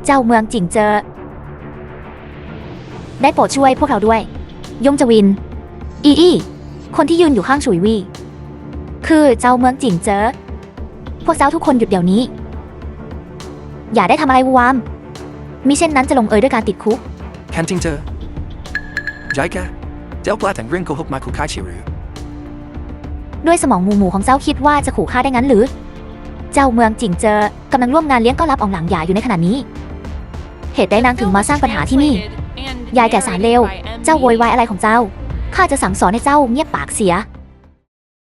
เจ้าเมืองจิงเจอได้โปรดช่วยพวกเราด้วยยงจวินอีคนที่ยืนอยู่ข้างฉุยวี่คือเจ้าเมืองจิงเจอพวกเจ้าทุกคนหยุดเดี๋ยวนี้อย่าได้ทำอะไรวูวามมิเช่นนั้นจะลงเอยด้วยการติดคุกคันจิงเจอใจแกเจ้ากล้าแต่งเรื่องโกหกมาขู่ฆ่าชิรือด้วยสมองหมู่ของเจ้าคิดว่าจะขู่ฆ่าได้งั้นหรือเจ้าเมืองจิงเจอกำลังร่วมงานเลี้ยงต้อนรับอองหลังหยาอยู่ในขณะนี้เหตุใดนางถึงมาสร้างปัญหาที่นี่ยายแก่สารเลวเจ้าโวยวายอะไรของเจ้าข้าจะสั่งสอนให้เจ้าเงียบปากเสีย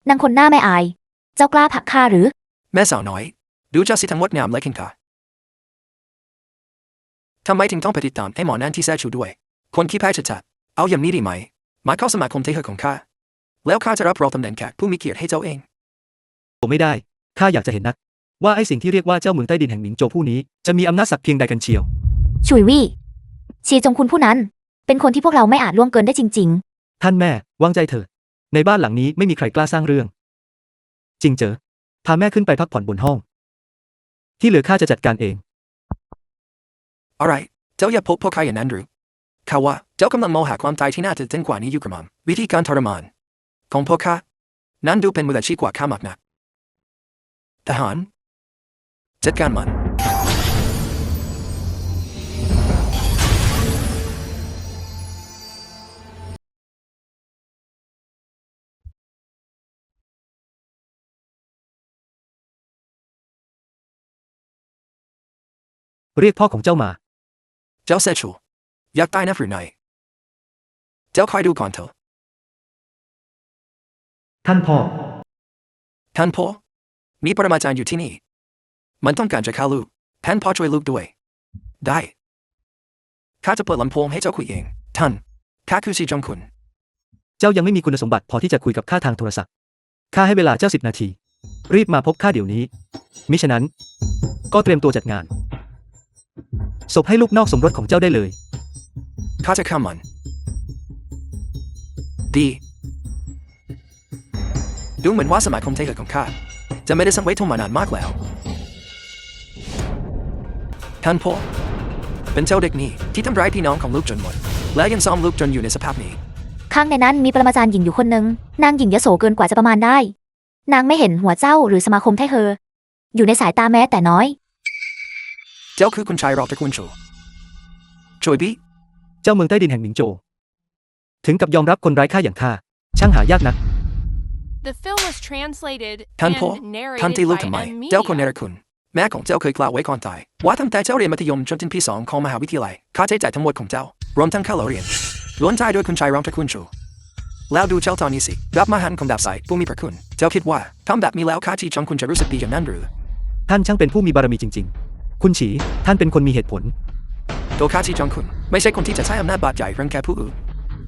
นางคนหน้าไม่อายเจ้ากล้าผลักข้าหรือแม่สาวน้อยดูเจ้าสิทั้งหมดงามและคิงค่ะทำไมถึงต้องปฏิตามให้หมอนั่นที่แท้ชูด้วยคนขี้แพ้ชัดๆเอาอย่างนี้ดีไหมมาเข้าสมาคมเทเหอของข้าแล้วข้าจะรับรองตำแหน่งแขกผู้มีเกียรติให้เจ้าเองผมไม่ได้ข้าอยากจะเห็นนักว่าไอ้สิ่งที่เรียกว่าเจ้าเมืองใต้ดินแห่งหมิงโจวผู้นี้จะมีอำนาจสักเพียงใดกันเชียวฉุยวี่ชีจงคุณผู้นั้นเป็นคนที่พวกเราไม่อาจล่วงเกินได้จริงๆท่านแม่วางใจเถิดในบ้านหลังนี้ไม่มีใครกล้าสร้างเรื่องจริงเจอพาแม่ขึ้นไปพักผ่อนบนห้องที่เหลือข้าจะจัดการเองอะไรเจ้าอย่าพบพวกข้าอย่างนั้นหรือข้าว่าเจ้ากำลังมองหาความตายที่น่าจะเจ๋งกว่านี้อยู่กระมังวิธีการทรมานของพวกข้านั้นดูเป็นมืออาชีพกว่าข้ามากนักทหารจัดการมันเรียกพ่อของเจ้ามาเจ้าเซชูอยากตายนะหรือไงเจ้าคอยดูก่อนเถอะท่านพ่อมีปรมาจารย์อยู่ที่นี่มันต้องการจะฆ่าลูกท่านพ่อช่วยลูกด้วยได้ข้าจะเปิดลำโพงให้เจ้าคุยเองท่านข้าคือซีจงคุณเจ้ายังไม่มีคุณสมบัติพอที่จะคุยกับข้าทางโทรศัพท์ข้าให้เวลาเจ้า10 นาทีรีบมาพบข้าเดี๋ยวนี้มิฉะนั้นก็เตรียมตัวจัดงานศพให้ลูกนอกสมรสของเจ้าได้เลยข้าจะฆ่ามันดีดูเหมือนว่าสมาคมเทเหอของข้าจะไม่ได้สังเวยทงมานานมากแล้วท่านพ่อเป็นเจ้าเด็กนี่ที่ทำร้ายพี่น้องของลูกจนหมดและยังซ้อมลูกจนอยู่ในสภาพนี้ข้างในนั้นมีปรมาจารย์หญิงอยู่คนหนึ่งนางหญิงยโสเกินกว่าจะประมาณได้นางไม่เห็นหัวเจ้าหรือสมาคมไทเหออยู่ในสายตาแม้แต่น้อยเจ้าคือคุณชายรอกตระกูลโจยบี้เจ้าเมืองใต้ดินแห่งหมิงโจวถึงกับยอมรับคนไร้ค่าอย่างข้าช่างหายากนักท่านพ่อท่านที่ลูกทำไมเจ้าคนเนรคุณแม่ของเจ้าเคยกล่าวไว้ก่อนตายว่าตั้งแต่เจ้าเรียนมัธยมจนถึงปี 2ของมหาวิทยาลัยค่าใช้จ่ายทั้งหมดของเจ้ารวมทั้งค่าเรียนล้วนจ่ายโดยคุณชายรองตระกูลโจแล้วดูเจ้าตอนนี้สิรับมาหันของดาบสายผู้มีพระคุณเจ้าคิดว่าทำแบบนี้แล้วข้าที่จงคุณจะรู้สึกดีอย่างนั้นหรือท่านช่างเป็นผู้มีบารมีจริงๆคุณฉีท่านเป็นคนมีเหตุผลตัวข้าที่จงคุณไม่ใช่คนที่จะใช้อำนาจบาดใหญ่รังแกผู้อื่น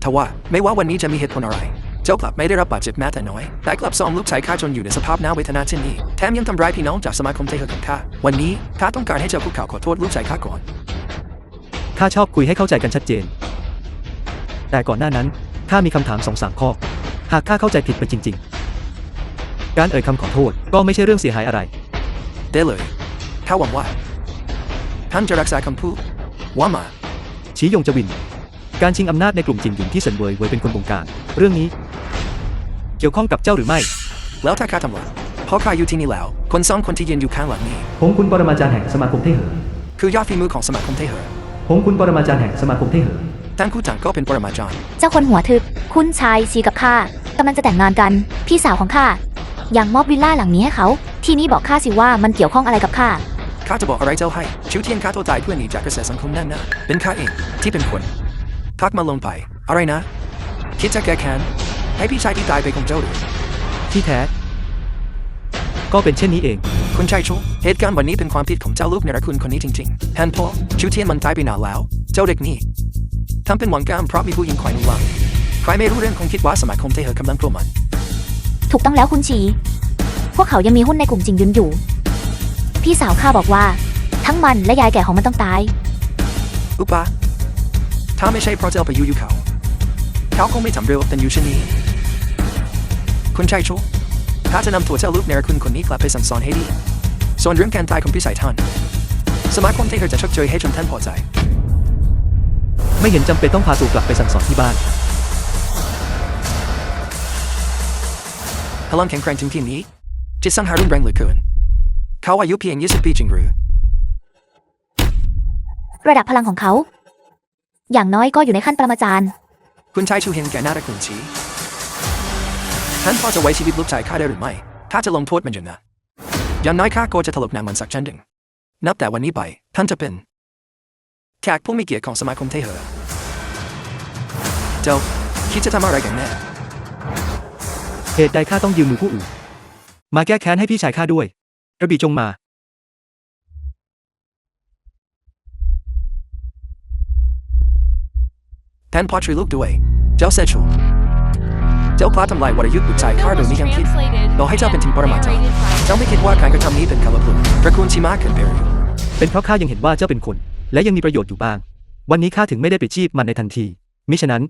ทว่าไม่ว่าวันนี้จะมีเหตุผลอะไรเจ้ากลับไม่ได้รับบาดเจ็บแม้แต่น้อยแต่กลับซ้อมลูกชายข้าจนอยู่ในสภาพน่าเวทนาเช่นนี้แถมยังทำร้ายพี่น้องจากสมาคมเทเหอของข้าวันนี้ข้าต้องการให้เจ้าคุกเข่าขอโทษลูกชายข้าก่อนข้าชอบคุยให้เข้าใจกันชัดเจนแต่ก่อนหน้านั้นข้ามีคำถาม 2-3 ข้อหากข้าเข้าใจผิดไปจริงๆการเอ่ยคำขอโทษก็ไม่ใช่เรื่องเสียหายอะไรได้เลยข้าหวังว่าท่านจะรักษาคำพูดว่ามาชี้ยงจวินการชิงอำนาจในกลุ่มจินหยุนที่เซินเวยเป็นคนบงการเรื่องนี้เกี่ยวข้องกับเจ้าหรือไม่แล้วถ้าข้าทำล่ะเพราะข้าอยู่ที่นี่แล้วคน2 คนที่ยืนอยู่ข้างหลังนี้ผมคุณปรมาจารย์แห่งสมาคมเทเหอคือยอดฝีมือของสมาคมเทเหอผมคุณปรมาจารย์แห่งสมาคมเทเหอทั้งคู่ต่างก็เป็นปรมาจารย์เจ้าคนหัวทึบคุณชายชีกับข้ากำลังจะแต่งงานกันพี่สาวของข้ายังมอบวิลล่าหลังนี้ให้เขาที่นี่บอกข้าสิว่ามันเกี่ยวข้องอะไรกับข้าจะบอกอะไรเจ้าให้ชิวเทียนข้าโทษตายเพื่อหนีจากกระแสสังคมนั่นนะเป็นข้าเองที่เป็นคนพักมาลงไปอะไรนะคิดจะแก้แค้นให้พี่ชายที่ตายไปของเจ้าหรือที่แท้ก็เป็นเช่นนี้เองคุณชายชูเหตุการณ์วันนี้เป็นความผิดของเจ้าลูกเนรคุณคนนี้จริงๆท่านพ่อชิวเทียนมันตายไปนานแล้วเจ้าเด็กนี่ทำเป็นหวังกามเพราะมีผู้หญิงคอยนุ่งหลังใครไม่รู้เรื่องคงคิดว่าสมาคมเทเหอกำลังกลัวมันถูกต้องแล้วคุณชีพวกเขายังมีหุ้นในกลุ่มจิงยุนอยู่พี่สาวข้าบอกว่าทั้งมันและยายแก่ของมันต้องตายอุปะถ้าไม่ใช่เพราะเจ้าไปอยู่เขาคงไม่ทำเร็วแต่อยู่เช่นนี้คุณชายชูข้าจะนำตัวเจ้าลูกเนรคุณคนนี้กลับไปสั่งสอนให้ดีส่วนเรื่องการตายของพี่สายท่าน สมาคมเทเฮอร์จะชดเชยให้จนท่านพอใจ ไม่เห็นจำเป็นต้องพาตัวกลับไปสั่งสอนที่บ้าน พลังแข็งแกร่งถึงที่นี้จิตสังหารรุนแรงเหลือเกินเขาอายุเพียง20 ปีจริงหรือ ระดับพลังของเขา อย่างน้อยก็อยู่ในขั้นปรมาจารย์ คุณชายชูเห็นแก่หน้าตระกูลชีท่านพอจะไว้ชีวิตลูกชายข้าได้หรือไม่ถ้าจะลงโทษมันจนนะอย่างน้อยข้าก็จะถลกหนังมันสักชั้นหนึ่งนับแต่วันนี้ไปท่านจะเป็นแขกผู้มีเกียรติของสมาคมเทเฮอร์เจ้าคิดจะทำอะไรกันแน่ เหตุใดข้าต้องยืมมือผู้อื่น มาแก้แค้นให้พี่ชายข้าด้วยกระบี่จงมา ท่านพอช่วยลูกด้วยเจ้าเซชูเจ้ากล้าทำลายวรยุทธ์บุตรชายข้าโดยไม่ยังคิดต่อให้เจ้าเป็นถึงปรมาจารย์เจ้าไม่คิดว่าการกระทำนี้เป็นคาลพลุนตระกูลชิมาเกินไปหรือ เป็นเพราะข้ายังเห็นว่าเจ้าเป็นคน และยังมีประโยชน์อยู่บ้าง วันนี้ข้าถึงไม่ได้ไปชีพมันในทันทีมิฉะนั้น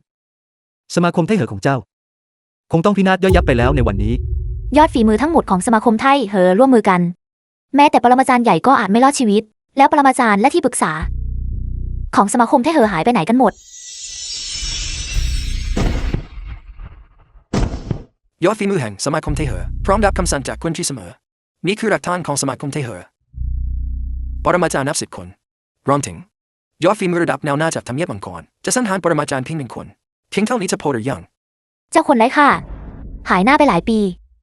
สมาคมไทเหอของเจ้า คงต้องพินาศย่อยยับไปแล้วในวันนี้ ยอดฝีมือทั้งหมดของสมาคมไทเหอร่วมมือกัน แม้แต่ปรมาจารย์ใหญ่ก็อาจไม่รอดชีวิต แล้วปรมาจารย์และที่ปรึกษา ของสมาคมไทเหอหายไปไหนกันหมด ยอดฝีมือแห่งสมาคมเทเฮอร์พร้อมรับคำสั่งจากคุณชีเสมอนี่คือหลักฐานของสมาคมเทเฮอร์ปรมาจารย์นับ10 คนรวมถึงยอดฝีมือระดับแนวหน้าจากทำเนียบมังกรจะสังหารปรมาจารย์เพียง1 คนเพียงเท่านี้จะพอหรือยัง เจ้าคนไร้ค่าหายหน้าไปหลายปี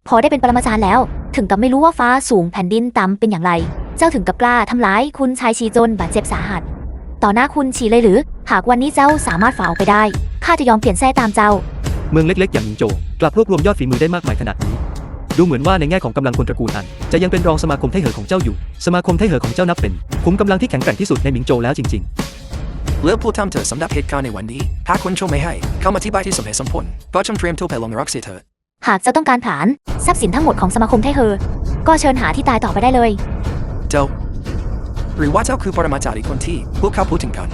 พอได้เป็นปรมาจารย์แล้ว ถึงกับไม่รู้ว่าฟ้าสูงแผ่นดินต่ำเป็นอย่างไร เจ้าถึงกับกล้าทำร้ายคุณชายชีจนบาดเจ็บสาหัส ต่อหน้าคุณชีเลยหรือ หากวันนี้เจ้าสามารถฝ่าออกไปได้ข้าจะยอมเปลี่ยนแท้ตามเจ้า เมืองเล็กๆอย่างหมิงโจวกลับรวบรวมยอดฝีมือได้มากมายขนาดนี้ ดูเหมือนว่าในแง่ของกำลังคนตระกูลอันจะยังเป็นรองสมาคมไทเหอของเจ้าอยู่ สมาคมไทเหอของเจ้านับเป็นขุมกำลังที่แข็งแกร่งที่สุดในหมิงโจวแล้วจริงๆ เลือกผู้ทำเถอะสำหรับเหตุการณ์ในวันนี้ถ้าคุณชมไม่ให้เข้ามาที่บ้านที่สมเหตุสมผลก็จงเตรียมตัวไปลงนรกเสียเถิด หากเจ้าต้องการผลาญทรัพย์สินทั้งหมดของสมาคมไทเหอก็เชิญหาที่ตายต่อไปได้เลย เจ้าหรือว่าเจ้าคือปรมาจารย์อีกคนที่พวกเขาพูดถึงกัน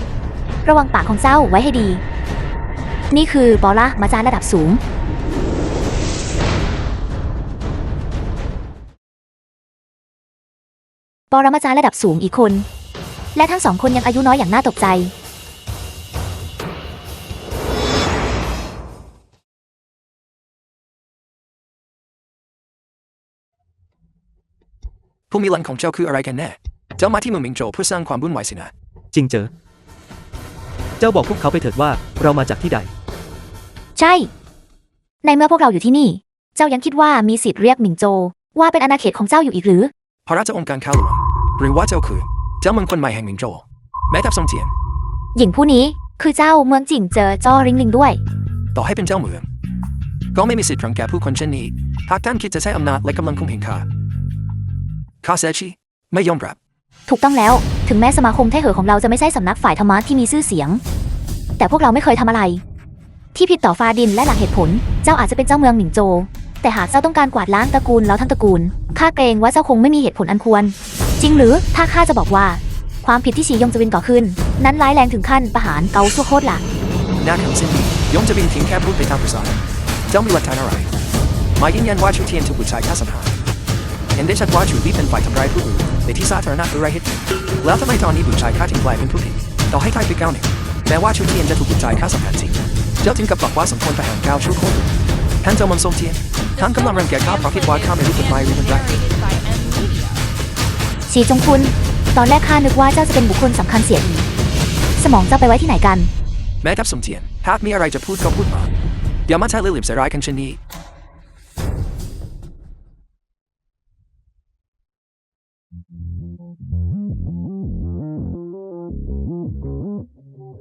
ระวังปากของเจ้าไว้ให้ดี นี่คือปอละมาจารย์ระดับสูง ปรมาจารย์ระดับสูงอีกคน และทั้ง2 คนยังอายุน้อยอย่างน่าตกใจ ผู้มีหลังของเจ้าคืออะไรกันแน่เจ้ามาที่เมืองหมิงโจวเพื่อสร้างความวุ่นวายสินะ จริงเจอ เจ้าบอกพวกเขาไปเถิดว่าเรามาจากที่ใด ใช่ ในเมื่อพวกเราอยู่ที่นี่ เจ้ายังคิดว่ามีสิทธิ์เรียกหมิงโจวว่าเป็นอาณาเขตของเจ้าอยู่อีกหรือ พระราชองค์การข้าหลวงหรือว่าเจ้าคือเจ้าเมืองคนใหม่แห่งหมิงโจวแม้ทัพทรงเทียน หญิงผู้นี้คือเจ้าเมืองจิ่งเจอจ้อริงลิงด้วย ต่อให้เป็นเจ้าเมืองก็ไม่มีสิทธิ์รังแกผู้คนเช่นนี้หากท่านคิดจะใช้อำนาจและกำลังข่มเหงข้าเซชิไม่ยอมรับ ถูกต้องแล้ว ถึงแม้สมาคมไทเหอของเราจะไม่ใช่สำนักฝ่ายธรรมะที่มีชื่อเสียง แต่พวกเราไม่เคยทำอะไร ที่ผิดต่อฟ้าดินและหลักเหตุผล เจ้าอาจจะเป็นเจ้าเมืองหมิงโจวแต่หากเจ้าต้องการกวาดล้างตระกูลแล้วทั้งตระกูลข้าเกรงว่าเจ้าคงไม่มีเหตุผลอันควร จริงหรือถ้าข้าจะบอกว่า ความผิดที่ฉียงจะวินก่อขึ้น นั้นร้ายแรงถึงขั้นประหารเกาชั่วโคตรละ หน้าของสิ้นนี้ยงจะบินทิ้งแค่พูดไปตามภาษาเจ้ามีหลักฐานอะไรมายืนยันว่าชูเทียนถูกบุตรชายฆ่าสังหารเห็นได้ชัดว่าชูลี่เป็นฝ่ายทำร้ายผู้อื่นในที่สาธารณะหรือไรเหตุแล้วทำไมตอนนี้บุตรชายฆ่าถึงกลายเป็นผู้ผิดต่อให้ใครไปก้าวหนึ่งแม้ว่าชูเทียนจะถูกบุตรชายฆ่าสังหารจริงเจ้าถึงกับบอกว่าสมควรประหารก้าวชั่วโคตรท่านเจ้ามันทรงเทียนท่านกำลังรังแกข้าเพราะคิดว่าข้าไม่รู้กฎหมายหรือมันไร ชีจงคุณ ตอนแรกข้านึกว่าเจ้าจะเป็นบุคคลสำคัญเสียอีกสมองเจ้าไปไว้ที่ไหนกัน แม้ทัพสมเทียนหากมีอะไรจะพูดก็พูดมาอย่ามาใช้เล่ห์เหลี่ยมใส่ร้ายกันเช่นนี้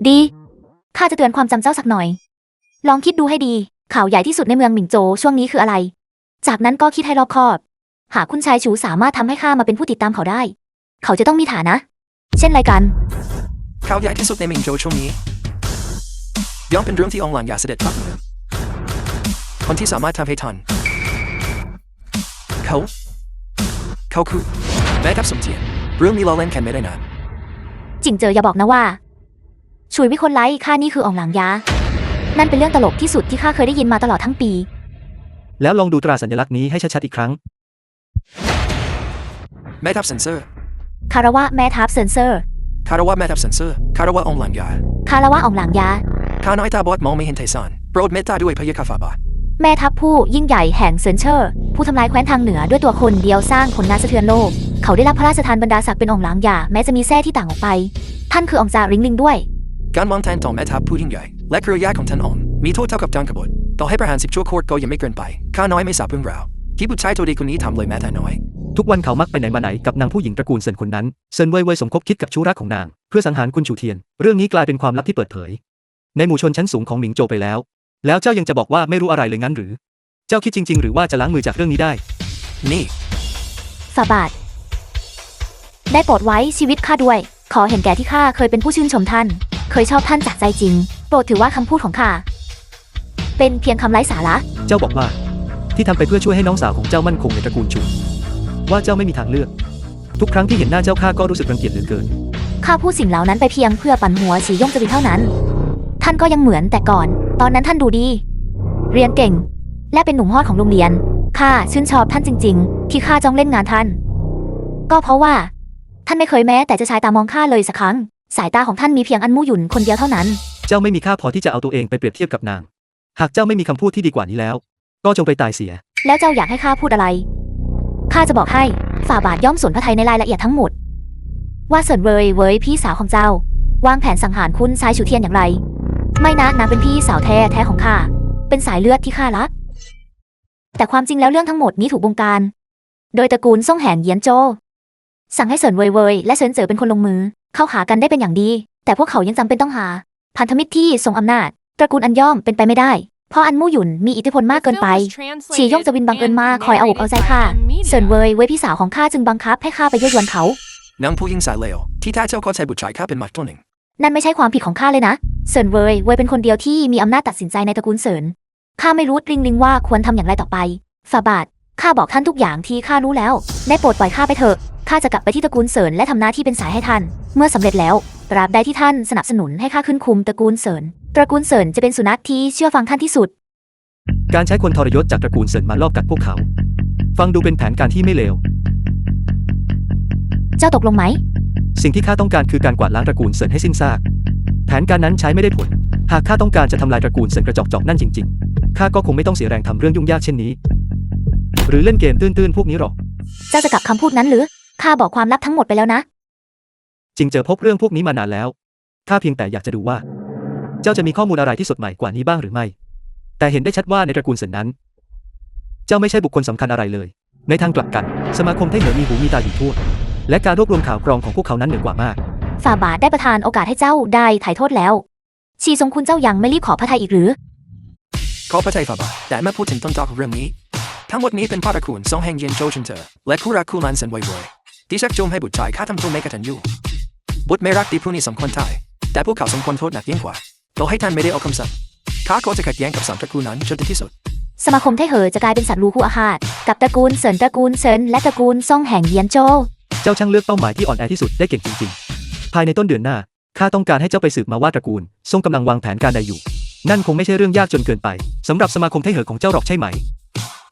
ดี ข้าจะเตือนความจำเจ้าสักหน่อย ลองคิดดูให้ดี ข่าวใหญ่ที่สุดในเมืองหมิงโจวช่วงนี้คืออะไร จากนั้นก็คิดให้รอบคอบ หากคุณชายชูสามารถทำให้ข้ามาเป็นผู้ติดตามเขาได้ เขาจะต้องมีฐานะ เช่นไรกัน ข่าวใหญ่ที่สุดในหมิงโจวช่วงนี้ย่อมเป็นเรื่องที่องค์หลังอย่าเสด็จพักเมืองคนที่สามารถทำให้ทันเขาคือแม่ทัพสมเทียนเรื่องนี้เราเล่นแค่ไม่ได้นาน จิงเจออย่าบอกนะว่าชุยวิคนไร้ข้านี่คืออ่องหลางยา นั่นเป็นเรื่องตลกที่สุดที่ข้าเคยได้ยินมาตลอดทั้งปี แล้วลองดูตราสัญลักษณ์นี้ให้ชัดๆอีกครั้ง แม่ทัพเซนเซอร์ คารวะแม่ทัพเซนเซอร์ คารวะแม่ทัพเซนเซอร์คารวะองค์หลังยา คารวะอองหลางยา ข้าน้อยตาบอดมองไม่เห็นไทซานโปรดเมตตาด้วยพระยะค่ะฝ่าบาท แม่ทัพผู้ยิ่งใหญ่แห่งเซินเชอร์ ผู้ทำลายแคว้นทางเหนือด้วยตัวคนเดียวสร้างผลงานสะเทือนโลก เขาได้รับพระราชทานบรรดาศักดิ์เป็นองค์หลางยาแม้จะมีแท้ที่ต่างออกไป ท่านคือองค์จาริงลิงด้วย การวางแผนต่อแม่ทัพผู้ยิ่งใหญ่และเครือญาติของท่านองค์มีโทษเท่ากับการกบฏต่อให้ประหาร10 ชั่วโคตรก็ยังไม่เกินไปข้าน้อยไม่ทราบเรื่องราวที่ผู้ชายตัวดีคนนี้ทำเลยแม้แต่น้อย ทุกวันเขามักไปไหนมาไหนกับนางผู้หญิงตระกูลเซินคนนั้นเซินเว่ยเว่ยสมคบคิดกับชู้รักของนางเพื่อสังหารคุณชูเทียนเรื่องนี้กลายเป็นความลับที่เปิดเผยในหมู่ชนชั้นสูงของหมิงโจวไปแล้วเจ้ายังจะบอกว่าไม่รู้อะไรเลยงั้นหรือเจ้าคิดจริงๆหรือว่าจะล้างมือจากเรื่องนี้ได้ นี่ ฝ่าบาท ได้โปรดไว้ชีวิตข้าด้วย ขอเห็นแก่ที่ข้าเคยเป็นผู้ชื่นชมท่าน เคยชอบท่านจากใจจริง โปรดถือว่าคำพูดของข้าเป็นเพียงคำไร้สาระ เจ้าบอกว่าที่ทำไปเพื่อช่วยให้น้องสาวของเจ้ามั่นคงในตระกูลชูว่าเจ้าไม่มีทางเลือกทุกครั้งที่เห็นหน้าเจ้าข้าก็รู้สึกรังเกียจเหลือเกิน ข้าพูดสิ่งเหล่านั้นไปเพียงเพื่อปั่นหัวฉีย่งจะวินเท่านั้น ท่านก็ยังเหมือนแต่ก่อน ตอนนั้นท่านดูดี เรียนเก่ง และเป็นหนุ่มฮอดของโรงเรียน ข้าชื่นชอบท่านจริงๆ ที่ข้าจ้องเล่นงานท่าน ก็เพราะว่า ท่านไม่เคยแม้แต่จะใช้ตามองข้าเลยสักครั้ง สายตาของท่านมีเพียงอันมู่หยุ่นคนเดียวเท่านั้น เจ้าไม่มีค่าพอที่จะเอาตัวเองไปเปรียบเทียบกับนางหากเจ้าไม่มีคำพูดที่ดีกว่านี้แล้วก็จงไปตายเสีย แล้วเจ้าอยากให้ข้าพูดอะไร ข้าจะบอกให้ฝ่าบาทย่อมสนพระทัยในรายละเอียดทั้งหมด ว่าเสินเว่ยเว่ยพี่สาวของเจ้าวางแผนสังหารคุณชายฉูเทียนอย่างไร ไม่นะนางเป็นพี่สาวแท้ของข้า เป็นสายเลือดที่ข้ารัก แต่ความจริงแล้วเรื่องทั้งหมดนี้ถูกบงการ โดยตระกูลซ่งแหนเหยียนโจ สั่งให้เสินเว่ยเว่ยและเซินเจ๋อเป็นคนลงมือ เข้าหากันได้เป็นอย่างดี แต่พวกเขายังจำเป็นต้องหา พันธมิตรที่ทรงอำนาจ ตระกูลอันย่อมเป็นไปไม่ได้ เพราะอันมู่หยุ่นมีอิทธิพลมากเกินไป ฉีย่งจะวินบังเอิญมาคอยเอาอกเอาใจข้า เซินเว่ยเว่ยพี่สาวของข้าจึงบังคับให้ข้าไปยั่วยวนเขา นางผู้ยิ่งสายเลวที่แท้เจ้าก็ใช้บุตรชายข้าเป็นหมัดตัวหนึ่ง นั่นไม่ใช่ความผิดของข้าเลยนะ เซินเว่ยเว่ยเป็นคนเดียวที่มีอำนาจตัดสินใจในตระกูลเซิน ข้าไม่รู้ลิงลิงว่าควรทำอย่างไรต่อไปฝ่าบาท ข้าบอกท่านทุกอย่างที่ข้ารู้แล้ว ได้โปรดปล่อยข้าไปเถอะ ข้าจะกลับไปที่ตระกูลเซินและทำหน้าที่เป็นสายให้ท่าน เมื่อสำเร็จแล้ว ตราบใดที่ท่านสนับสนุนให้ข้าขึ้นคุมตระกูลเซิน ตระกูลเซินจะเป็นสุนัขที่เชื่อฟังท่านที่สุด การใช้คนทรยศจากตระกูลเซินมาลอบกัดพวกเขา ฟังดูเป็นแผนการที่ไม่เลว เจ้าตกลงไหม สิ่งที่ข้าต้องการคือการกวาดล้างตระกูลเซินให้สิ้นซากแผนการนั้นใช้ไม่ได้ผล หากข้าต้องการจะทำลายตระกูลเซินกระจอกจอกนั่นจริงๆข้าก็คงไม่ต้องเสียแรงทำเรื่องยุ่งยากเช่นนี้ หรือเล่นเกมตื้นๆพวกนี้หรอก เจ้าจะกลับคำพูดนั้นหรือ ข้าบอกความลับทั้งหมดไปแล้วนะ จริงเจอพบเรื่องพวกนี้มานานแล้วข้าเพียงแต่อยากจะดูว่า เจ้าจะมีข้อมูลอะไรที่สดใหม่กว่านี้บ้างหรือไม่ แต่เห็นได้ชัดว่าในตระกูลเซินนั้น เจ้าไม่ใช่บุคคลสำคัญอะไรเลย ในทางกลับกันสมาคมไทเหอมีหูมีตาอยู่ทั่ว และการรวบรวมข่าวกรองของพวกเขานั้นเหนือกว่ามาก ฝ่าบาทได้ประทานโอกาสให้เจ้าได้ไถ่โทษแล้ว ชีทรงคุณเจ้ายังไม่รีบขอพระทัยอีกหรือ ขอพระทัยฝ่าบาทแต่เมื่อพูดถึงต้นตอของเรื่องนี้ทั้งหมดนี้เป็นพ่อตระกูลซ่งแห่งเยียนโจวชินเถอและคู่รักคู่หลานเซินเว่ยเว่ยที่ชักจูงให้บุตรชายข้าทำตัวไม่กตัญญูบุตรไม่รักดีผู้นี้สมควรตายแต่พวกเขาสมควรโทษหนักยิ่งกว่าต่อให้ท่านไม่ได้ออกคำสั่งข้าก็จะขัดแย้งกับสามตระกูลนั้นจนถึงที่สุด สมาคมไทเหอจะกลายเป็นสัตว์รูคู่อาฆาตกับตระกูลเซินและตระกูลซ่งแห่งเหยียนโจ เจ้าช่างเลือกเป้าหมายที่อ่อนแอที่สุดได้เก่งจริงๆ ภายในต้นเดือนหน้าข้าต้องการให้เจ้าไปสืบมาว่าตระกูลซ่งกำลังวางแผนการใดอยู่ นั่นคงไม่ใช่เรื่องยากจนเกินไปสำหรับสมาคมไทเหอของเจ้าหรอกใช่ไหม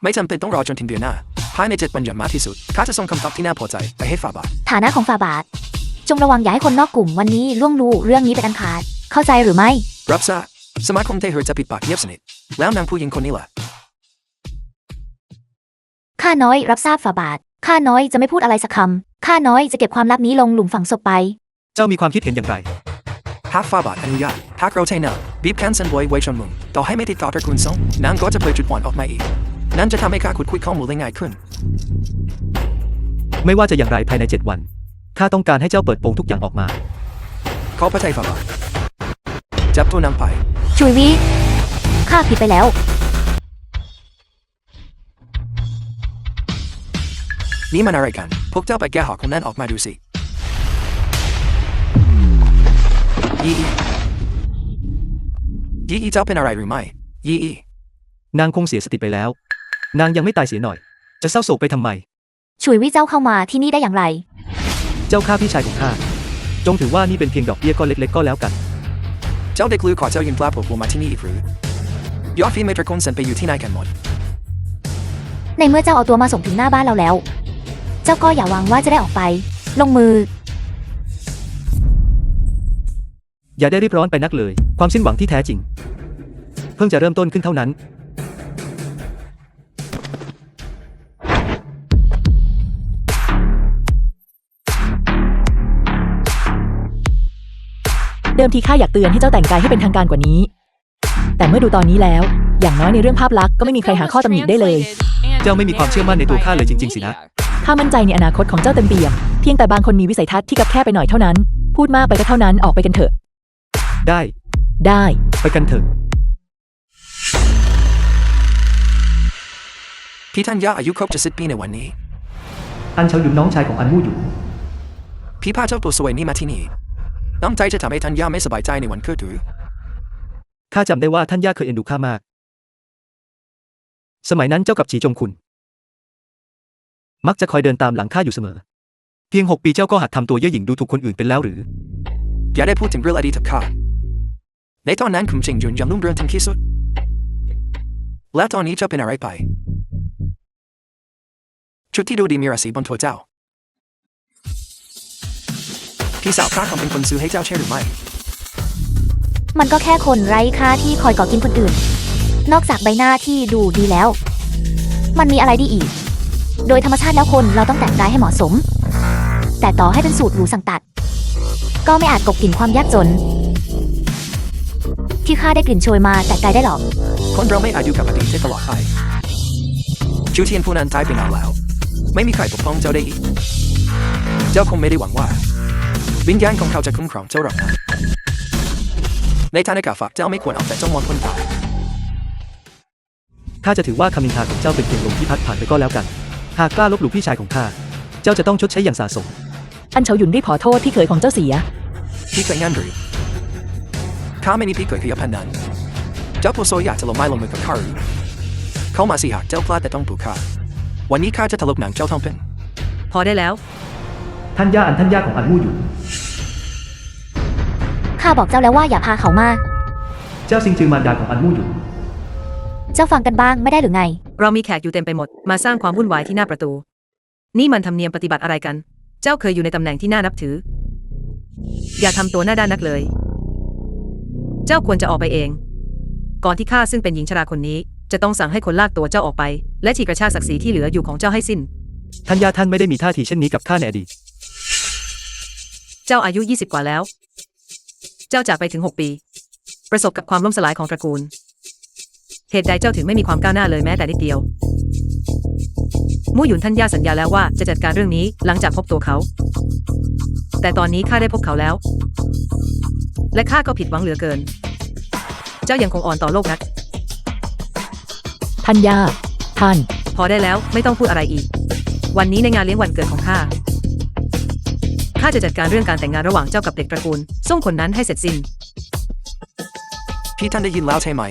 ไม่จำเป็นต้องรอจนถึงเดือนหน้าภายใน7 วันอย่างมากที่สุดข้าจะส่งคำตอบที่น่าพอใจไปให้ฝ่าบาท ฐานะของฝ่าบาท จงระวังอย่าให้คนนอกกลุ่มวันนี้ล่วงรู้เรื่องนี้เป็นอันขาด เข้าใจหรือไม่ รับทราบสมาคมไทเหอจะปิดปากเงียบสนิทแล้วนางผู้หญิงคนนี้ล่ะ ข้าน้อยรับทราบฝ่าบาท ข้าน้อยจะไม่พูดอะไรสักคำ ข้าน้อยจะเก็บความลับนี้ลงหลุมฝังศพไป เจ้ามีความคิดเห็นอย่างไร หากฝ่าบาทอนุญาตหากเราใช้นางบีบแคนเซิลไว้ไว้ชนมุมต่อให้ไม่ติดต่อตระกูลซ่งนางก็จะเผยจุดอ่อนออกมาอีกนั่นจะทำให้ข้าขุดคุยข้อมูลได้ง่ายขึ้น ไม่ว่าจะอย่างไรภายใน7 วันข้าต้องการให้เจ้าเปิดโปงทุกอย่างออกมา ขอพระทัยฝ่าบาทจับตัวนางไป ชุยวีข้าผิดไปแล้ว นี่มันอะไรกันพวกเจ้าไปแก้หอกคนนั้นออกมาดูสิยี่เจ้าเป็นอะไรหรือไม่ยี่ นางคงเสียสติไปแล้ว นางยังไม่ตายเสียหน่อย จะเศร้าโศกไปทำไม ชุยวีเจ้าเข้ามาที่นี่ได้อย่างไร เจ้าข้าพี่ชายของข้าจงถือว่านี่เป็นเพียงดอกเบี้ยก้อนเล็กๆก็แล้วกัน เจ้าเด็กลือขอเจ้ายิงปลาโผล่มาที่นี่อีกหรือยอดฝีมือตระกูลเซินไปอยู่ที่ไหนกันหมด ในเมื่อเจ้าเอาตัวมาส่งถึงหน้าบ้านเราแล้ว เจ้าก็อย่าหวังว่าจะได้ออกไป ลงมือ อย่าได้รีบร้อนไปนักเลย ความสิ้นหวังที่แท้จริง เพิ่งจะเริ่มต้นขึ้นเท่านั้น เดิมทีข้าอยากเตือนให้เจ้าแต่งกายให้เป็นทางการกว่านี้ แต่เมื่อดูตอนนี้แล้ว อย่างน้อยในเรื่องภาพลักษณ์ก็ไม่มีใครหาข้อตำหนิได้เลย เจ้าไม่มีความเชื่อมั่นในตัวข้าเลยจริงๆสินะ ข้ามั่นใจในอนาคตของเจ้าเต็มเปี่ยม เพียงแต่บางคนมีวิสัยทัศน์ที่กับแค่ไปหน่อยเท่านั้น พูดมากไปก็เท่านั้น ออกไปกันเถอะ ได้ ได้ ไปกันเถอะ พี่ธัญญาอายุครบจะ10 ปีในวันนี้ อันเฉาหยุนน้องชายของอันมู่อยู่ พี่พาเจ้าตัวสวยนี่มาที่นี่น้ำใจจะทำให้ธัญญาไม่สบายใจในวันเกิดหรือ ข้าจำได้ว่าท่านย่าเคยเอ็นดูข้ามาก สมัยนั้นเจ้ากับฉีจงคุณ มักจะคอยเดินตามหลังข้าอยู่เสมอ เพียง6 ปีเจ้าก็หัดทำตัวเย่อหยิ่งดูถูกคนอื่นเป็นแล้วหรือ อย่าได้พูดถึงเรื่องอดีตกับข้าในตอนนั้นคุณเจิงยุนยังรุ่งเรืองถึงที่สุดแล้วตอนนี้เจ้าเป็นอะไรไปชุดที่ดูดีมีราศีบนตัวเจ้าพี่สาวข้าคงเป็นคนซื้อให้เจ้าใช่หรือไม่ มันก็แค่คนไร้ค่าที่คอยก่อกินคนอื่น นอกจากใบหน้าที่ดูดีแล้ว มันมีอะไรดีอีก โดยธรรมชาติแล้วคนเราต้องแต่งกายให้เหมาะสม แต่ต่อให้เป็นสูตรหรูสั่งตัด ก็ไม่อาจกลบกลิ่นความยากจน ที่ข้าได้กลิ่นโชยมาแต่งกายได้หรอก คนเราไม่อาจอยู่กับอดีตได้ตลอดไปจูเทียนผู้นั้นตายไปนานแล้ว ไม่มีใครปกป้องเจ้าได้อีก เจ้าคงไม่ได้หวังว่าวิญญาณของเขาจะคุ้มครองเจ้าหรอกนะในฐานะกาฝากเจ้าไม่ควรเอาแต่จ้องมองคนตาย ข้าจะถือว่าคำนินทาของเจ้าเป็นเพียงลมที่พัดผ่านไปก็แล้วกัน หากกล้าลบหลู่พี่ชายของข้า เจ้าจะต้องชดใช้อย่างสาสม อันเฉาหยุนรีบขอโทษที่เขยของเจ้าเสีย พี่เคยงั้นหรือข้าไม่มีพี่เคยขยับพันนั้นเจ้าตัวโซอยากจะลงไม้ลงมือกับข้าหรือเข้ามาสิหากเจ้าพลาดแต่ต้องถูกข้าวันนี้ข้าจะถลกหนังเจ้าทั้งเป็น พอได้แล้ว ท่านย่าของอันมู่อยู่ ข้าบอกเจ้าแล้วว่าอย่าพาเขามา เจ้าซิงจือมารดาของอันมู่อยู่ เจ้าฟังกันบ้างไม่ได้หรือไง เรามีแขกอยู่เต็มไปหมด มาสร้างความวุ่นวายที่หน้าประตู นี่มันธรรมเนียมปฏิบัติอะไรกัน เจ้าเคยอยู่ในตำแหน่งที่น่านับถือ อย่าทำตัวหน้าด้านนักเลย เจ้าควรจะออกไปเอง ก่อนที่ข้าซึ่งเป็นหญิงชราคนนี้ จะต้องสั่งให้คนลากตัวเจ้าออกไป และฉีกกระชากศักดิ์ศรีที่เหลืออยู่ของเจ้าให้สิ้น ท่านย่าท่านไม่ได้มีท่าทีเช่นนี้กับข้าในอดีต เจ้าอายุ20 กว่าแล้ว เจ้าจากไปถึง6 ปี ประสบกับความล่มสลายของตระกูล เหตุใดเจ้าถึงไม่มีความก้าวหน้าเลยแม้แต่นิดเดียว มู่หยุนท่านย่าสัญญาแล้วว่าจะจัดการเรื่องนี้หลังจากพบตัวเขา แต่ตอนนี้ข้าได้พบเขาแล้ว และข้าก็ผิดหวังเหลือเกิน เจ้ายังคงอ่อนต่อโลกนัก ท่านย่า ท่าน พอได้แล้วไม่ต้องพูดอะไรอีก วันนี้ในงานเลี้ยงวันเกิดของข้า ข้าจะจัดการเรื่องการแต่งงานระหว่างเจ้ากับเด็กตระกูลส่งคนนั้นให้เสร็จสิ้น พี่ท่านได้ยินแล้วใช่ไหม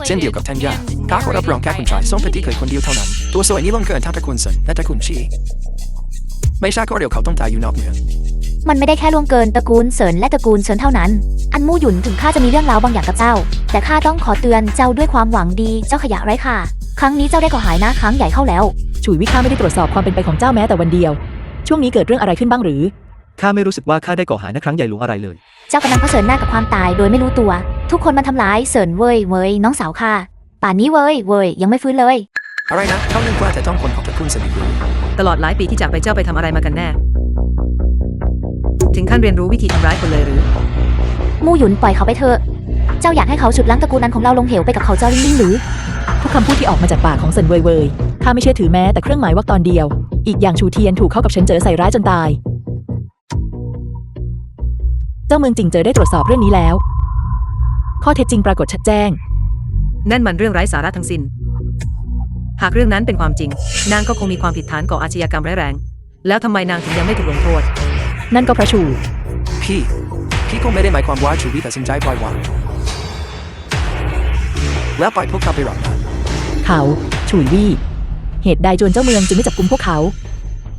เช่นเดียวกับธัญญาข้าขอรับรองแค่คุณชายส่งเป็นที่เคยคนเดียวเท่านั้น ตัวสวยนี้ลงเกินทั้งตระกูลเซินและตระกูลชีไม่ใช่ก็เดี๋ยวเขาต้องตายอยู่นอกเมือง มันไม่ได้แค่ล่วงเกินตระกูลเสินและตระกูลเฉินเท่านั้น อันมู่หยุนถึงข้าจะมีเรื่องราวบางอย่างกับเจ้า แต่ข้าต้องขอเตือนเจ้าด้วยความหวังดีเจ้าขยะไร้ค่าครั้งนี้เจ้าได้ก่อหายนะครั้งใหญ่เข้าแล้ว ฉุยวิข้าไม่ได้ตรวจสอบความเป็นไปของเจ้าแม้แต่วันเดียว ช่วงนี้เกิดเรื่องอะไรขึ้นบ้างหรือ ข้าไม่รู้สึกว่าข้าได้ก่อหายนะครั้งใหญ่หลวงอะไรเลย เจ้ากำลังเผชิญหน้ากับความตายโดยไม่รู้ตัว ทุกคนมันทำร้ายเสินเว่ยน้องสาวข้าป่านนี้เว่ยยังไม่ฟื้นเลย อะไรนะเขานึกว่าแต่ต้องคนของตระกูลเซินอีกหรือ ตลอดหลายปีที่จากไปเจ้าไปทำอะไรมากันแน่ ถึงขั้นเรียนรู้วิธีทำร้ายคนเลยหรือ มู่หยุนปล่อยเขาไปเถอะ เจ้าอยากให้เขาฉุดล้างตระกูลนั้นของเราลงเหวไปกับเขาเจ้าลิ่งหรือ ทุกคำพูดที่ออกมาจากปากของเซินเว่ยข้าไม่เชื่อถือแม้แต่เครื่องหมายวรรคตอนเดียว อีกอย่างชูเทียนถูกเข้ากับเฉินเจ๋อใส่ร้ายจนตาย เจ้าเมืองจิงเจอได้ตรวจสอบเรื่องนี้แล้ว ข้อเท็จจริงปรากฏชัดแจ้ง นั่นมันเรื่องไร้สาระทั้งสิ้น หากเรื่องนั้นเป็นความจริง นางก็คงมีความผิดฐานก่ออาชญากรรมร้ายแรง แล้วทำไมนางถึงยังไม่ถูกลงโทษ นั่นก็เพราะชู พี่คงไม่ได้หมายความว่าชูวิตัดสินใจปล่อยวางแล้วปล่อยพวกเขาไปหรอกนะ เขาฉุยวี่ เหตุใดจวนเจ้าเมืองจึงไม่จับกุมพวกเขา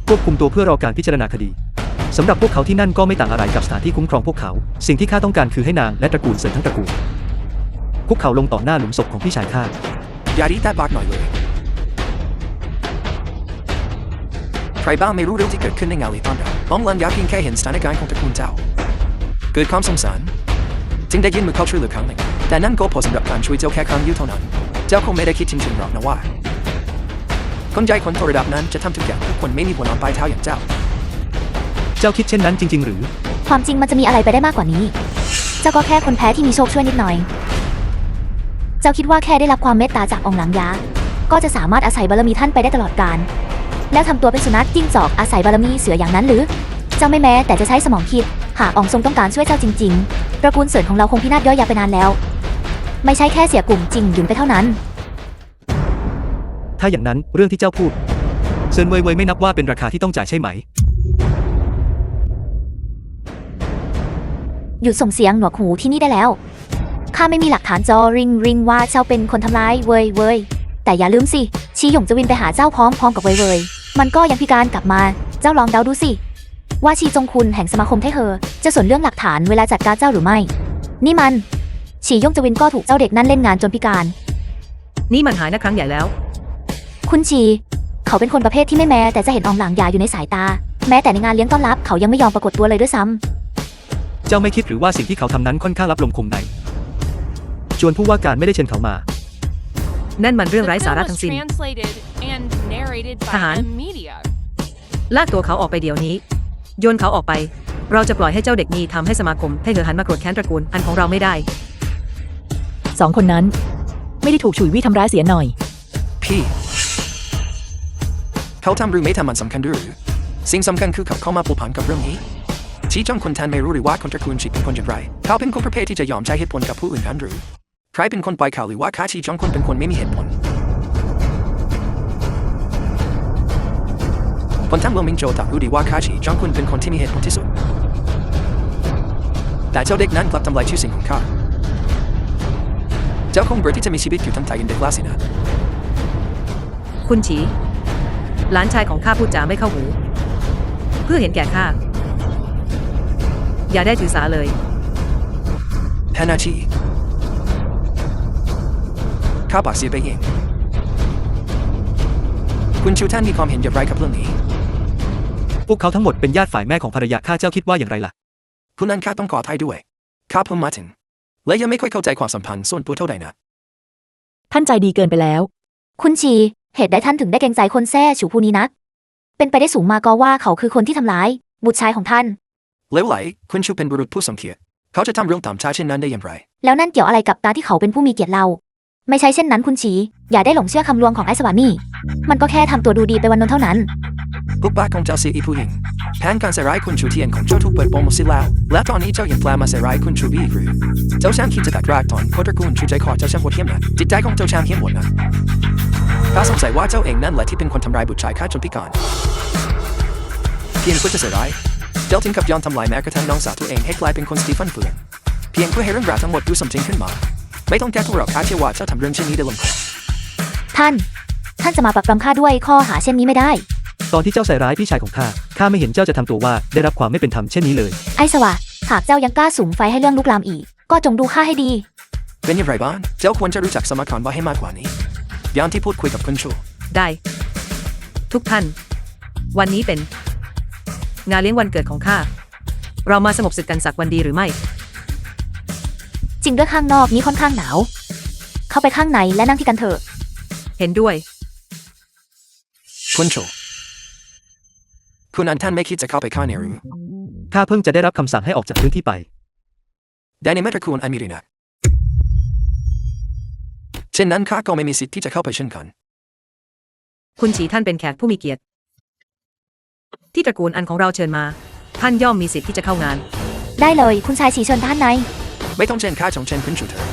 ควบคุมตัวเพื่อรอการพิจารณาคดีสำหรับพวกเขาที่นั่นก็ไม่ต่างอะไรกับสถานที่คุ้มครองพวกเขา สิ่งที่ข้าต้องการคือให้นางและตระกูลเซินทั้งตระกูลคุกเข่าลงต่อหน้าหลุมศพของพี่ชายข้า อย่าดีแต่ปากหน่อยเลยใครบ้างไม่รู้เรื่องที่เกิดขึ้นในงานเลี้ยงตอนเรา ผมลันอยากเพียงแค่เห็นสถานการณ์ของตระกูลเจ้าเกิดความสงสารจึงได้ยื่นมือเข้าช่วยเหลือครั้งหนึ่งแต่นั่นก็พอสำหรับการช่วยเจ้าแค่ครั้งเดียวเท่านั้นเจ้าคงไม่ได้คิดถึงหรอกนะว่าคนใหญ่คนโตระดับนั้นจะทำทุกอย่างเพื่อคนไม่มีหัวนอนปลายเท้าอย่างเจ้า เจ้าคิดเช่นนั้นจริง ๆ หรือ ความจริงมันจะมีอะไรไปได้มากกว่านี้ เจ้าก็แค่คนแพ้ที่มีโชคช่วยนิดหน่อย เจ้าคิดว่าแค่ได้รับความเมตตาจากองค์หลังยาก็จะสามารถอาศัยบารมีท่านไปได้ตลอดกาลแล้วทำตัวเป็นสุนัขจิ้งจอกอาศัยบารมีเสืออย่างนั้นหรือ เจ้าไม่แม้แต่จะใช้สมองคิดหากองค์ทรงต้องการช่วยเจ้าจริงๆตระกูลเสริญของเราคงพินาศย่อยยับไปนานแล้ว ไม่ใช่แค่เสียกลุ่มจริงหยุนไปเท่านั้น ถ้าอย่างนั้นเรื่องที่เจ้าพูดเซินเว่ยไม่นับว่าเป็นราคาที่ต้องจ่ายใช่ไหม หยุดส่งเสียงหนวกหูที่นี่ได้แล้ว ข้าไม่มีหลักฐานจอริงว่าเจ้าเป็นคนทำร้ายเว่ยแต่อย่าลืมสิชีหยงจะวินไปหาเจ้าพร้อมกับเว่ยมันก็ยังพิการกลับมา เจ้าลองเดาดูสิว่าชีจงคุณแห่งสมาคมไทเหอจะสนเรื่องหลักฐานเวลาจัดการเจ้าหรือไม่ นี่มันชีหยงจะวินก็ถูกเจ้าเด็กนั่นเล่นงานจนพิการ นี่มันหายนะครั้งใหญ่แล้ว คุณชีเขาเป็นคนประเภทที่ไม่แม้แต่จะเห็นอองหลังยาอยู่ในสายตาแม้แต่ในงานเลี้ยงต้อนรับเขายังไม่ยอมปรากฏตัวเลยด้วยซ้ำ เจ้าไม่คิดหรือว่าสิ่งที่เขาทำนั้นค่อนข้างลับลมคมในจวนผู้ว่าการไม่ได้เชิญเขามา นั่นมันเรื่องไร้สาระทั้งสิ้น ทหาร ลากตัวเขาออกไปเดี๋ยวนี้โยนเขาออกไปเราจะปล่อยให้เจ้าเด็กนี้ทำให้สมาคมให้เธอหันมาโกรธแค้นตระกูลอันของเราไม่ได้ 2 คนนั้นไม่ได้ถูกฉุยวี่ทำร้ายเสียหน่อย พี่เขาทำหรือไม่ทำมันสำคัญด้วยหรือสิ่งสำคัญคือเขาเข้ามาผูกพันกับเรื่องนี้ชี้จ้องคนแทนไม่รู้หรือว่าคนตระกูลชีเป็นคนอย่างไรเขาเป็นคนประเภทที่จะยอมใช้เหตุผลกับผู้อื่นนั้นหรือใครเป็นคนปล่อยข่าวหรือว่าข้าชี้จ้องคนเป็นคนไม่มีเหตุผลคนทั้งเมืองมิงโจต่างรู้ดีว่าข้าชี้จ้องคุณเป็นคนที่มีเหตุผลที่สุดแต่เจ้าเด็กนั้นกลับทำลายชื่อเสียงของข้าเจ้าคงเบื่อที่จะมีชีวิตอยู่ทำแต่ยังเด็กล่าสินะ คุณฉีหลานชายของข้าพูดจาไม่เข้าหูเพื่อเห็นแก่ข้าอย่าได้ถือสาเลย แพนาชีข้าปากเสียไปเองคุณชูท่านมีความเห็นอย่างไรกับเรื่องนี้ พวกเขาทั้งหมดเป็นญาติฝ่ายแม่ของภรรยาข้าเจ้าคิดว่าอย่างไรล่ะ คุณนั้นข้าต้องขออภัยด้วยข้าเพิ่งมาถึงและยังไม่ค่อยเข้าใจความสัมพันธ์ส่วนตัวเท่าใดนะ ท่านใจดีเกินไปแล้ว คุณชีเหตุใดท่านถึงได้เกรงใจคนแซ่ฉูผู้นี้นักเป็นไปได้สูงมาก็ว่าเขาคือคนที่ทำร้ายบุตรชายของท่าน เลวไหลคุณชูเป็นบุรุษผู้ทรงเกียรติเขาจะทำเรื่องต่ำช้าเช่นนั้นได้อย่างไร แล้วนั่นเกี่ยวอะไรกับตาที่เขาเป็นผู้มีเกียรติเราไม่ใช่เช่นนั้นคุณชีอย่าได้หลงเชื่อคำลวงของไอ้สวามีมันก็แค่ทำตัวดูดีไปวันนั้นเท่านั้น พวกบ้าของเจ้าเสียอีผู้หญิงแผนการใส่ร้ายคุณชูเทียนของเจ้าถูกเปิดโปงหมดสิ้นแล้วและตอนนี้เจ้ายังกล้ามาใส่ร้ายคุณชูบีอีกหรือเจ้าช่างคิดจะตัดรากถอนโคตรกูลชูใจคอเจ้าช่างโหดเหี้ยมนะจิตใจของเจ้าช่างเหี้ยมโหดนะข้าสงสัยว่าเจ้าเองนั่นแหละที่เป็นคนทำร้ายบุตรชายข้าจนพิการเพียงเพื่อจะใส่ร้ายเจ้าถึงกับยอมทำลายแม้กระทั่งน้องสาวตัวเองให้กลายเป็นคนสตีฟันเฟืองเพียงเพื่อให้เรื่องราวทั้งหมดดูสมจริงขึ้นมาไม่ต้องแก้ตัวหรอกข้าเชื่อว่าเจ้าทำเรื่องเช่นนี้ได้ลงคอ ท่านจะมาปรับปรำข้าด้วยข้อหาเช่นนี้ไม่ได้ ตอนที่เจ้าใส่ร้ายพี่ชายของข้าไม่เห็นเจ้าจะทำตัวว่าได้รับความไม่เป็นธรรมเช่นนี้เลย ไอ้สวะหากเจ้ายังกล้าสุมไฟให้เรื่องลุกลามอีกก็จงดูข้าให้ดี เป็นอย่างไรบ้างเจ้าควรจะรู้จักสมการว่าให้มากกว่านี้อย่างที่พูดคุยกับคุณชู ได้ ทุกท่าน วันนี้เป็นงานเลี้ยงวันเกิดของข้าเรามาสงบศึกกันสักวันดีหรือไม่ จริงด้วยข้างนอกนี้ค่อนข้างหนาวเข้าไปข้างในและนั่งที่กันเถอะ เห็นด้วย คุณชูคุณอันท่านไม่คิดจะเข้าไปข้างในหรือ ข้าเพิ่งจะได้รับคำสั่งให้ออกจากพื้นที่ไป ได้ในเมื่อตระกูลอันมีดีนักเช่นนั้นข้าก็ไม่มีสิทธิ์ที่จะเข้าไปเช่นกัน คุณฉีท่านเป็นแขกผู้มีเกียรติที่ตระกูลอันของเราเชิญมาท่านย่อมมีสิทธิ์ที่จะเข้างาน ได้เลยคุณชายฉีเชิญท่านใน ไม่ต้องเช่นข้าจงเช่นคุณชูเถอะ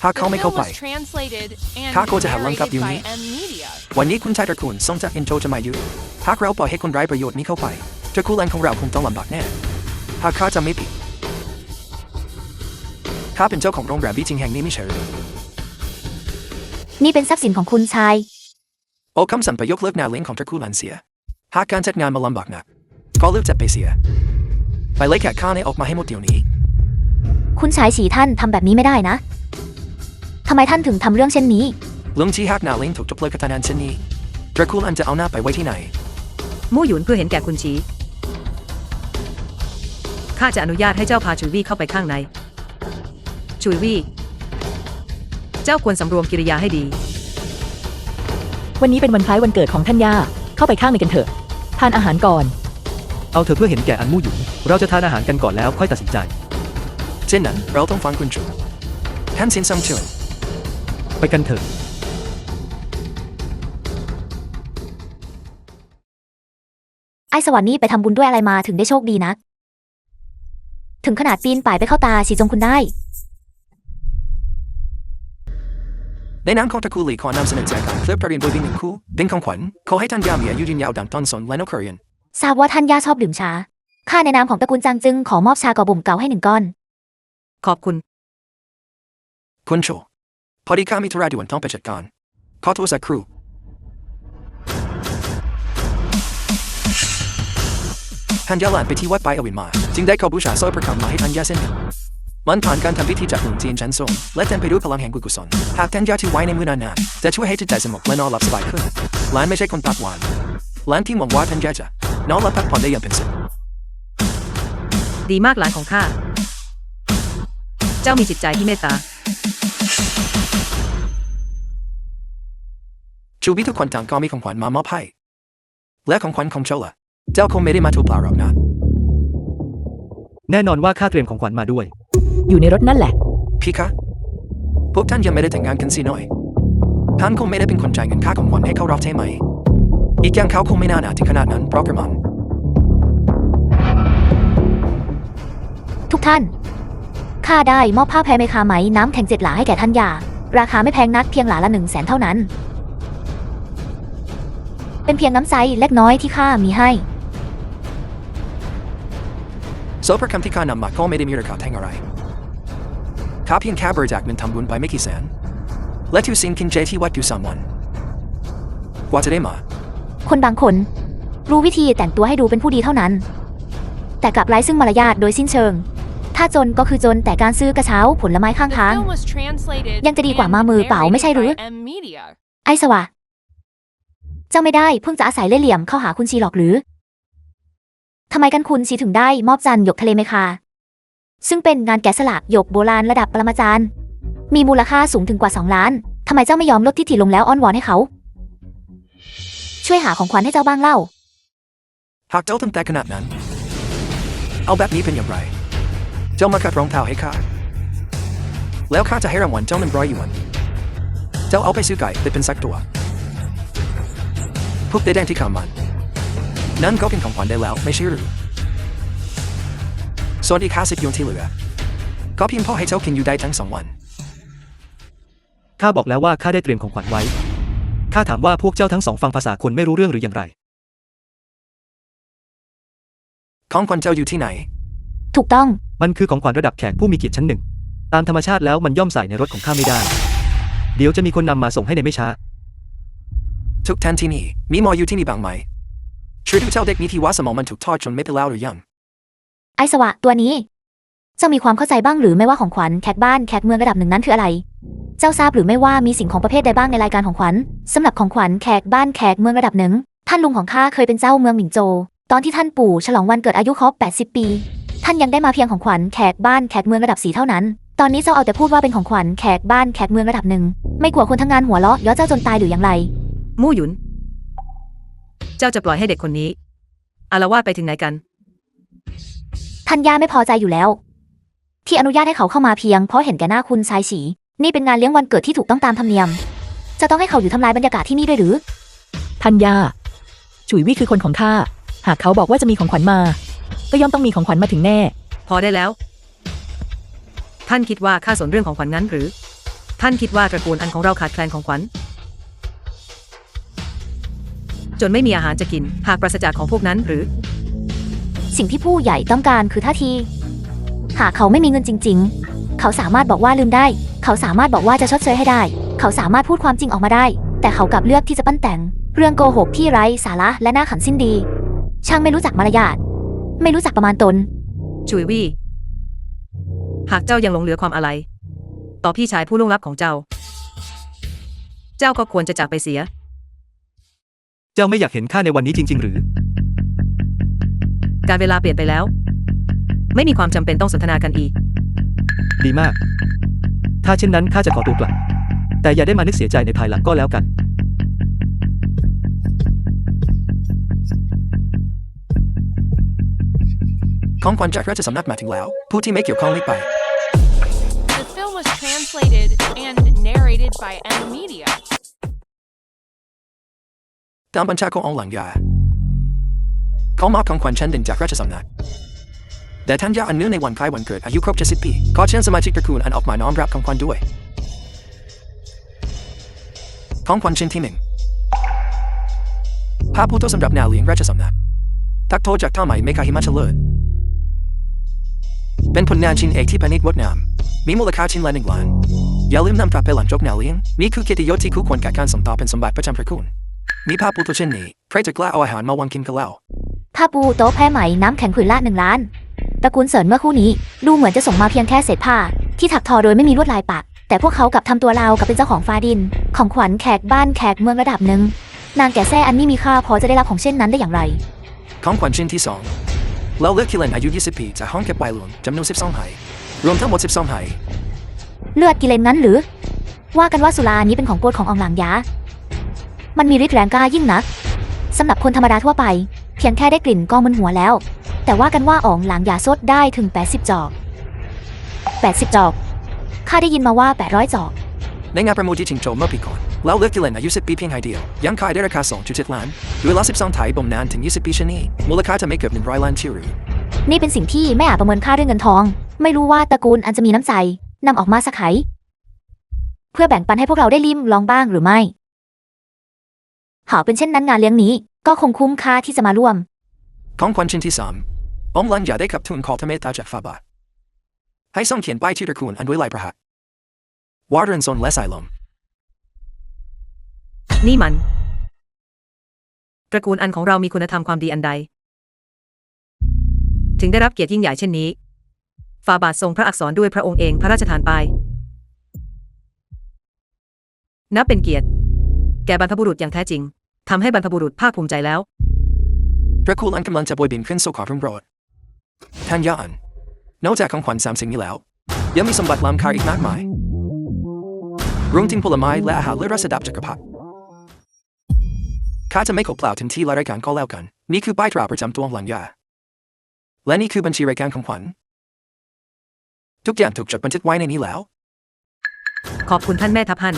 หากเขาไม่เข้าไปข้าก็จะหันหลังกลับอยู่นี้วันนี้คุณชายตระกูลส่งจากอินโทรจะมาอยู่หากเราปล่อยให้คนไร้ประโยชน์นี้เข้าไปตระกูลอันของเราคงต้องลำบากแน่หากข้าจะไม่ผิดข้าเป็นเจ้าของโรงแรมบีจิงแห่งนี้ไม่ใช่หรือ นี่เป็นทรัพย์สินของคุณชาย โอ้คำสั่งไปยกเลิกงานเลี้ยงของตระกูลอันเสียหากการจัดงานมาลำบากหนักก็เลือกจัดไปเสียไปไล่แขกข้าในออกมาให้หมดเดี๋ยวนี้ คุณชายฉีท่านทำแบบนี้ไม่ได้นะทำไมท่านถึงทำเรื่องเช่นนี้ ลุงชี้หากงานเลี้ยงถูกจบเลิกกระทันหันเช่นนี้ตระกูลอันจะเอาหน้าไปไว้ที่ไหน มู่หยุนเพื่อเห็นแก่คุณชีข้าจะอนุญาตให้เจ้าพาชุยวี่เข้าไปข้างในชุยวี่เจ้าควรสำรวมกิริยาให้ดี วันนี้เป็นวันคล้ายวันเกิดของท่านย่า เข้าไปข้างในกันเถอะ ทานอาหารก่อน เอาเธอเพื่อเห็นแก่อันมู่หยุนเราจะทานอาหารกันก่อนแล้วค่อยตัดสินใจ เช่นนั้นเราต้องฟังคุณชูท่านสินซังเฉิน ไปกันเถอะ ไอ้สวรรค์นี่ไปทำบุญด้วยอะไรมาถึงได้โชคดีนัก ถึงขนาดปีนป่ายไปเข้าตาสีจงคุณได้ ในนามของตระกูลหลี่ขอนำเสนอแจกันคลิปการเรียนโดยวิ่งหนึ่งคู่เป็นของขวัญขอให้ท่านยามีอายุยืนยาวดังต้นสนและนกเครียน ทราบว่าท่านย่าชอบดื่มชา ข้าในนามของตระกูลจางจึงขอมอบชาก่อบ่มเก่าให้1 ก้อน ขอบคุณ คุณโชพอดีข้ามีธุระด่วนต้องไปจัดการขอโทษสักครู่ท่านยาหลานไปที่วัดไปอวินมาจึงได้ขอบูชาสร้อยประคำมาให้ท่านยาเส้นหนึ่งมันผ่านการทำพิธีจากหลวงจีนชั้นสูงและเต็มไปด้วยพลังแห่งกุศลหากท่านยาถือไว้ในมือนานๆจะช่วยให้จิตใจสงบและนอนหลับสบายขึ้นหลานไม่ใช่คนปากหวานหลานที่หวังว่าท่านยาจะนอนหลับพักผ่อนได้อย่างเป็นสุข ดีมากหลานของข้า เจ้ามีจิตใจที่เมตตา ชูวิทย์ทุกคนต่างก็มีของขวัญมามอบให้และของขวัญของเจ้าล่ะเจ้าคงไม่ได้มาถูกเปล่าหรอกนะ แน่นอนว่าข้าเตรียมของขวัญมาด้วย อยู่ในรถนั่นแหละ พี่คะพวกท่านยังไม่ได้แต่งงานกันสิหน่อยท่านคงไม่ได้เป็นคนจ่ายเงินค่าของขวัญให้เขารับใช่ไหมอีกอย่างเขาคงไม่น่าหนาถึงขนาดนั้นเพราะกระมัง ทุกท่าน ข้าได้มอบผ้าแพรเมคาไหมน้ำแข็ง7 หลาให้แก่ท่านย่า ราคาไม่แพงนักเพียงหลาละ100,000 เท่านั้น เป็นเพียงน้ำใจเล็กน้อยที่ข้ามีให้ โซประคำที่ข้านำมาก็ไม่ได้มีราคาแพงอะไรข้าเพียงแค่บริจาคเงินทำบุญไปไม่กี่แสนและถือศีลกินเจที่วัดอยู่3 วันกว่าจะได้มา คนบางคน รู้วิธีแต่งตัวให้ดูเป็นผู้ดีเท่านั้น แต่กลับไร้ซึ่งมารยาทโดยสิ้นเชิง ถ้าจนก็คือจนแต่การซื้อกระเช้าผลไม้ข้างทาง ยังจะดีกว่ามามือเปล่าไม่ใช่หรือ ไอ้สวะ เจ้าไม่ได้เพิ่งจะอาศัยเล่ห์เหลี่ยมเข้าหาคุณชีหรอกหรือทำไมกันคุณชีถึงได้มอบจันหยกทะเลเมคา ซึ่งเป็นงานแกะสลักหยกโบราณระดับปรมาจารย์ มีมูลค่าสูงถึงกว่า2 ล้านทำไมเจ้าไม่ยอมลดทิฐิลงแล้วอ้อนวอนให้เขา ช่วยหาของขวัญให้เจ้าบ้างเล่า หากเจ้าทำแต่ขนาดนั้น เอาแบบนี้เป็นอย่างไร เจ้ามาขัดรองเท้าให้ข้าแล้วข้าจะให้รางวัลเจ้า100 หยวนเจ้าเอาไปซื้อไก่ไปเป็นสักตัวพวกเด็กแดงที่ขามันนั่นก็เป็นของขวัญได้แล้วไม่ใช่หรือส่วนอีก50 หยวนที่เหลือก็เพียงพอให้เจ้ากินอยู่ได้ทั้ง2 วัน ข้าบอกแล้วว่าข้าได้เตรียมของขวัญไว้ ข้าถามว่าพวกเจ้าทั้งสองฟังภาษาคนไม่รู้เรื่องหรืออย่างไร ของขวัญเจ้าอยู่ที่ไหน ถูกต้อง มันคือของขวัญระดับแขกผู้มีเกียรติชั้น 1 ตามธรรมชาติแล้วมันย่อมใส่ในรถของข้าไม่ได้ เดี๋ยวจะมีคนนำมาส่งให้ในไม่ช้า ทุกท่านที่นี่มีหมออยู่ที่นี่บ้างไหมช่วยดูเจ้าเด็กนี้ที่ว่าสมองมันถูกทอดจนไม่เป็นแล้วหรือยัง ไอ้สวะตัวนี้ เจ้ามีความเข้าใจบ้างหรือไม่ว่าของขวัญแขกบ้านแขกเมืองระดับ1นั้นคืออะไร เจ้าทราบหรือไม่ว่ามีสิ่งของประเภทใดบ้างในรายการของขวัญสำหรับของขวัญแขกบ้านแขกเมืองระดับ1ท่านลุงของข้าเคยเป็นเจ้าเมืองหมิงโจวตอนที่ท่านปู่ฉลองวันเกิดอายุครบ80 ปี ท่านยังได้มาเพียงของขวัญแขกบ้านแขกเมืองระดับ4เท่านั้น ตอนนี้เจ้าเอาแต่พูดว่าเป็นของขวัญแขกบ้านแขกเมืองระดับ1ไม่กลัวคนทั้งงานหัวเราะเย้อเจ้าจนตายหรืออย่างไร มู่หยุน เจ้าจะปล่อยให้เด็กคนนี้อาละวาดไปถึงไหนกัน ท่านย่าไม่พอใจอยู่แล้ว ที่อนุญาตให้เขาเข้ามาเพียงเพราะเห็นแก่หน้าคุณชายฉีนี่เป็นงานเลี้ยงวันเกิดที่ถูกต้องตามธรรมเนียม จะต้องให้เขาอยู่ทำลายบรรยากาศที่นี่ด้วยหรือ ท่านย่า ฉุยวี่คือคนของข้า หากเขาบอกว่าจะมีของขวัญมา ก็ย่อมต้องมีของขวัญมาถึงแน่ พอได้แล้ว ท่านคิดว่าข้าสนเรื่องของขวัญงั้นหรือ ท่านคิดว่าตระกูลอันของเราขาดแคลนของขวัญ จนไม่มีอาหารจะกิน หากปราศจากของพวกนั้นหรือ สิ่งที่ผู้ใหญ่ต้องการคือท่าที หากเขาไม่มีเงินจริงๆ เขาสามารถบอกว่าลืมได้ เขาสามารถบอกว่าจะชดเชยให้ได้ เขาสามารถพูดความจริงออกมาได้ แต่เขากลับเลือกที่จะปั้นแต่ง เรื่องโกหกที่ไร้สาระและน่าขำสิ้นดี ช่างไม่รู้จักมารยาท ไม่รู้จักประมาณตน จุยวี่ หากเจ้ายังหลงเหลือความอะไร ต่อพี่ชายผู้ล่วงลับของเจ้า เจ้าก็ควรจะจากไปเสีย เจ้าไม่อยากเห็นข้าในวันนี้จริง ๆ หรือ การเวลาเปลี่ยนไปแล้ว ไม่มีความจำเป็นต้องสนทนากันอีก ดีมาก ถ้าเช่นนั้นข้าจะขอตัวกลับ แต่อย่าได้มานึกเสียใจในภายหลังก็แล้วกัน ของขวัญจากราชสำนักมาถึงแล้วผู้ที่ไม่เกี่ยวข้องรีบไป The film was translated and narrated by M Media. ตามบัญชาขององค์หลังยาเขามอบของขวัญชั้นหนึ่งจากราชสำนักแต่ท่านยาอันเนื่องในวันคล้ายวันเกิดอายุครบ70 ปีขอเชิญสมาชิกตระกูลอันออกมาน้อมรับของขวัญด้วยของขวัญชิ้นที่หนึ่งภาพผู้โตสำหรับแนวเลี้ยงราชสำนักทักโทษจากท่าใหม่เมกาหิมะเฉลิมเป็นผลงานชิ้นเอกที่ประณีตงดงามมีมูลค่าชิ้นละ1 ล้านอย่าลืมนำกลับไปหลังจบแนวเลี้ยงนี่คือเกียรติยศที่คู่ควรแก่การส่งต่อเป็นสมบัติประจำตระกูลมีภาพผู้โตชิ้นนี้ใครจะกล้าเอาอาหารมาวางกินกันแล้ว ผ้าปูโต๊ะแพรไหมน้ำแข็งผืนละ1 ล้านตระกูลเสริญเมื่อคู่นี้ดูเหมือนจะส่งมาเพียงแค่เศษผ้าที่ถักทอโดยไม่มีลวดลายปักแต่พวกเขากลับทำตัวราวกับเป็นเจ้าของฟ้าดินของขวัญแขกบ้านแขกเมืองระดับหนึ่งนางแก่แซ่อันนี้มีค่าพอจะได้รับของเช่นนั้นได้อย่างไร ของขวัญชิ้นที่2เราเลือกคิเลนอายุ20 ปีจากห้องเก็บใบหลวงจำนวน12 ไหรวมทั้งหมด12 ไห เลือดกิเลนงั้นหรือว่ากันว่าสุรานี้เป็นของโปรดของอองหลางยามันมีฤทธิ์แรงกล้ายิ่งนักสำหรับคนธรรมดาทั่วไปเพียงแค่ได้กลิ่นก็มึนหัวแล้วแต่ว่ากันว่าอองหลางยาซดได้ถึง80 จอก80 จอกข้าได้ยินมาว่า800 จอก ในงานประมูลที่ชิงโจมเมื่อปีก่อนเราเลือกคิเลนอายุ10 ปีเพียงไหเดียวยังขายได้ราคา 2.7 ล้านด้วยละ12 ไถบ่มนานถึง20 ปีชนีมูลค่าจะไม่เกือบ100 ล้านชิว นี่เป็นสิ่งที่ไม่อาจประเมินค่าด้วยเงินทอง ไม่รู้ว่าตระกูลอันจะมีน้ำใจนำออกมาสักไขเพื่อแบ่งปันให้พวกเราได้ลิ้มลองบ้างหรือไม่หากเป็นเช่นนั้นงานเลี้ยงนี้ก็คงคุ้มค่าที่จะมาร่วม ของขวัญชิ้นที่3องค์หลังยาได้ขับทุนขอพระเมตตาจากฝ่าบาทให้ทรงเขียนป้ายที่ตระกูลอันด้วยลายประหัตวาร์เรนโซนและสายลม นี่มัน ตระกูลอันของเรามีคุณธรรมความดีอันใด ถึงได้รับเกียรติยิ่งใหญ่เช่นนี้ฝ่าบาททรงพระอักษรด้วยพระองค์เองพระราชทานไปนับเป็นเกียรติแก่บรรพบุรุษอย่างแท้จริงทำให้บรรพบุรุษภาคภูมิใจแล้ว ตระกูลอันกำลังจะบวยบินขึ้นสู่ขอรุ่งโรจน์ท่านยานนอกจากของขวัญ3 สิ่งนี้แล้วยังมีสมบัติล้ำค่าอีกมากมายรวมถึงผลไม้และอาหารเลิศระดับจักรพรรดิข้าจะไม่ขอเปล่าถึงที่และรายการก็แล้วกันนี่คือป้ายตราประจำตัวหลังยาและนี่คือบัญชีรายการของขวัญทุกอย่างถูกจดบันทึกไว้ในนี้แล้ว ขอบคุณท่านแม่ทัพฮั่น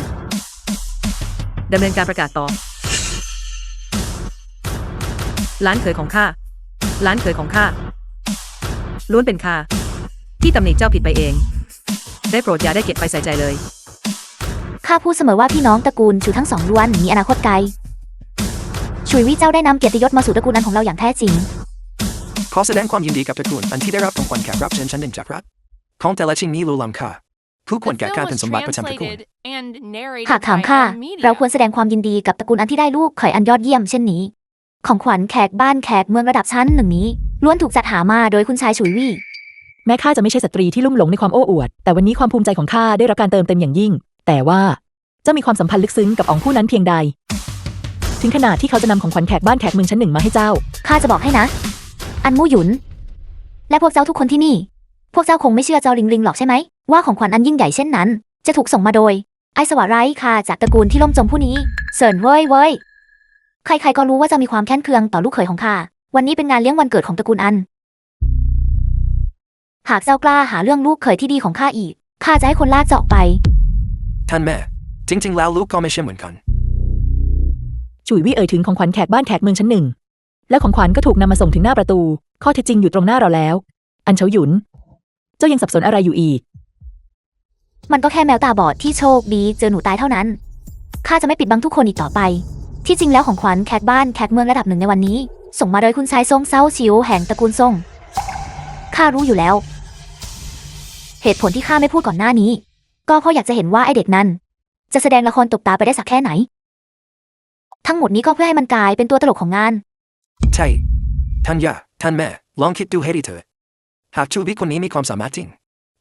ดำเนินการประกาศต่อหลานเขยของข้าหลานเขยของข้าล้วนเป็นข้าที่ตำหนิเจ้าผิดไปเองได้โปรดอย่าได้เก็บไปใส่ใจเลย ข้าพูดเสมอว่าพี่น้องตระกูลชูทั้ง2 ล้วนมีอนาคตไกลชุยวี่เจ้าได้นำเกียรติยศมาสู่ตระกูลอันของเราอย่างแท้จริงขอแสดงความยินดีกับตระกูลอันที่ได้รับของขวัญแขกรับเชิญชั้นหนึ่งจากรัฐของแต่ละชิ้นนี้ล้ำค่าผู้ควร The แก่ film การเป็น was สมบัติประจำตระกูล translated and narrated หากถาม by ข้า M Media. เราควรแสดงความยินดีกับตระกูลอันที่ได้ลูกเขยอันยอดเยี่ยมเช่นนี้ของขวัญแขกบ้านแขกเมืองระดับชั้นหนึ่งนี้ล้วนถูกจัดหามาโดยคุณชายฉุยวี่ แม้ข้าจะไม่ใช่สตรีที่ลุ่มหลงในความโอ้อวดแต่วันนี้ความภูมิใจของข้าได้รับการเติมเต็มอย่างยิ่งแต่ว่าเจ้ามีความสัมพันธ์ลึกซึ้งกับอ๋องผู้นั้นเพียงใดถึงขนาดที่เขาจะนำของขวัญแขกบ้านแขกเมืองชั้น 1มาให้เจ้า ข้าจะบอกให้นะ อันมู่หยุนและพวกเจ้าทุกคนที่นี่พวกเจ้าคงไม่เชื่อเจ้าลิงลิงหรอกใช่ไหมว่าของขวัญอันยิ่งใหญ่เช่นนั้นจะถูกส่งมาโดยไอ้สวะไร้ค่ะจากตระกูลที่ล่มจมผู้นี้เสิร์นเว้ยใครๆก็รู้ว่าจะมีความแค้นเคืองต่อลูกเขยของข้าวันนี้เป็นงานเลี้ยงวันเกิดของตระกูลอันหากเจ้ากล้าหาเรื่องลูกเขยที่ดีของข้าอีกข้าจะให้คนลากเจาะไป ท่านแม่จริงๆแล้วลูกก็ไม่ใช่เหมือนกัน ฉุยวี่เอ่ยถึงของขวัญแขกบ้านแขกเมืองชั้น 1แล้วของขวัญก็ถูกนำมาส่งถึงหน้าประตูข้อเท็จจริงอยู่ตรงหน้าเราแล้วอันเฉาหยุนเจ้ายังสับสนอะไรอยู่อีกมันก็แค่แมวตาบอดที่โชคดีเจอหนูตายเท่านั้นข้าจะไม่ปิดบังทุกคนอีกต่อไปที่จริงแล้วของขวัญแขกบ้านแขกเมืองระดับหนึ่งในวันนี้ส่งมาโดยคุณชายซ่งเซาชิวแห่งตระกูลซ่งข้ารู้อยู่แล้วเหตุผลที่ข้าไม่พูดก่อนหน้านี้ก็เพราะอยากจะเห็นว่าไอเด็กนั้นจะแสดงละครตบตาไปได้สักแค่ไหนทั้งหมดนี้ก็เพื่อให้มันกลายเป็นตัวตลกของงาน ใช่ท่านย่าท่านแม่ลองคิดดูให้ดีเถิดหากชูบิคนนี้มีความสามารถจริง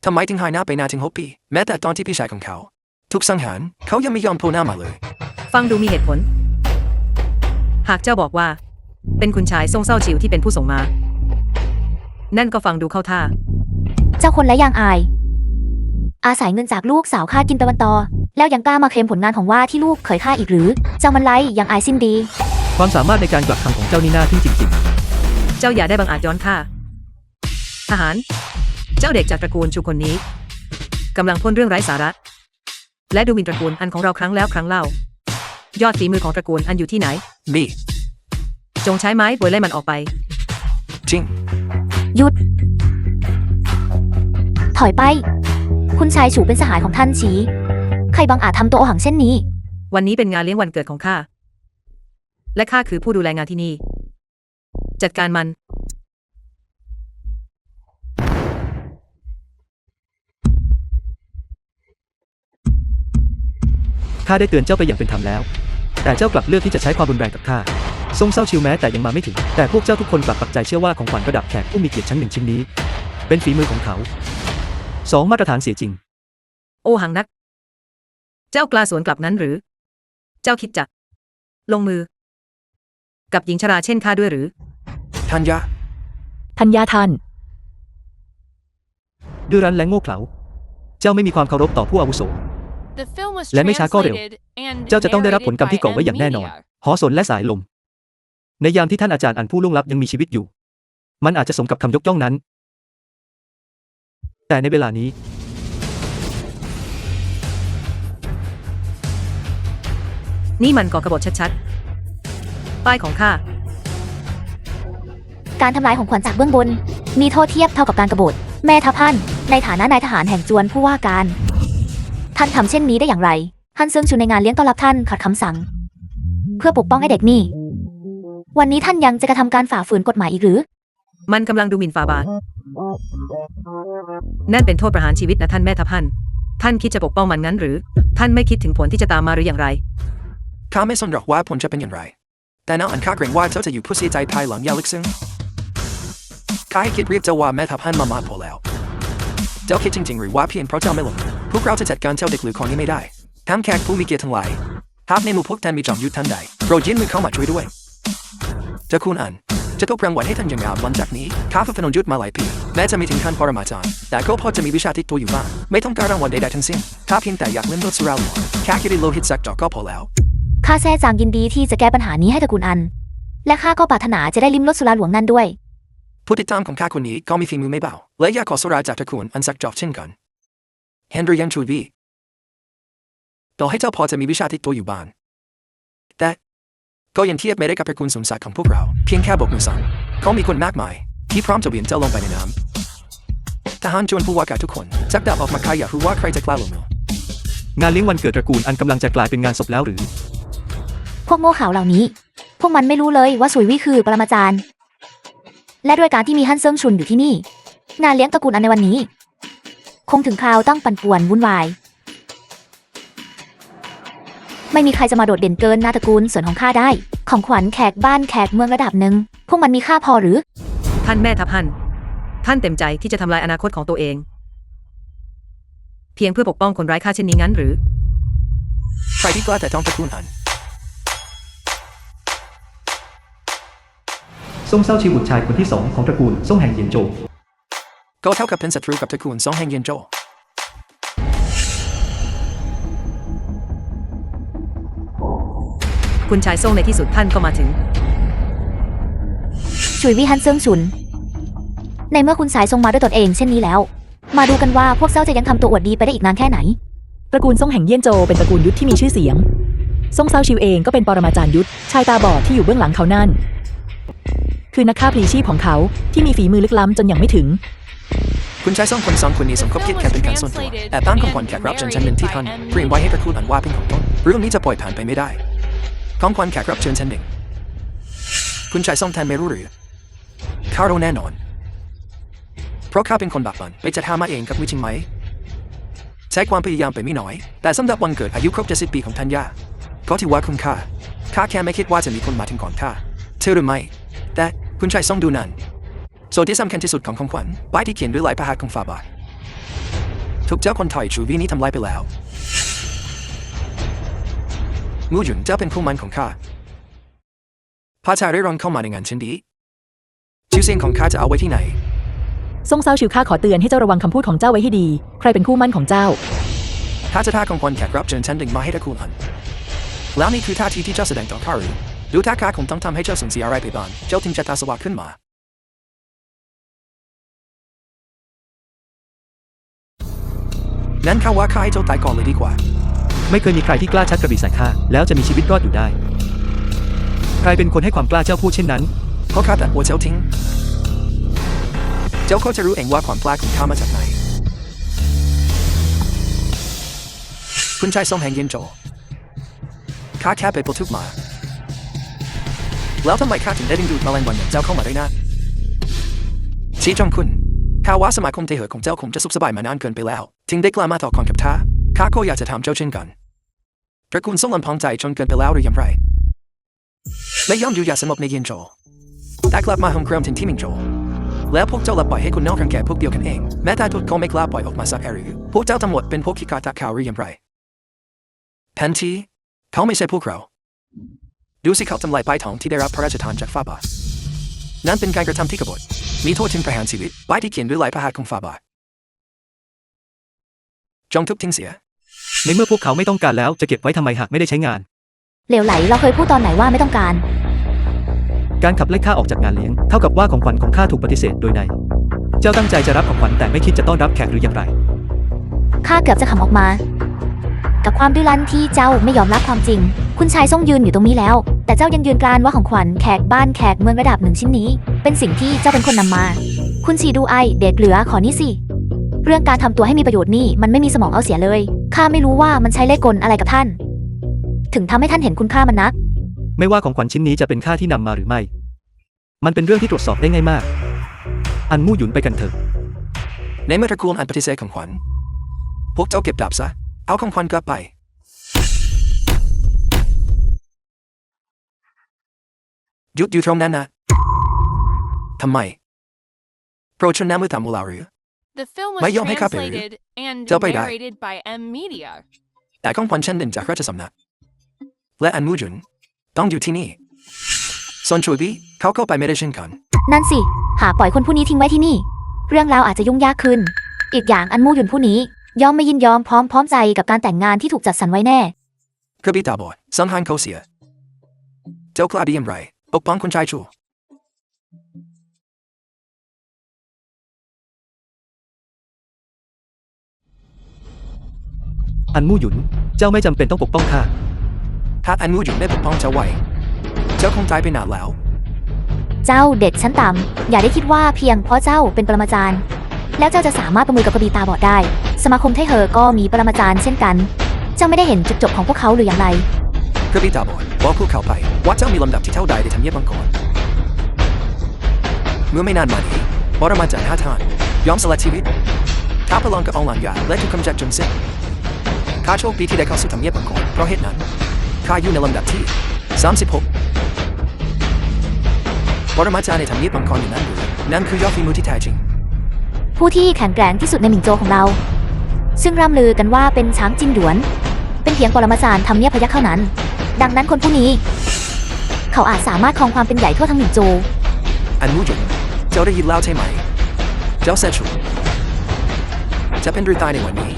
ทำไมถึงหายหน้าไปนานถึง6 ปีแม้แต่ตอนที่พี่ชายของเขาถูกสังหารเขายังไม่ยอมโผล่หน้ามาเลย ฟังดูมีเหตุผลหากเจ้าบอกว่าเป็นคุณชายซ่งเซาชิวที่เป็นผู้ส่งมา นั่นก็ฟังดูเข้าท่า เจ้าคนและยางอาย อาศัยเงินจากลูกสาวข้ากินตะวันตอ แล้วยังกล้ามาเคลมผลงานของว่าที่ลูกเคยฆ่าอีกหรือ เจ้ามันไรยังอายสิ้นดี ความสามารถในการกลับคำของเจ้านี่น่าทึ่งจริง เจ้าอย่าได้บังอาจย้อนข้าทหาร เจ้าเด็กจากตระกูลชูคนนี้กำลังพ่นเรื่องไร้สาระ และดูหมิ่นตระกูลอันของเราครั้งแล้วครั้งเล่า ยอดฝีมือของตระกูลอันอยู่ที่ไหน มี จงใช้ไม้บวยไล่มันออกไป จริง หยุด ถอยไป คุณชายฉูเป็นสหายของท่านฉีใครบังอาจทำตัวโอหังเช่นนี้ วันนี้เป็นงานเลี้ยงวันเกิดของข้า และข้าคือผู้ดูแลงานที่นี่ จัดการมัน ๆข้าได้เตือนเจ้าไปอย่างเป็นธรรมแล้ว แต่เจ้ากลับเลือกที่จะใช้ความรุนแรงกับข้าทรงเศร้าชิวแม้แต่ยังมาไม่ถึง แต่พวกเจ้าทุกคนกลับปักใจเชื่อว่าของขวัญระดับแขกผู้มีเกียรติชั้นหนึ่งชิ้นนี้ เป็นฝีมือของเขา 2 มาตรฐานเสียจริง โอหังนัก เจ้ากล้าสวนกลับนั้นหรือ เจ้าคิดจะลงมือ กับหญิงชราเช่นข้าด้วยหรือ ทันยา ทัญญาท่าน ดื้อรั้นและโง่เขลา เจ้าไม่มีความเคารพต่อผู้อาวุโส The film was และไม่ช้าก็เร็ว translated and เจ้าจะต้องได้รับผลกรรมที่ narrated ก่อไว้อย่างแน่นอน by M. Media. หอสนและสายลม ในยามที่ท่านอาจารย์อันผู้ล่วงลับยังมีชีวิตอยู่ มันอาจจะสมกับคำยกย่องนั้น แต่ในเวลานี้ นี่มันก่อกบฏชัดๆ ป้ายของข้า การทำลายของขวัญจากเบื้องบน มีโทษเทียบเท่ากับการกบฏ แม่ทัพฮั่นในฐานะนายทหารแห่งจวนผู้ว่าการ ท่านทำเช่นนี้ได้อย่างไรฮั่นเซิงชูในงานเลี้ยงต้อนรับท่านขัดคำสั่ง เพื่อปกป้องไอ้เด็กนี่ วันนี้ท่านยังจะกระทำการฝ่าฝืนกฎหมายอีกหรือ มันกำลังดูหมิ่นฝ่าบาท นั่นเป็นโทษประหารชีวิตนะท่านแม่ทัพฮั่น ท่านคิดจะปกป้องมันงั้นหรือ ท่านไม่คิดถึงผลที่จะตามมาหรืออย่างไร ข้าไม่สนหรอกว่าผลจะเป็นอย่างไร แต่น้องอันข้าเกรงว่าเจ้าจะอยู่ผู้เสียใจภายหลังยาลึกซึ้งข้าให้คิดเรียกเจ้าว่าแม่ทัพฮั่นมาพอแล้ว เจ้าคิดจริงๆหรือว่าเพียงเพราะเจ้าไม่ลงมือพวกเราจะจัดการเจ้าเด็กหรือคนนี้ไม่ได้ทั้งแขกผู้มีเกียรติทั้งหลายหากในหมู่พวกท่านมีจอมยุทธท่านใดโปรดยื่นมือเข้ามาช่วยด้วยเจ้าคุณอันจะต้องรางวัลให้ท่านอย่างงามหลังจากนี้ข้าฝึกฝนยุทธมาหลายปีแม้จะมีถึงขั้นปรมาจารย์แต่ก็พอจะมีวิชาติดตัวอยู่บ้างไม่ต้องการรางวัลใดๆทั้งสิ้นข้าเพียงแต่อยากลิ้มรสสุราหลวงแค่คิดได้โลหิตสักจอกก็พอแล้ว ข้าแซ่จางยินดีที่จะแก้ปัญหานี้ให้ตระกูลอัน และข้าก็ปรารถนาจะได้ลิ้มรสสุราหลวงนั่นด้วย ผู้ติดตามของข้าคนนี้ก็มีฝีมือไม่เบาและอยากขอสุราจากตระกูลอันสักจอกเช่นกันเฮนรี่ยังชูวีต่อให้เจ้าพอจะมีวิชาติดตัวอยู่บ้างแต่ก็ยังเทียบไม่ได้กับตระกูลสมศักดิ์ของพวกเราเพียงแค่บกมือสั่งเขามีคนมากมายที่พร้อมจะเวียนเจ้าลงไปในน้ำทหารจวนผู้ว่าการทุกคนจักดาบออกมาใครอยากรู้ว่าใครจะกล้าลงมือง านเลี้ยงวันเกิดตระกูลอันกำลังจะกลายเป็นงานศพแล้วหรือ พวกโง่เขลาเหล่านี้ พวกมันไม่รู้เลยว่าสุยวี่คือปรมาจารย์ และด้วยการที่มีฮั่นเซิงชุนอยู่ที่นี่ งานเลี้ยงตระกูลอันในวันนี้ คงถึงคราวต้องปั่นป่วนวุ่นวาย ไม่มีใครจะมาโดดเด่นเกินหน้าตระกูลส่วนของข้าได้ ของขวัญแขกบ้านแขกเมืองระดับหนึ่งพวกมันมีค่าพอหรือ ท่านแม่ทัพฮั่น ท่านเต็มใจที่จะทำลายอนาคตของตัวเอง เพียงเพื่อปกป้องคนไร้ค่าเช่นนี้งั้นหรือ ใครที่กล้าแต่ต้องตระกูลอัน ซ่งเศร้าชีบุตรชายคนที่ 2ของตระกูลซ่งแห่งเยียนโจว ก็เท่ากับเป็นศัตรูกับตระกูลซองแห่งเยียนโจว คุณชายซ่งในที่สุดท่านก็มาถึง ชุยวี่ฮั่นเซิงชุน ในเมื่อคุณสายทรงมาด้วยตนเองเช่นนี้แล้ว มาดูกันว่าพวกเจ้าจะยังทำตัวอวดดีไปได้อีกนานแค่ไหน ตระกูลซ่งแห่งเยี่ยนโจวเป็นตระกูลยุทธที่มีชื่อเสียง ซ่งเซาชิวเองก็เป็นปรมาจารย์ยุทธชายตาบอดที่อยู่เบื้องหลังเขานั่น คือนักฆ่าพลีชีพของเขาที่มีฝีมือลึกล้ำจนยังไม่ถึง คุณชายซ่องคนสองคนนี้สมคบคิดแค่เป็นการส่วนตัวแต่ตามของขวัญแขกรับเชิญชั้นหนึ่งที่ท่านเตรียมไว้ให้ตระกูลอันว่าเป็นของตนเรื่องนี้จะปล่อยผ่านไปไม่ได้ของขวัญแขกรับเชิญชั้นหนึ่งคุณชายซ่องแทนไม่รู้หรือข้ารู้แน่นอนเพราะข้าเป็นคนบักบันไปจัดหามาเองกับวิจิงไหมใช้ความพยายามไปไม่น้อยแต่สำหรับวันเกิดอายุครบ70 ปีของทัญญาก็ถือว่าคุ้มค่าแค่ไม่คิดว่าจะมีคนมาถึงก่อนข้าเชื่อหรือไม่แต่คุณชายซ่องดูนั่นส่วนที่สำคัญที่สุดของของขวัญป้ายที่เขียนด้วยลายพระหัตถ์ของฝ่าบาทถูกเจ้าคนถอยชูวีนี้ทำลายไปแล้วมูหยุนเจ้าเป็นคู่มั่นของข้าพาชายเร่ร่อนเข้ามาในงานเช่นนี้ชื่อเสียงของข้าจะเอาไว้ที่ไหน ซ่งเซาชิวข้าขอเตือนให้เจ้าระวังคำพูดของเจ้าไว้ให้ดี ใครเป็นคู่มั่นของเจ้า ข้าจะท่าของคนแขกรับเชิญชั้นหนึ่งมาให้ตระกูลหันแล้วนี่คือท่าทีที่เจ้าแสดงต่อข้าหรือดูท่าข้าคงต้องทำให้เจ้าสูญเสียอะไรไปบ้างเจ้าถึงจะตาสว่างขึ้นมานั้นข้าว่าข้าให้เจ้าตายก่อนเลยดีกว่า ไม่เคยมีใครที่กล้าชักกระบี่ใส่ข้าแล้วจะมีชีวิตรอดอยู่ได้ ใครเป็นคนให้ความกล้าเจ้าพูดเช่นนั้น เพราะข้าตัดหัวเจ้าทิ้งเจ้าก็จะรู้เองว่าความกล้าของข้ามาจากไหนคุณชายทรงแห่งเย็นโจข้าแค่ไปปลดทุกข์มาแล้วทำไมข้าถึงได้ดึงดูดแมลงวันอย่างเจ้าเข้ามาได้นะชี้จงคุณข้าว่าสมาคมเทเหอของเจ้าคงจะสุขสบายมานานเกินไปแล้วถึงได้กล้ามาต่อกรกับข้าก็อยากจะถามเจ้าเช่นกันตระกูลทรงลำพองใจจนเกินไปแล้วหรือยังไรไม่ยอมอยู่อย่างสงบในเย็นโจแต่กลับมาหงเครมถึงที่มิงโจแล้วพวกเจ้าละปล่อยให้คนนอกรังแกพวกเดียวกันเองแม้แต่ทุกคนไม่กล้าปล่อยออกมาสักแอรือพวกเจ้าทั้งหมดเป็นพวกขี้กาตะข่าวหรือยังไรแผนที่เขาไม่ใช่พวกเราดูสิเขาทำลายป้ายทองที่ได้รับพระราชทานจากฝ่าบาทนั่นเป็นการกระทำที่กบฏมีโทษถึงประหารชีวิตป้ายที่เขียนด้วยลายพระหัตถ์ของฝ่าบาทจงทุบทิ้งเสีย ในเมื่อพวกเขาไม่ต้องการแล้วจะเก็บไว้ทำไมหากไม่ได้ใช้งาน เหลวไหลเราเคยพูดตอนไหนว่าไม่ต้องการ การขับไล่ข้าออกจากงานเลี้ยงเท่ากับว่าของขวัญของข้าถูกปฏิเสธโดยในเจ้าตั้งใจจะรับของขวัญแต่ไม่คิดจะต้อนรับแขกหรืออย่างไร ข้าเกือบจะขำออกมา กับความดื้อรั้นที่เจ้าไม่ยอมรับความจริง คุณชายทรงยืนอยู่ตรงนี้แล้ว แต่เจ้ายังยืนกรานว่าของขวัญแขกบ้านแขกเมืองระดับหนึ่งชิ้นนี้ เป็นสิ่งที่เจ้าเป็นคนนำมา คุณชีดูไอเด็กเหลือขอนี่สิเรื่องการทำตัวให้มีประโยชน์นี่มันไม่มีสมองเอาเสียเลยข้าไม่รู้ว่ามันใช้เล่ห์กลอะไรกับท่าน ถึงทำให้ท่านเห็นคุณค่ามันนัก ไม่ว่าของขวัญชิ้นนี้จะเป็นข้าที่นำมาหรือไม่ มันเป็นเรื่องที่ตรวจสอบได้ง่ายมาก อันมู่หยุนไปกันเถอะ ในเมื่อตระกูลอันปฏิเสธของขวัญพวกเจ้าเก็บดาบซะเอาของขวัญกลับไปหยุดอยู่ตรงนั้นนะทำไมโปรดชนน้ำมือตามมูลาหรือ The film was ไม่ยอมให้ข้าไปหรือ translated and เจ้าไปได้ narrated by M Media. แต่ของขวัญชั้นหนึ่งจากราชสำนักและอันมู่หยุนต้องอยู่ที่นี่ส่วนชูบี้เขาเข้าไปไม่ได้เช่นกัน นั่นสิหาปล่อยคนผู้นี้ทิ้งไว้ที่นี่ เรื่องราวอาจจะยุ่งยากขึ้น อีกอย่างอันมู่หยุนผู้นี้ย่อมไม่ยินยอมพร้อมใจกับการแต่งงานที่ถูกจัดสรรไว้แน่ กระบี่ตาบอดสังหารเขาเสียเจ้ากล้าดีอย่างไรปกป้องคุณชายชู อันมู่หยุนเจ้าไม่จำเป็นต้องปกป้องข้า ถ้าอันมู่หยุนได้ปกป้องเจ้าไว้เจ้าคงตายไปนานแล้ว เจ้าเด็กชั้นต่ำอย่าได้คิดว่าเพียงเพราะเจ้าเป็นปรมาจารย์แล้วเจ้าจะสามารถประมือกับกระบี่ตาบอดได้ สมาคมไทเหอก็มีปรมาจารย์เช่นกัน เจ้าไม่ได้เห็นจุดจบของพวกเขาหรืออย่างไร กระบี่ตาบอดบอกพวกเขาไปว่าเจ้ามีลำดับที่เท่าใดในทำเนียบมังกรเมื่อไม่นานมานี้ปรมาจารย์ท่านยอมสละชีวิตท้าประลองกับองค์หลังยาและถูกกำจัดจนสิ้นข้าโชคดีที่ได้เข้าสู่ทำเนียบมังกรเพราะเหตุนั้นข้าอยู่ในลำดับที่36ปรมาจารย์ในทำเนียบมังกรอย่างนั้นหรือนั่นคือยอดฝีมือที่แท้จริง ผู้ที่แข็งแกร่งที่สุดในหมิงโจวของเรา ซึ่งร่ำลือกันว่าเป็นช้างจินหยวน เป็นเพียงปรมาจารย์ทำเนียบพยัคฆ์เท่านั้น ดังนั้นคนผู้นี้ เขาอาจสามารถครองความเป็นใหญ่ทั่วทั้งหมิงโจว อันมู่หยุนเจ้าได้ยินแล้วใช่ไหมเจ้าเซชูจะเป็นหรือตายในวันนี้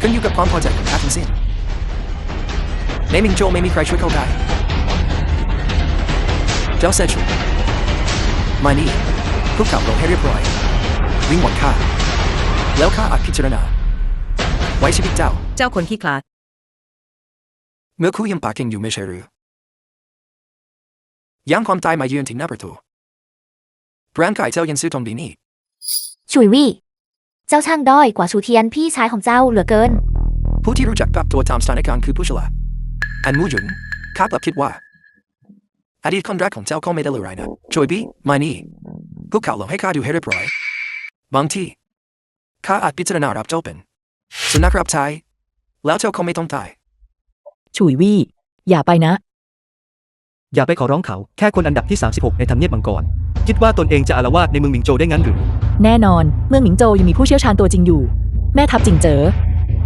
ขึ้นอยู่กับความพอใจของข้าทั้งสิ้นในหมิงโจวไม่มีใครช่วยเขาได้เจ้าเซชูมานี่พวกเขาลงให้เรียบร้อยวิ่งหมดข้าแล้วข้าอาจพิจารณาไว้ชีวิตเจ้า เจ้าคนขี้ขลาด เมื่อคู่ยังปากเก่งอยู่ไม่ใช่หรือยังความตายมาเยือนถึงหน้าประตูร่างกายเจ้ายังซื่อตรงดีนี่ ฉุยวี่ เจ้าช่างด้อยกว่าชูเทียนพี่ชายของเจ้าเหลือเกิน ผู้ที่รู้จักปรับตัวตามสถานการณ์คือผู้ฉลาดอันมู่หยุนข้ากลับคิดว่าอดีตคนรักของเจ้าก็ไม่ได้เลวร้ายนะช่วยบี้มานี่พวกเขาลงให้ข้าดูให้เรียบร้อยบางทีข้าอาจพิจารณารับเจ้าเป็นสุนัขรับใช้แล้วเจ้าคงไม่ต้องตาย ฉุยวี่ อย่าไปนะ อย่าไปขอร้องเขาแค่คนอันดับที่36ในทำเนียบมังกรคิดว่าตนเองจะอาละวาดในเมืองหมิงโจวได้งั้นหรือ แน่นอน เมืองหมิงโจวยังมีผู้เชี่ยวชาญตัวจริงอยู่ แม่ทัพจิงเจ๋อ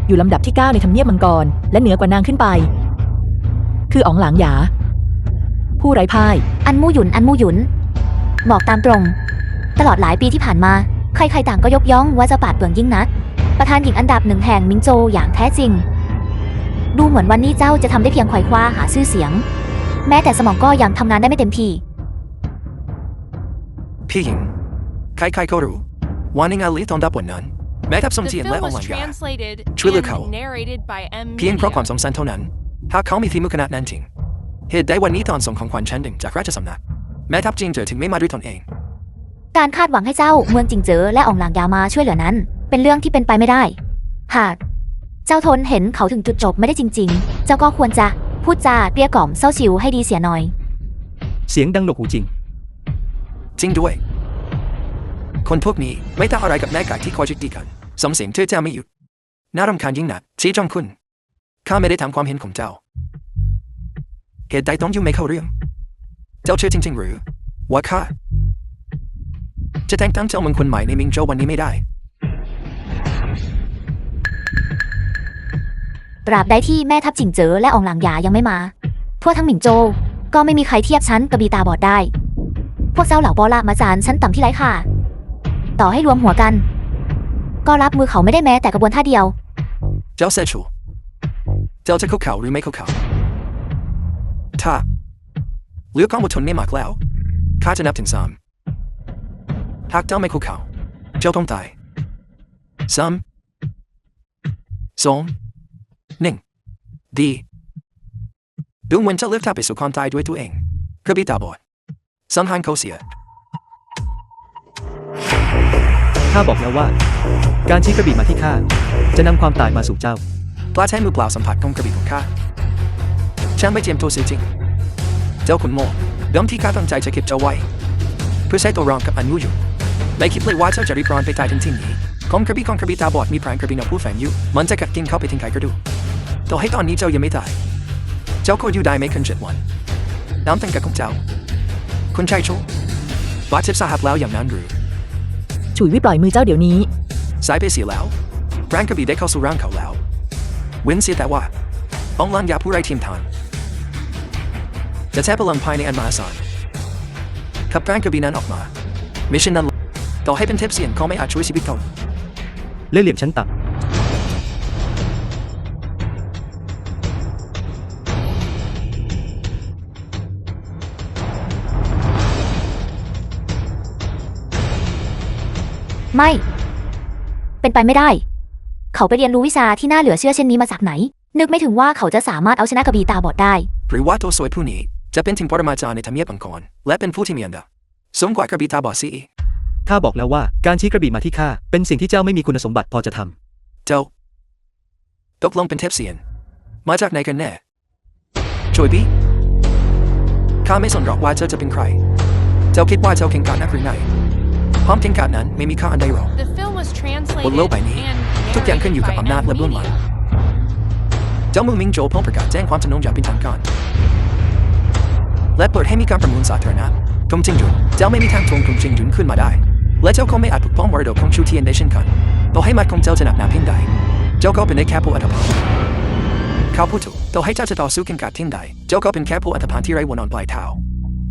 อยู่ลำดับที่ 9 ในทำเนียบมังกรและเหนือกว่านางขึ้นไป คืออ๋องหลางหยา ผู้ไร้พ่าย อันมู่หยุนบอกตามตรง ตลอดหลายปีที่ผ่านมาใครๆต่างก็ยกย่องว่าเจ้าปราดเปรื่องยิ่งนักประธานหญิงอันดับหนึ่งแห่งมิงโจวอย่างแท้จริงดูเหมือนวันนี้เจ้าจะทำได้เพียงไขว่คว้าหาชื่อเสียงแม้แต่สมองก็ยังทำงานได้ไม่เต็มที่ พี่หญิงใครๆก็รู้ว่าในงานเลี้ยงตอนดับวันนั้นแม้ทัพสม The เทียน film และออน was ไลน์ยา translated ช่วยเหลือเขา and narrated by M. เพียงเพราะความ Media. สงสารเท่านั้นหากเขามีฝีมือขนาดนั้นจริงเหตุใดวันนี้ตอนส่งของขวัญชั้นหนึ่งจากราชสำนักแม้ทัพจริงเจอถึงไม่มาด้วยตนเอง การคาดหวังให้เจ้าเมืองจิงเจ๋อและอองหลางยามาช่วยเหลือนั้น เป็นเรื่องที่เป็นไปไม่ได้หากเจ้าทนเห็นเขาถึงจุดจบไม่ได้จริงๆ เจ้าก็ควรจะพูดจาเกลี้ยกล่อมเศร้าชิวให้ดีเสียหน่อย เสียงดังหนวกหูจริง จริงด้วยคนพวกนี้ไม่ต่างอะไรกับแม่ไก่ที่คอยจุดตีกันสมเสียงเธอจะไม่หยุดน่ารำคาญยิ่งนักชี้จองคุณข้าไม่ได้ถามความเห็นของเจ้าเหตุใดต้องยุ่งไม่เข้าเรื่องเจ้าเชื่อจริงๆหรือว่าข้าจะแต่งตั้งเจ้าเมืองคนใหม่ในมิงโจววันนี้ไม่ได้ ตราบใดที่แม่ทัพจิงเจ๋อและอองหลางยายังไม่มาทั่วทั้งหมิงโจวก็ไม่มีใครเทียบฉันกับบีตาบอดได้ พวกเจ้าเหล่าบอลามาจานฉันต่ำที่ไร้ค่าต่อให้รวมหัวกันก็รับมือเขาไม่ได้แม้แต่กระบวนท่าเดียว เจ้าเซชูเจ้าจะคุกเข่าหรือไม่คุกเข่าถ้าเหลือความอดทนไม่มากแล้วข้าจะนับถึง3หากเจ้าไม่คุกเข่าเจ้าต้องตาย3 2 1ดีดูเหมือนจะเลือกทางไปสู่ความตายด้วยตัวเองกระบี่ตาบอดสังหารเขาเสีย ข้าบอกแล้วว่า การชี้กระบี่มาที่ข้าจะนำความตายมาสู่เจ้า ปลาใช้มือเปล่าสัมผัสกองกระบี่ของข้าฉันไม่เจียมตัวเสียจริงเจ้าคุณโม่เดิมที่ข้าตั้งใจจะเก็บเจ้าไว้เพื่อใช้ตัวรองกับอันยูอยู่ไม่คิดเลยว่าเจ้าจะรีบร้อนไปตายถึงที่นี้กองกระบี่ตาบอดมีพรานกระบี่นกผู้แฝงอยู่มันจะกัดกินเข้าไปทิ้งใครก็ดูต่อให้ตอนนี้เจ้ายังไม่ตายเจ้าก็อยู่ได้ไม่เกิน7 วันน้ำตั้งกับของเจ้าคุณชายโชบาดเจ็บสาหัสแล้วอย่างนั้นหรือ ฉุยวิปล่อยมือเจ้าเดี๋ยวนี้ สายไปเสียแล้วร่างกระบี่ได้เข้าสู่ร่างเขาแล้วเว้นเสียแต่ว่าองลังยาผู้ไร้ทีมทานจะแทบพลังภายในอันมหาศาลขับร่างกระบี่นั้นออกมามิชชั่นนั้นต่อให้เป็นเทพเซียนก็ไม่อาจช่วยชีวิตเขา เล่ห์เหลี่ยมชั้นต่ำ ไม่เป็นไปไม่ได้เขาไปเรียนรู้วิชาที่น่าเหลือเชื่อเช่นนี้มาจากไหนนึกไม่ถึงว่าเขาจะสามารถเอาชนะกระบี่ตาบอดได้ หรือว่าตัวสวยผู้นี้จะเป็นถึงปรมาจารย์ในธรรมเนียบมังกรและเป็นผู้ที่มีอันดับสูงกว่ากระบี่ตาบอดซีอีก ข้าบอกแล้วว่าการชี้กระบี่มาที่ข้าเป็นสิ่งที่เจ้าไม่มีคุณสมบัติพอจะทำ เจ้าตกลงเป็นเทพเซียนมาจากไหนกันแน่ช่วยบี้ข้าไม่สนหรอกว่าเจ้าจะเป็นใครเจ้าคิดว่าเจ้าเก่งกาจนักหรือไงความเก่งกาจนั้นไม่มีค่าอันใดหรอก The film was บนโลก translated ใบนี้ and ทุกอย่างขึ้นอยู่กับ narrated อำนาจ by และ M. เบื้องหลัง Media. เจ้าเมืองมิงโจวเพิ่งประกาศแจ้งความจำนงอย่างเป็นทางการและเปิดให้มีการประมูลสาธารณะกรมจิงหยุนเจ้าไม่มีทางทวงกรมจิงหยุนขึ้นมาได้และเจ้าก็ไม่อาจปกป้องมรดกของชูเทียนได้เช่นกันต่อให้มัดของเจ้าจะหนักหนาเพียงใดเจ้าก็เป็นได้แค่ผู้อัฐพาลเขาพูดถูกต่อให้เจ้าจะต่อสู้กันกาจเพียงใดเจ้าก็เป็นแค่ผู้อัฐพาลที่ไร้หัวนอนปลายเท้า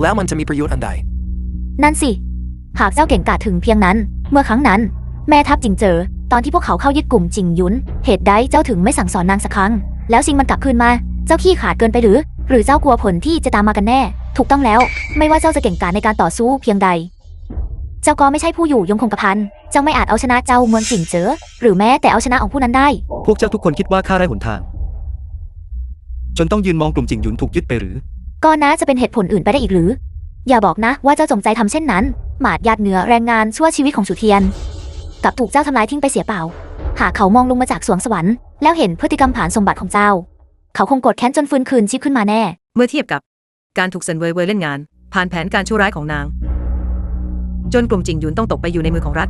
แล้วมันจะมีประโยชน์อันใด นั่นสิหากเจ้าเก่งกาจถึงเพียงนั้นเมื่อครั้งนั้นแม่ทัพจิงเจอตอนที่พวกเขาเข้ายึดกลุ่มจิงหยุนเหตุใดเจ้าถึงไม่สั่งสอนนางสักครั้งแล้วซิงมันกลับคืนมาเจ้าขี้ขาดเกินไปหรือเจ้ากลัวผลที่จะตามมากันแน่ถูกต้องแล้วไม่ว่าเจ้าจะเก่งกาจในการต่อสู้เพียงใดเจ้าก็ไม่ใช่ผู้อยู่ยงคงกระพันเจ้าไม่อาจเอาชนะเจ้าเมืองจิงเจอหรือแม้แต่เอาชนะของผู้นั้นได้ พวกเจ้าทุกคนคิดว่าข้าไร้หนทาง จนต้องยืนมองกลุ่มจิงหยุนถูกยึดไปหรือ ก็น่าจะเป็นเหตุผลอื่นไปได้อีกหรืออย่าบอกนะว่าเจ้าจงใจทำเช่นนั้นหมาดญาติเหนือแรงงานชั่วชีวิตของสุเทียนกลับถูกเจ้าทำลายทิ้งไปเสียเปล่าหากเขามองลงมาจากสวงสวรรค์แล้วเห็นพฤติกรรมผานสมบัติของเจ้าเขาคงโกรธแค้นจนฟื้นคืนชีพขึ้นมาแน่ เมื่อเทียบกับการถูกเซินเว่ยเล่นงาน ผ่านแผนการชั่วร้ายของนาง จนกลุ่มจิงหยุนต้องตกไปอยู่ในมือของรัฐ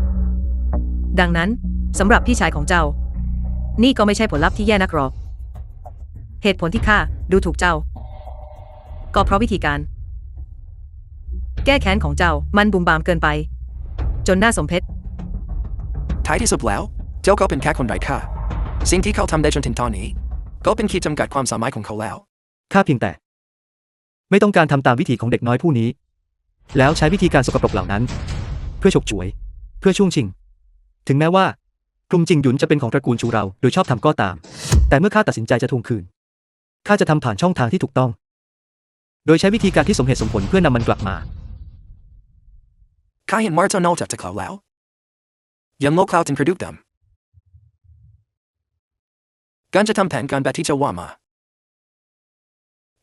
ดังนั้นสำหรับพี่ชายของเจ้า นี่ก็ไม่ใช่ผลลัพธ์ที่แย่นักหรอกเหตุผลที่ข้าดูถูกเจ้า ก็เพราะวิธีการ แก้แค้นของเจ้ามันบุ่มบามเกินไป จนน่าสมเพช ท้ายที่สุดแล้วเจ้าก็เป็นแค่คนไร้ค่าสิ่งที่เขาทำได้จนถึงตอนนี้ก็เป็นขีดจำกัดความสามารถของเขาแล้ว ข้าเพียงแต่ ไม่ต้องการทำตามวิถีของเด็กน้อยผู้นี้ แล้วใช้วิธีการสกปรกเหล่านั้น พื่อฉกฉวย เพื่อช่วงชิง ถึงแม้ว่ากลุ่มจิงหยุนจะเป็นของตระกูลชูเราโดยชอบทำก็ตาม แต่เมื่อข้าตัดสินใจจะทวงคืนข้าจะทำผ่านช่องทางที่ถูกต้อง โดยใช้วิธีการที่สมเหตุสมผลเพื่อนำมันกลับมา ข้าเห็นมาร์ตนอลจากจะคลาวแล้วยังโลกคลาวถึงกระดูกดำการจะทำแผนการแบบที่เจ้าว่ามา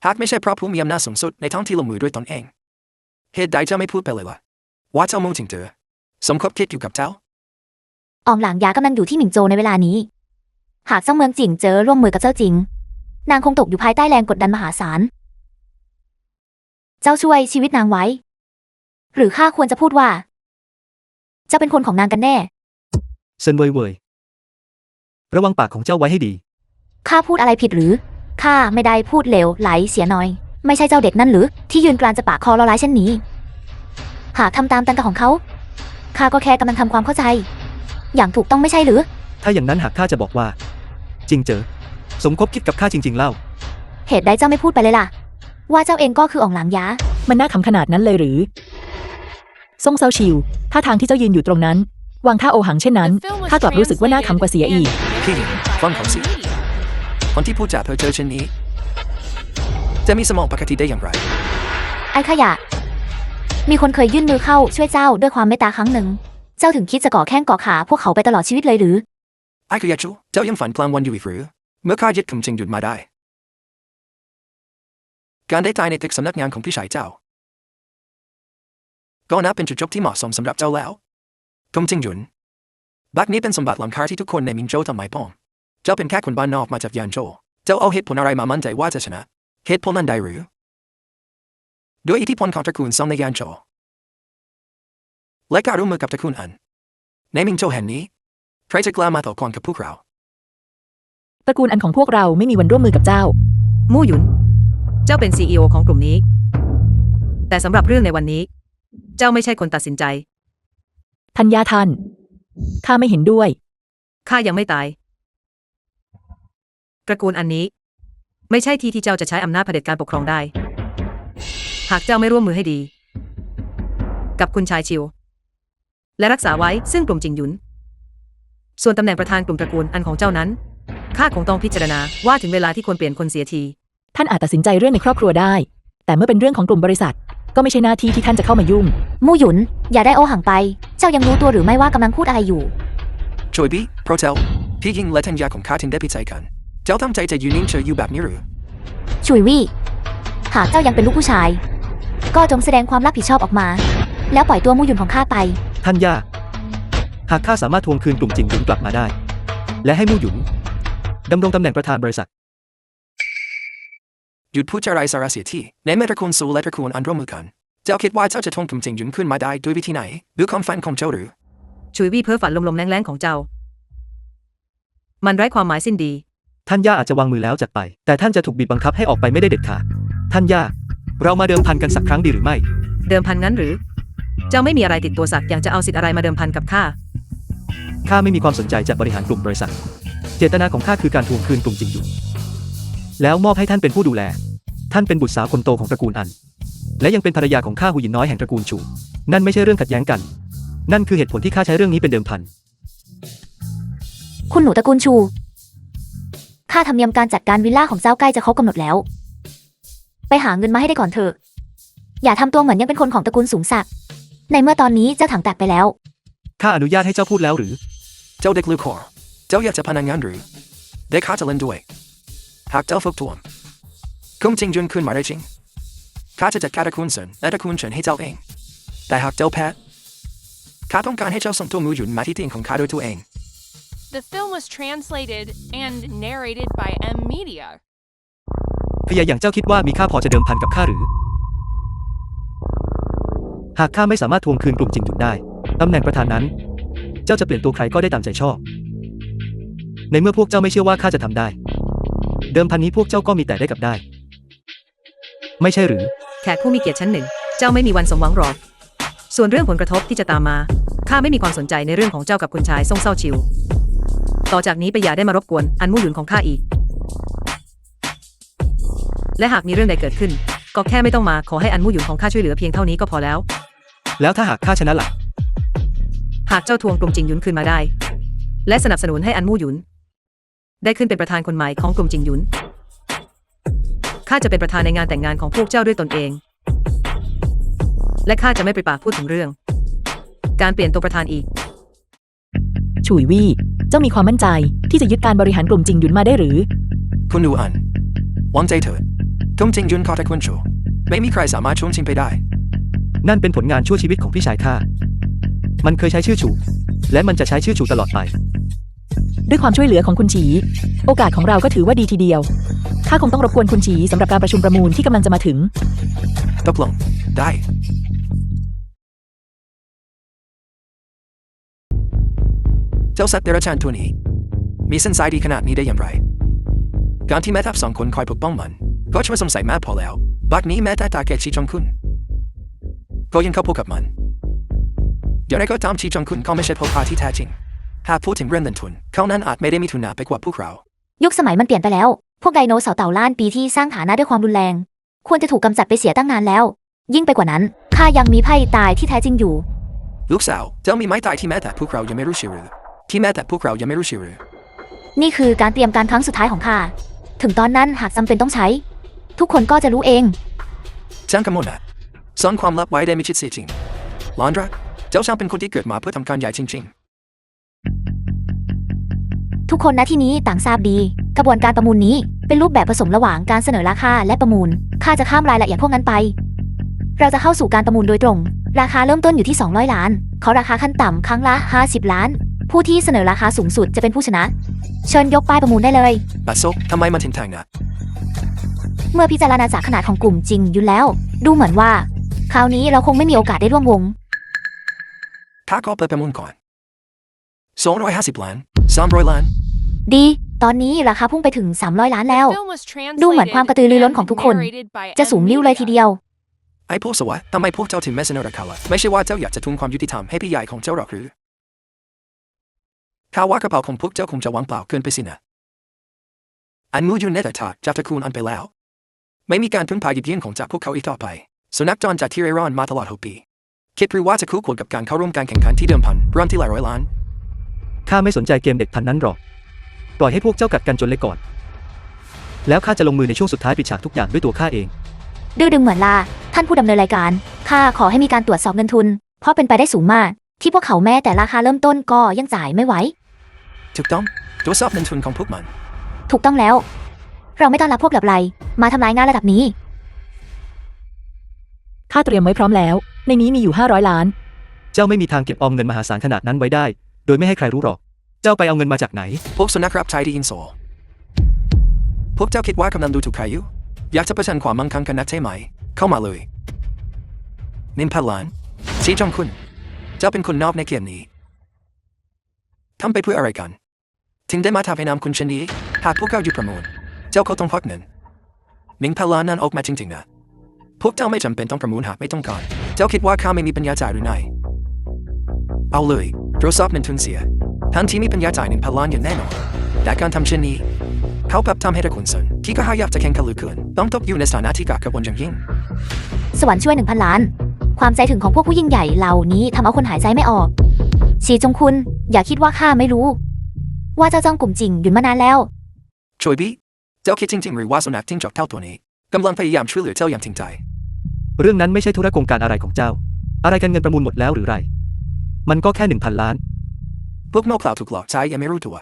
หากไม่ใช่เพราะผู้มีอำนาจสูงสุดในท้องที่ลงมือด้วยตนเองเหตุใดเจ้าไม่พูดไปเลยล่ะว่าเจ้ามุ่งถึงเธอสมคบคิดอยู่กับเจ้า อองหลางยากำลังอยู่ที่หมิงโจวในเวลานี้ หากเจ้าเมืองจิงเจอร่วมมือกับเจ้าจิง นางคงตกอยู่ภายใต้แรงกดดันมหาศาล เจ้าช่วยชีวิตนางไว้ หรือข้าควรจะพูดว่า เจ้าเป็นคนของนางกันแน่ เซินเว่ยเว่ยระวังปากของเจ้าไว้ให้ดี ข้าพูดอะไรผิดหรือ ข้าไม่ได้พูดเลวไหลเสียหน่อย ไม่ใช่เจ้าเด็กนั่นหรือ ที่ยืนกรานจะปากคอร้ายเช่นนี้ หากทำตามตันกะของเขา ข้าก็แค่กำลังทำความเข้าใจ อย่างถูกต้องไม่ใช่หรือ ถ้าอย่างนั้นหากข้าจะบอกว่า จริงเจอ สมคบคิดกับข้าจริงๆเล่า เหตุใดเจ้าไม่พูดไปเลยล่ะ ว่าเจ้าเองก็คืออ่องหลางยา มันน่าขำขนาดนั้นเลยหรือซ่งเซาชิวท่าทางที่เจ้ายืนอยู่ตรงนั้น วางท่าโอหังเช่นนั้น The film was ข้ากลับรู้สึกว่าน่าขำกว่าเสียอีก translated พี่หญิง and ฟังเขาสิ narrated by M Media. คนที่พูดจาเพ้อเจ้อเช่นนี้ จะมีสมองปกติได้อย่างไร ไอ้ขยะ มีคนเคยยื่นมือเข้าช่วยเจ้าด้วยความเมตตาครั้งหนึ่ง เจ้าถึงคิดจะก่อแข้งก่อขาพวกเขาไปตลอดชีวิตเลยหรือ ไอ้คือยาจูเจ้ายังฝันกลางวันอยู่อีกหรือเมื่อข้ายึดคำจริงหยุดมาได้ การได้ตายในตึกสำนักงานของพี่ชายเจ้าก็นับเป็นจุดจบที่เหมาะสมสำหรับเจ้าแล้วคำจริงหยุนบักนี้เป็นสมบัติล้ำค่าที่ทุกคนในมิงโจวทำไมป้อมเจ้าเป็นแค่คนบ้านนอกมาจากยานโจวเจ้าเอาเหตุผลอะไรมามั่นใจว่าจะชนะเหตุผลนั้นได้หรือด้วยอิทธิพลของตระกูลซ่องในยานโจวและการร่วมมือกับตระกูลอันในมิงโจวแห่งนี้ใครจะกล้ามาต่อกรกับพวกเรา ตระกูลอันของพวกเราไม่มีวันร่วมมือกับเจ้า มู่หยุน เจ้าเป็น CEO ของกลุ่มนี้ แต่สำหรับเรื่องในวันนี้ เจ้าไม่ใช่คนตัดสินใจ ท่านย่าท่าน ข้าไม่เห็นด้วย ข้ายังไม่ตาย ตระกูลอันนี้ ไม่ใช่ที่ที่เจ้าจะใช้อำนาจเผด็จการปกครองได้ หากเจ้าไม่ร่วมมือให้ดี กับคุณชายชิว และรักษาไว้ซึ่งกลุ่มจิงหยุน ส่วนตำแหน่งประธานกลุ่มตระกูลอันของเจ้านั้น ข้าคงต้องพิจารณาว่าถึงเวลาที่ควรเปลี่ยนคนเสียที ท่านอาจตัดสินใจเรื่องในครอบครัวได้ แต่เมื่อเป็นเรื่องของกลุ่มบริษัท ก็ไม่ใช่หน้าที่ที่ท่านจะเข้ามายุ่ง มู่หยุน อย่าได้โอหังไป เจ้ายังรู้ตัวหรือไม่ว่ากำลังพูดอะไรอยู่ ช่วยบี้โปรเทลพี่ยิงและทัญญาของข้าถึงได้พิจัยกันเจ้าทำใจจะอยู่นิ่งเฉยอยู่แบบนี้หรือ ชุยวี่ หากเจ้ายังเป็นลูกผู้ชาย ก็จงแสดงความรับผิดชอบออกมา แล้วปล่อยตัวมู่หยุนของข้าไป ท่านย่า หากข้าสามารถทวงคืนกลุ่มจิงหยุนกลับมาได้ และให้มู่หยุนดำรงตำแหน่งประธานบริษัท หยุดพูดจาไร้สาระเสียทีในเมื่อตระกูลซูและตระกูลอันร่วมมือกันเจ้าคิดว่าเจ้าจะทวงกำจริงหยุนขึ้นมาได้ด้วยวิธีไหนหรือความฝันของเจ้าหรือ ชุยวี่เพ้อฝันลมๆแรงๆของเจ้า มันไร้ความหมายสิ้นดี ท่านย่าอาจจะวางมือแล้วจากไป แต่ท่านจะถูกบีบบังคับให้ออกไปไม่ได้เด็ดขาด ท่านย่า เรามาเดิมพันกันสักครั้งดีหรือไม่ เดิมพันงั้นหรือ เจ้าไม่มีอะไรติดตัวสักอย่างจะเอาสิทธิ์อะไรมาเดิมพันกับข้า ข้าไม่มีความสนใจจะบริหารกลุ่มบริษัท เจตนาของข้าคือการทวงคืนกลุ่มจิงหยุนแล้วมอบให้ท่านเป็นผู้ดูแล ท่านเป็นบุตรสาวคนโตของตระกูลอัน และยังเป็นภรรยาของข้าหูหยินน้อยแห่งตระกูลชู นั่นไม่ใช่เรื่องขัดแย้งกัน นั่นคือเหตุผลที่ข้าใช้เรื่องนี้เป็นเดิมพัน คุณหนูตระกูลชู ค่าธรรมเนียมการจัดการวิลล่าของเจ้าใกล้จะครบกำหนดแล้ว ไปหาเงินมาให้ได้ก่อนเถอะ อย่าทำตัวเหมือนยังเป็นคนของตระกูลสูงศักดิ์ ในเมื่อตอนนี้เจ้าถังแตกไปแล้ว ข้าอนุญาตให้เจ้าพูดแล้วหรือ เจ้าเด็กลูกคอเจ้าอยากจะพนันงานหรือเด็กข้าจะเล่นด้วยหากเจ้าฝึกทวงคงจริงหยุนขึ้นมาได้จริงข้าจะจัดการตระกูลเซินและตระกูลเฉินให้เจ้าเองแต่หากเจ้าแพ้ข้าต้องการให้เจ้าส่งตัวมู่หยุนมาที่เตียงของข้าโดยตัวเอง The film was translated and narrated by M Media. พยาอย่างเจ้าคิดว่ามีค่าพอจะเดิมพันกับข้าหรือ หากข้าไม่สามารถทวงคืนกลุ่มจิงหยุนได้ตำแหน่งประธานนั้น เจ้าจะเปลี่ยนตัวใครก็ได้ตามใจชอบ ในเมื่อพวกเจ้าไม่เชื่อว่าข้าจะทำได้ เดิมพันนี้พวกเจ้าก็มีแต่ได้กับได้ ไม่ใช่หรือ แขกผู้มีเกียรติชั้นหนึ่ง เจ้าไม่มีวันสมหวังหรอก ส่วนเรื่องผลกระทบที่จะตามมา ข้าไม่มีความสนใจในเรื่องของเจ้ากับคุณชายซ่งเซาชิว ต่อจากนี้ไปอย่าได้มารบกวนอันมู่หยุนของข้าอีก และหากมีเรื่องใดเกิดขึ้น ก็แค่ไม่ต้องมาขอให้อันมู่หยุนของข้าช่วยเหลือเพียงเท่านี้ก็พอแล้ว แล้วถ้าหากข้าชนะล่ะ หากเจ้าทวงกลุ่มจิงหยุนคืนมาได้ และสนับสนุนให้อันมู่หยุน ได้ขึ้นเป็นประธานคนใหม่ของกลุ่มจิงหยุนข้าจะเป็นประธานในงานแต่งงานของพวกเจ้าด้วยตนเอง และข้าจะไม่ไปปากพูดถึงเรื่อง การเปลี่ยนตัวประธานอีก ฉุยวี่ เจ้ามีความมั่นใจที่จะยึดการบริหารกลุ่มจิงหยุนมาได้หรือ คุณดูอันวางใจเถิดกงจิงยุนขอแต่คุณชูไม่มีใครสามารถช่วงชิงไปได้ นั่นเป็นผลงานชั่วชีวิตของพี่ชายข้า มันเคยใช้ชื่อฉูและมันจะใช้ชื่อฉูตลอดไป ด้วยความช่วยเหลือของคุณฉี โอกาสของเราก็ถือว่าดีทีเดียว ข้าคงต้องรบกวนคุณฉีสำหรับการประชุมประมูลที่กำลังจะมาถึง ตกลงได้ เจ้าสัตว์เดรัจฉานตัวนี้ มีเส้นสายดีขนาดนี้ได้อย่างไร การที่แม่ทัพ2 คนคอยปกป้องมัน ก็ช่วยสงสัยมากพอแล้ว บัดนี้แม้แต่ตาแก่ชีจงคุณก็ยังเข้าพบกับมันเดี๋ยวไรก็ตามชีจงคุณก็ไม่ใช่พ่อค้าที่แท้จริง หากพูดถึงเรื่องเงินทุนเขานั้นอาจไม่ได้มีทุนหนาไปกว่าพวกเรา ยุคสมัยมันเปลี่ยนไปแล้ว พวกไดโนเสาร์เต่าล้านปีที่สร้างฐานะด้วยความรุนแรง ควรจะถูกกำจัดไปเสียตั้งนานแล้ว ยิ่งไปกว่านั้นข้ายังมีไพ่ตายที่แท้จริงอยู่ ลูกสาวเจ้ามีไม้ตายที่แม้แต่พวกเรายังไม่รู้ชื่อหรือที่แม้แต่พวกเรายังไม่รู้ชื่อหรือ นี่คือการเตรียมการครั้งสุดท้ายของข้า ถึงตอนนั้นหากจำเป็นต้องใช้ ทุกคนก็จะรู้เอง จังกำมลนะซ่อนความลับไว้ได้ไม่ชิดเสียจริงลอนดราเจ้าช่างเป็นคนที่เกิดมาเพื่อทำการใหญ่จริง ทุกคนณที่นี้ต่างทราบดี กระบวนการประมูลนี้เป็นรูปแบบผสมระหว่างการเสนอราคาและประมูลข้าจะข้ามรายละเอียดพวกนั้นไป เราจะเข้าสู่การประมูลโดยตรง ราคาเริ่มต้นอยู่ที่200 ล้านขอราคาขั้นต่ำครั้งละ50 ล้าน ผู้ที่เสนอราคาสูงสุดจะเป็นผู้ชนะ เชิญยกป้ายประมูลได้เลย ๆบัดซบทำไมมันถึงทางนะ เมื่อพิจารณาจากขนาดของกลุ่มจริงอยู่แล้ว ดูเหมือนว่า คราวนี้เราคงไม่มีโอกาสได้ร่วมวง ข้าขอเปิดประมูลก่อน250 ล้าน300 ล้าน ดี ตอนนี้ราคาพุ่งไปถึง300 ล้านแล้ว ดูเหมือนความกระตือรือร้นของทุกคน จะสูงลิ้วเลยทีเดียว ไอ้พวกสวะทำไมพวกเจ้าถึงไม่เสนอราคาล่ะไม่ใช่ว่าเจ้าอยากจะทวงความยุติธรรมให้พี่ใหญ่ของเจ้าหรอกหรือข้าว่ากระเป๋าของพวกเจ้าคงจะวางเปล่าเกินไปสินะอันมูยูเนตถากจากตระกูลอันไปแล้ว ไม่มีการพึ่งพาหยิบยื่นของจากพวกเขาอีกต่อไปสุนัขจรจัดที่เร่ร่อนมาตลอด6 ปีคิดหรือว่าจะคู่ควรกับการเข้าร่วมการแข่งขันที่เดิมพันเริ่มที่หลายร้อยล้าน ข้าไม่สนใจเกมเด็กพันนั้นหรอก ปล่อยให้พวกเจ้ากัดกันจนเละก่อน แล้วข้าจะลงมือในช่วงสุดท้ายปิดฉากทุกอย่างด้วยตัวข้าเอง ดื้อดึงเหมือนลาท่านผู้ดำเนินรายการข้าขอให้มีการตรวจสอบเงินทุน เพราะเป็นไปได้สูงมาก ที่พวกเขาแม้แต่ราคาเริ่มต้นก็ยังจ่ายไม่ไหว ถูกต้องตรวจสอบเงินทุนของพวกมัน ถูกต้องแล้ว เราไม่ต้อนรับพวกเหลือบไหลมาทำลายงานระดับนี้ ข้าเตรียมไว้พร้อมแล้ว ในนี้มีอยู่500 ล้าน เจ้าไม่มีทางเก็บออมเงินมหาศาลขนาดนั้นไว้ได้ โดยไม่ให้ใครรู้หรอก เจ้าไปเอาเงินมาจากไหน พวกสุนัขรับใช้ที่ยินโซพวกเจ้าคิดว่ากำลังดูถูกใครอยู่อยากจะประชันความมั่งคั่งกันนักใช่ไหมเข้ามาเลย1,000 ล้านชีจงคุณเจ้าเป็นคนนอกในเกมนี้ทำไปเพื่ออะไรกันถึงได้มาทำให้นามคุณเช่นนี้หากพวกเขาอยู่ประมูลเจ้าก็ต้องพักเงิน1,000 ล้านนั้นออกมาจริงๆนะพวกเจ้าไม่จำเป็นต้องประมูลหากไม่ต้องการเจ้าคิดว่าข้าไม่มีปัญญาจ่ายหรือไงเอาเลยตรวจสอบเงินทุนเสียทันทีมีปัญญาจ่าย1,000 ล้านอย่างแน่นอนแต่การทำเช่นนี้เขากลับทำให้ตระกูลเซินที่ก็หาอยากจะแข่งขันเหลือเกินต้องตกอยู่ในสถานะที่กากระบวนอย่างยิ่ง สวรรค์ช่วย 1,000 ล้าน ความใจถึงของพวกผู้ยิ่งใหญ่เหล่านี้ทำเอาคนหายใจไม่ออกชีจงคุณอย่าคิดว่าข้าไม่รู้ ว่าเจ้าจ้องกลุ่มจริงหยุดมานานแล้ว ช่วยบี้เจ้าคิดจริงๆหรือว่าสุนัขจิ้งจอกเท่าตัวนี้กำลังพยายามช่วยเหลือเจ้าอย่างจริงใจ เรื่องนั้นไม่ใช่ธุระโครงการอะไรของเจ้า อะไรกันเงินประมูลหมดแล้วหรือไร มันก็แค่ 1,000 ล้าน พวกโง่เขลาถูกหลอกใช้ยังไม่รู้ตัว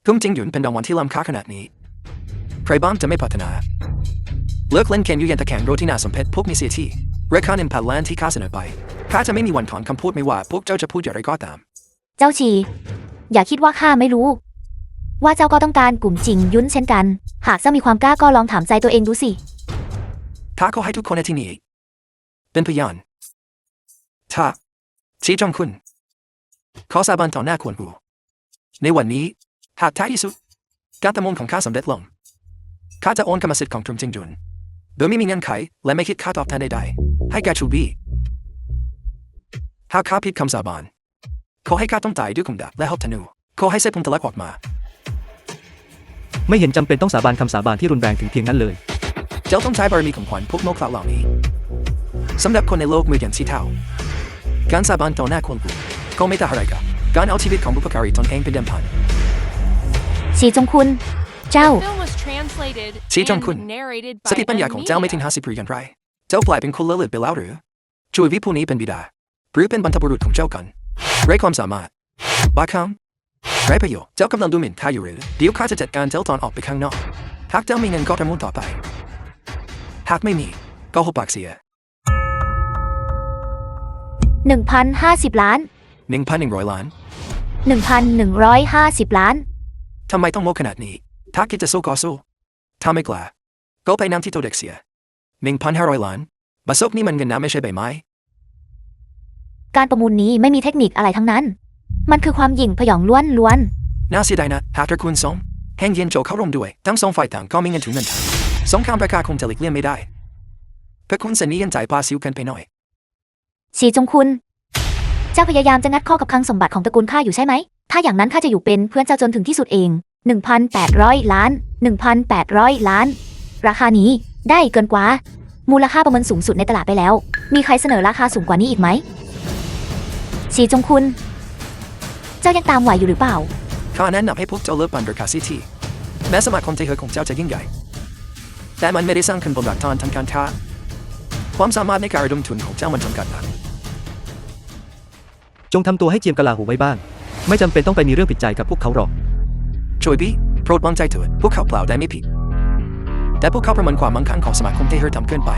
กลุ่มจริงหยุนเป็นรางวัลที่ล้ำค่าขนาดนี้ใครบ้างจะไม่พัฒนาเลิกเล่นเกมยูเย็นตะแคงโรที่น่าสมเพชพวกมีเสียที่ราคา1,000 ล้านที่ข้าเสนอไปข้าจะไม่มีวันถอนคำพูดไม่ว่าพวกเจ้าจะพูดอย่างไรก็ตาม เจ้าชีอย่าคิดว่าข้าไม่รู้ ว่าเจ้าก็ต้องการกลุ่มจริงยุ้นเช่นกัน หากเจ้ามีความกล้าก็ลองถามใจตัวเองดูสิ ถ้าขอให้ทุกคนในที่นี้เป็นพยานถ้าชีจงคุณขอสาบานต่อหน้าควรหูในวันนี้หากท้ายที่สุดการประมูลของข้าสำเร็จลงข้าจะโอนกรรมสิทธิ์ของกลุ่มจริงจุนโดยไม่มีเงื่อนไขและไม่คิดค่าตอบแทนใดๆให้แก่ชูบี้หากข้าผิดคำสาบานขอให้ข้าต้องตายด้วยคมดาบและหอกธนูขอให้เส้นผมทะลักออกมา ไม่เห็นจำเป็นต้องสาบานคำสาบานที่รุนแรงถึงเพียงนั้นเลย เจ้าต้องใช้บารมีของขวัญพวกโมฆะเหล่านี้สำหรับคนในโลกมืออย่างสีเทา การสาบานต่อหน้าคนอื่นก็ไม่ต่างอะไรกับการเอาชีวิตของบุพการีตนเองเป็นเดิมพัน สีจงคุณ เจ้า The film was translated ชีจงคุณ and narrated สติปัญญาของเจ้าไม่ถึง50 ปีกันไรเจ้ากลายเป็นคนเลิศไปแล้วหรือช่วยวิผู้นี้เป็นบิดาหรือเป็นบรรพบุรุษของเจ้ากันไร้ความสามารถบ้าคำไร้ประโยชน์เจ้ากำลังดูหมิ่นข้าอยู่หรือเดี๋ยวข้าจะจัดการเจ้าตอนออกไปข้างนอกหากเจ้ามีเงินก็ประมูลต่อไปหากไม่มีก็หุบปากเสีย 1,050 ล้าน 1,100 ล้าน 1,150 ล้าน ทำไมต้องโมขนาดนี้ถ้าคิดจะสู้ก็สู้ถ้าไม่กล้าก็ไปนำที่ตัวเด็กเสีย 1,500 ล้านบาซกนี่มันเงินน้ำไม่ใช่ใบไม้ การประมูลนี้ไม่มีเทคนิคอะไรทั้งนั้น มันคือความหยิ่งพยองล้วน น่าเสียดายนะหากตระกูลสงแห่งเย็นโจเข้าร่วมด้วยทั้งสองฝ่ายต่างก็มีเงินถึงเงินทางสงครามราคาคงจะหลีกเลี่ยงไม่ได้พระคุณเสนียันจ่ายภาษีกันไปหน่อย ๆสีจงคุณ เจ้าพยายามจะงัดข้อกับคลังสมบัติของตระกูลข้าอยู่ใช่ไหม ถ้าอย่างนั้นข้าจะอยู่เป็นเพื่อนเจ้าจนถึงที่สุดเอง 1,800 ล้าน 1,800 ล้าน ราคานี้ได้เกินกว่า มูลค่าประเมินสูงสุดในตลาดไปแล้ว มีใครเสนอราคาสูงกว่านี้อีกไหมสีจงคุณ เจ้ายังตามไหวอยู่หรือเปล่า ข้าแนะนำให้พวกเจ้าเลิกปั่นราคาซิทีแม้สมาคมใจเฮอของเจ้าจะยิ่งใหญ่แต่มันไม่ได้สร้างขึ้นบนหลักฐานทางการค้าความสามารถในการระดมทุนของเจ้ามันจำกัดนะ จงทำตัวให้เจียมกะลาหูไว้บ้าง ไม่จำเป็นต้องไปมีเรื่องผิดใจกับพวกเขาหรอก ช่วยบี้โปรดวางใจเถิดพวกเขาเปล่าได้ไม่ผิดแต่พวกเขาประเมินความมั่งคั่งของสมาคมใจเฮอทำเกินไป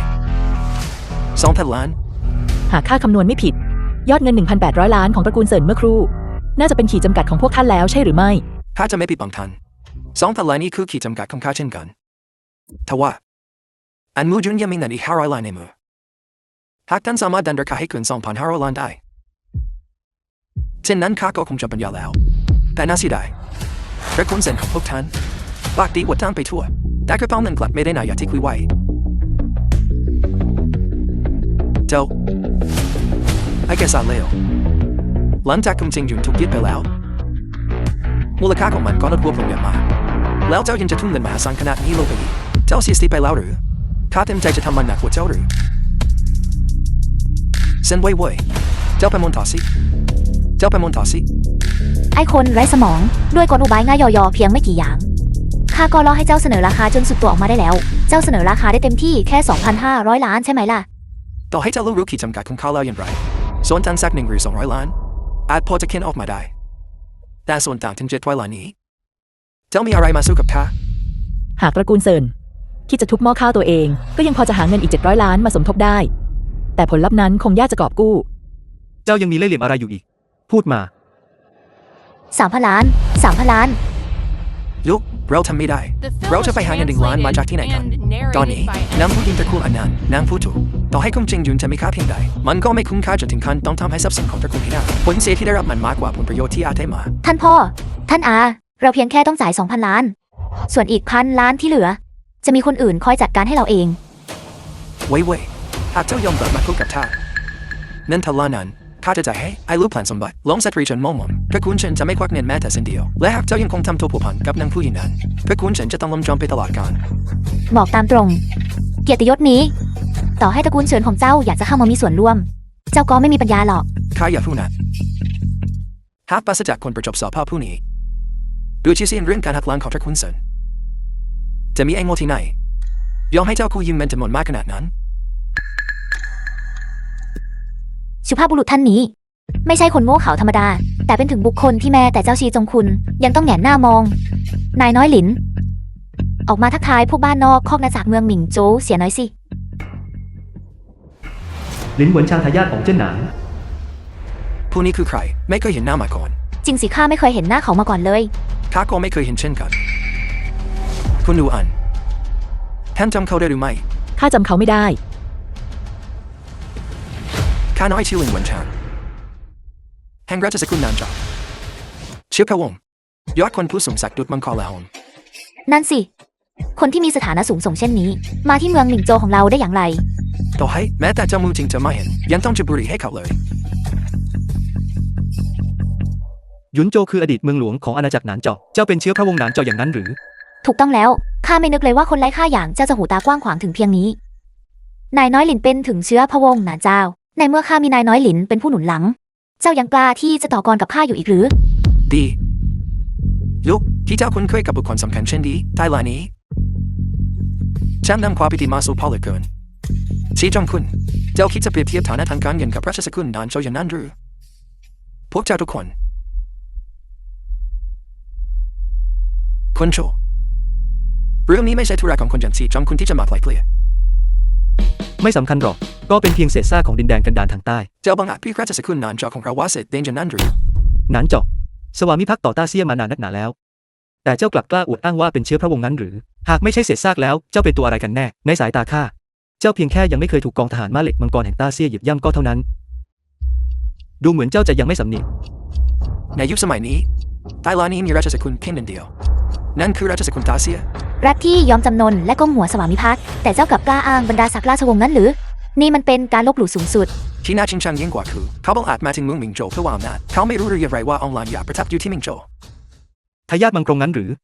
2,000 ล้าน หากข้าคำนวณไม่ผิด ยอดเงิน 1,800 ล้านของตระกูลเซินเมื่อครู่ น่าจะเป็นขีดจำกัดของพวกท่านแล้วใช่หรือไม่ ข้าจะไม่ปิดบังท่าน2,000 ล้านนี้คือขีดจำกัดของข้าเช่นกันทว่าอันมูจุนยังมีเงินอีก500 ล้านในมือหากท่านสามารถดันราคาให้เกิน 2,500 ล้านได้เช่นนั้นข้าก็คงจะปัญญาแล้วแต่น่าเสียดายตระกูลเซินของพวกท่านปากดีอวดทางไปทั่วแต่กระเป๋าเงินกลับไม่ได้นายอย่างที่คุยไว้เจ้าไอ้แกสารเลวหลังจากคุมจริงยุนถูกยึดไปแล้วมูลค่าของมันก็ลดลงอย่างมากแล้วเจ้ายังจะทุ่มเงินมหาศาลขนาดนี้ลงไปอีกเจ้าเสียสติไปแล้วหรือข้าเต็มใจจะทำมันหนักกว่าเจ้าหรือเซนเว่ยเว่ยเจ้าไปมนทอสิเจ้าไปมนทอสิ ไอ้คนไร้สมองด้วยกลอุบายง่ายยอๆเพียงไม่กี่อย่างข้าก็รอให้เจ้าเสนอราคาจนสุดตัวออกมาได้แล้ว เจ้าเสนอราคาได้เต็มที่แค่ 2,500 ล้านใช่ไหมล่ะ ต่อให้เจ้ารู้ขีดจำกัดของเขาแล้วอย่างไรส่วนต่างสัก1 หรือ 200 ล้านอาจพอจะเค้นออกมาได้แต่ส่วนต่างถึง700 ล้านนี้เจ้ามีอะไรมาสู้กับข้า หากตระกูลเซินคิดจะทุบหม้อข้าวตัวเอง ก็ยังพอจะหาเงินอีก 700 ล้านมาสมทบได้ แต่ผลลัพธ์นั้นคงยากจะกอบกู้ เจ้ายังมีเล่ห์เหลี่ยมอะไรอยู่อีก พูดมา 3,000 ล้าน 3,000 ล้าน ยุกเราทำไม่ได้ The film เราจะ was ไปหาเงิน1 ล้านมาจากที่ไหนกัน translated and ตอนนี้ narrated by นางผู้หญิงตระกูลอนันต์นางผู้ถูกต่อให้คุ้มจริงยุนจะไม่ค่าเพียงใดมันก็ไม่คุ้มค่าจนถึงขั้นต้องทำให้ทรัพย์สินของตระกูลพินาศผลเสียที่ได้รับมันมากกว่าผลประโยชน์ที่อาจได้มา ท่านพ่อ ท่านอา เราเพียงแค่ต้องจ่าย 2,000 ล้าน ส่วนอีก 1,000 ล้านที่เหลือ จะมีคนอื่นคอยจัดการให้เราเอง เว้ยหากเจ้ายอมกลับมาคุยกับข้านั่นทลานั้นข้าจะจ่ายให้ไอ้ลูกแผนสมบัติลงสตรีจนมอมตระกูลฉันจะไม่ควักเงินแม้แต่เส้นเดียวและหากเจ้ายังคงทำตัวผูกพันกับนางผู้หญิงนั้นตระกูลฉันจะต้องล้มจมไปตลอดกาล บอกตามตรง เกียรติยศนี้ ต่อให้ตระกูลเฉินของเจ้าอยากจะเข้ามามีส่วนร่วม เจ้าก็ไม่มีปัญญาหรอก ข้าอย่าพูดนะหากปราศจากคนประจบสอบพ่อผู้นี้ดูชื่อเสียงเรื่องการหักล้างของตระกูลเซินจะมีไอ้โง่ที่ไหนยอมให้เจ้าคู่ยืมเงินจำนวนมากขนาดนั้น สุภาพบุรุษท่านนี้ ไม่ใช่คนโง่เขลาธรรมดา แต่เป็นถึงบุคคลที่แม้แต่เจ้าชีจงคุณยังต้องแหงนหน้ามอง นายน้อยหลิน ออกมาทักทายพวกบ้านนอกคอกนาจากเมืองหมิงโจวเสียหน่อยสิ ลินหวนชางทายาทของเจิ้นหนาน ผู้นี้คือใครไม่เคยเห็นหน้ามาก่อน จริงสิข้าไม่เคยเห็นหน้าเขามาก่อนเลย ข้าก็ไม่เคยเห็นเช่นกันคุณดูอันท่านจำเขาได้หรือไม่ ข้าจำเขาไม่ได้ ข้าน้อยชื่อลินหวนชางแห่งราชสกุลนานจอกเชื้อพระวงศ์ยอดคนผู้สูงศักดิ์ดุจมังกรละหน นั่นสิ คนที่มีสถานะสูงส่งเช่นนี้ มาที่เมืองหมิงโจวของเราได้อย่างไร ต่อให้แม้แต่เจ้ามูจริงจะไม่เห็นยังต้องจุดบุหรี่ให้เขาเลย หยุนโจคืออดีตเมืองหลวงของอาณาจักรหนานเจาะเจ้าเป็นเชื้อพระวงศ์หนานเจาะอย่างนั้นหรือ ถูกต้องแล้ว ข้าไม่นึกเลยว่าคนไร้ค่าอย่างเจ้าจะหูตากว้างขวางถึงเพียงนี้ นายน้อยหลินเป็นถึงเชื้อพระวงศ์หนานเจ้า ในเมื่อข้ามีนายน้อยหลินเป็นผู้หนุนหลัง เจ้ายังกล้าที่จะต่อกรกับข้าอยู่อีกหรือ ดียุคที่เจ้าคุ้นเคยกับบุคคลสำคัญเช่นนี้ใต้ลานี้ฉันนำความพิธีมาสู่พอเหลือเกินชีจงคุณเจ้าคิดจะเปรียบเทียบฐานะทางการเงินกับราชสกุลนานโจอย่างนั้นหรือพวกเจ้าทุกคนคุณโจเรื่องนี้ไม่ใช่ธุระของคนอย่างชีจงคุณที่จะมาไกลเกลี่ย ไม่สำคัญหรอกก็เป็นเพียงเศษซากของดินแดนกันดารทางใต้ เจ้าบังอาจพี่ราชสกุลนานโจของเราว่าเสร็จเดนอย่างนั้นหรือ หนานเจาะสวามิภักดิ์ต่อต้าเซียมานานนักหนาแล้ว แต่เจ้ากลับกล้าอวดอ้างว่าเป็นเชื้อพระวงศ์นั้นหรือ หากไม่ใช่เศษซากแล้วเจ้าเป็นตัวอะไรกันแน่ในสายตาข้าเจ้าเพียงแค่ยังไม่เคยถูกกองทหารม้าเหล็กมังกรแห่งต้าเซียเหยียบย่ำก็เท่านั้น ดูเหมือนเจ้าจะยังไม่สำนึก ในยุคสมัยนี้ใต้ลานี้มีราชสกุลเพียงหนึ่งเดียวนั่นคือราชสกุลตาเซีย รัฐที่ยอมจำนนและก้มหัวสวามิภักดิ์แต่เจ้ากลับกล้าอ้างบรรดาศักดิ์ราชวงศ์นั้นหรือ นี่มันเป็นการลบหลู่สูงสุด ที่น่าชิงชังยิ่งกว่าคือเขาบังอาจมาถึงเมืองหมิงโจวเพื่อวางอำนาจเขาไม่รู้หรือยังไรว่าองค์หลานหยาประทับอยู่ที่หมิงโจว ทายาทมังกรงั้นหรือ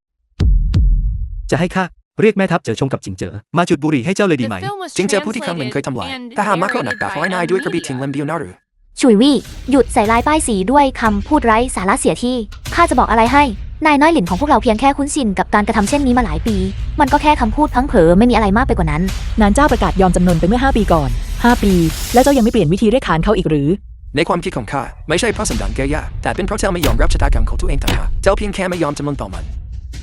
จะให้ข้าเรียกแม่ทัพเจ๋อชงกับจิงเจ๋อมาจุดบุหรี่ให้เจ้าเลยดีไหม The film was จริงเจอผู้ที่ครั้งหนึ่งเคยทำลาย translated แต่หากมา and เข้าหนัก narrated ด่า by ฟ้อยนายด้วยกระบี่ media. ทิ้งเล่มเดียวนะหรือ ฉุยวี่หยุดใส่ลายป้ายสีด้วยคำพูดไร้สาระเสียที่ข้าจะบอกอะไรให้นายน้อยหลินของพวกเราเพียงแค่คุ้นชินกับการกระทำเช่นนี้มาหลายปี มันก็แค่คำพูดพลั้งเผลอไม่มีอะไรมากไปกว่านั้น นานเจ้าประกาศยอมจำนนไปเมื่อ5 ปีก่อน 5 ปี แล้วเจ้ายังไม่เปลี่ยนวิธีเรียกขานเขาอีกหรือ ในความคิดของข้าไม่ใช่เพราะสันดานแก่ยากแต่เป็นเพราะเจ้าไม่ยอมรับชะตากรรมของตัวเองต่างหากเจ้าเพียงแค่ไม่ยอมจำนนต่อมัน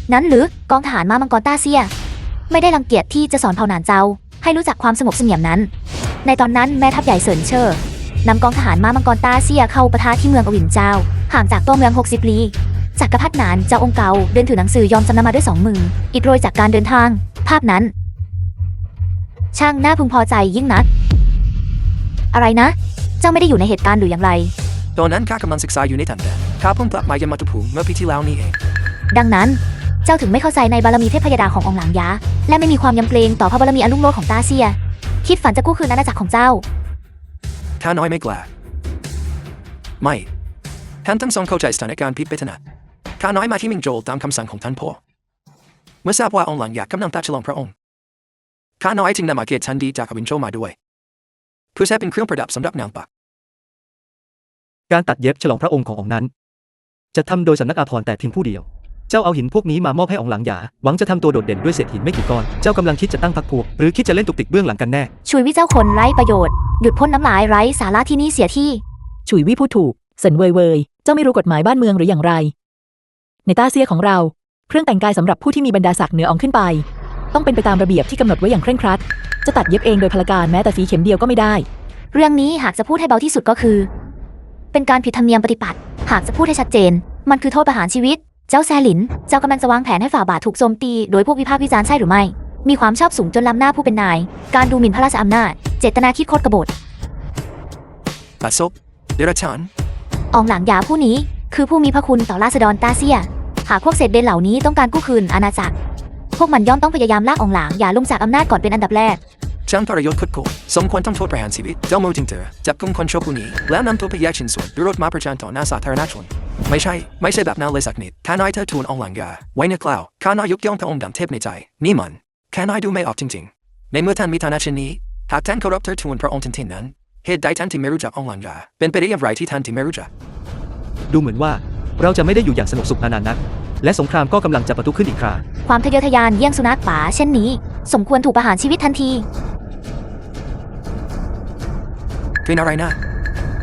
นั้นหรือกองทหารม้ามังกรต้าเซีย ไม่ได้รังเกียจที่จะสอนเผ่าหนานเจ้าให้รู้จักความสงบเสงี่ยมนั้น ในตอนนั้นแม่ทัพใหญ่เซินเชอร์นำกองทหารม้ามังกรต้าเซียเข้าปะทะที่เมืองอวินเจ้าห่างจากตัวเมือง60 ลี้จักรพรรดิหนานเจ้าองค์เก่าเดินถือหนังสือยอมจำนำมาด้วย2 มืออิดโรยจากการเดินทาง ภาพนั้น ช่างน่าพึงพอใจยิ่งนัก อะไรนะ เจ้าไม่ได้อยู่ในเหตุการณ์หรืออย่างไร ตอนนั้นข้ากำลังศึกษาอยู่ในทันแดนข้าเพิ่งกลับมายังมัตุภูมิเมื่อปีที่แล้วนี่เอง ดังนั้น เจ้าถึงไม่เข้าใจในบารมีเทพยดาขององค์หลางยาและไม่มีความยำเกรงต่อพระบารมีอันลุ่งโลดของต้าเซีย คิดฝันจะกู้คืนอาณาจักรของเจ้า ข้าน้อยไม่กล้าไม่ท่านทั้งสองเข้าใจสถานการณ์ผิดไปถนัดข้าน้อยมาที่หมิงโจวตามคำสั่งของท่านพ่อเมื่อทราบว่าองค์หลังอยากกำลังตัดฉลองพระองค์ข้าน้อยจึงนำอาเกตชันดีจากอวินโจวมาด้วยเพื่อใช้เป็นเครื่องประดับสำหรับนางปัก การตัดเย็บฉลองพระองค์ขององค์นั้น จะทำโดยสำนักอาภรณ์แต่เพียงผู้เดียว เจ้าเอาหินพวกนี้มามอบให้องค์หลังหยาหวังจะทำตัวโดดเด่นด้วยเศษหินไม่กี่ก้อนเจ้ากำลังคิดจะตั้งพรรคพวกหรือคิดจะเล่นตุกติกเบื้องหลังกันแน่ ช่วยวิเจ้าคนไร้ประโยชน์หยุดพ่นน้ำลายไร้สาระที่นี่เสียที่ ฉุยวี่พูดถูกเซินเว่ยเว่ยเจ้าไม่รู้กฎหมายบ้านเมืองหรืออย่างไร ในต้าเซียของเราเครื่องแต่งกายสำหรับผู้ที่มีบรรดาศักดิ์เหนือองค์ขึ้นไป ต้องเป็นไปตามระเบียบที่กำหนดไว้อย่างเคร่งครัดจะตัดเย็บเองโดยพลการแม้แต่ฝีเข็มเดียวก็ไม่ได้ เรื่องนี้หากจะพูดให้เบาที่สุดก็คือ เป็นการผิดธรรมเนียมปฏิบัติ หากจะพูดให้ชัดเจน มันคือโทษประหารชีวิต เจ้าแซหลิน เจ้ากำลังจะวางแผนให้ฝ่าบาทถูกโจมตีโดยพวกวิพากษ์วิจารณ์ใช่หรือไม่ มีความชอบสูงจนล้ำหน้าผู้เป็นนาย การดูหมิ่นพระราชอำนาจ เจตนาคิดคดกบฏ ปัสซบเดรัจฉาน อองหลังหยาผู้นี้คือผู้มีพระคุณต่อราษฎรต้าเซีย หากพวกเศษเดนเหล่านี้ต้องการกู้คืนอาณาจักร พวกมันย่อมต้องพยายามลากอองหลางหยาลงจากอำนาจก่อนเป็นอันดับแรก ช่างทรยศคุดโกงสมควรต้องโทษประหารชีวิตเจ้าโมจิงเตอร์จับกุมคนชั่วผู้นี้แล้วนำตัวไปแยกชิ้นส่วนด้วยรถม้าประจานต่อหน้าสาธารณชนไม่ใช่แบบนั้นเลยสักนิดข้าน้อยเธอทูลองหลังยาไว้ในกล่าวข้าน้อยยกย่องพระองค์ดังเทพในใจนี่มันข้าน้อยดูไม่ออกจริงๆในเมื่อท่านมีฐานะเช่นนี้หากท่านเคารพเธอทูลพระองค์ทันทีนั้นเหตุใดท่านถึงไม่รู้จักองหลังยาเป็นไปได้อย่างไรที่ท่านถึงไม่รู้จัก ดูเหมือนว่าเราจะไม่ได้อยู่อย่างสงบสุขนานนักและสงครามก็กำลังจะปะทุขึ้นอีกครา ความทะเยอทะยานเยี่ยงสุนัขป่าเช่นนี้ สมควรถูกประหารชีวิตทันที เป็นอะไรนะ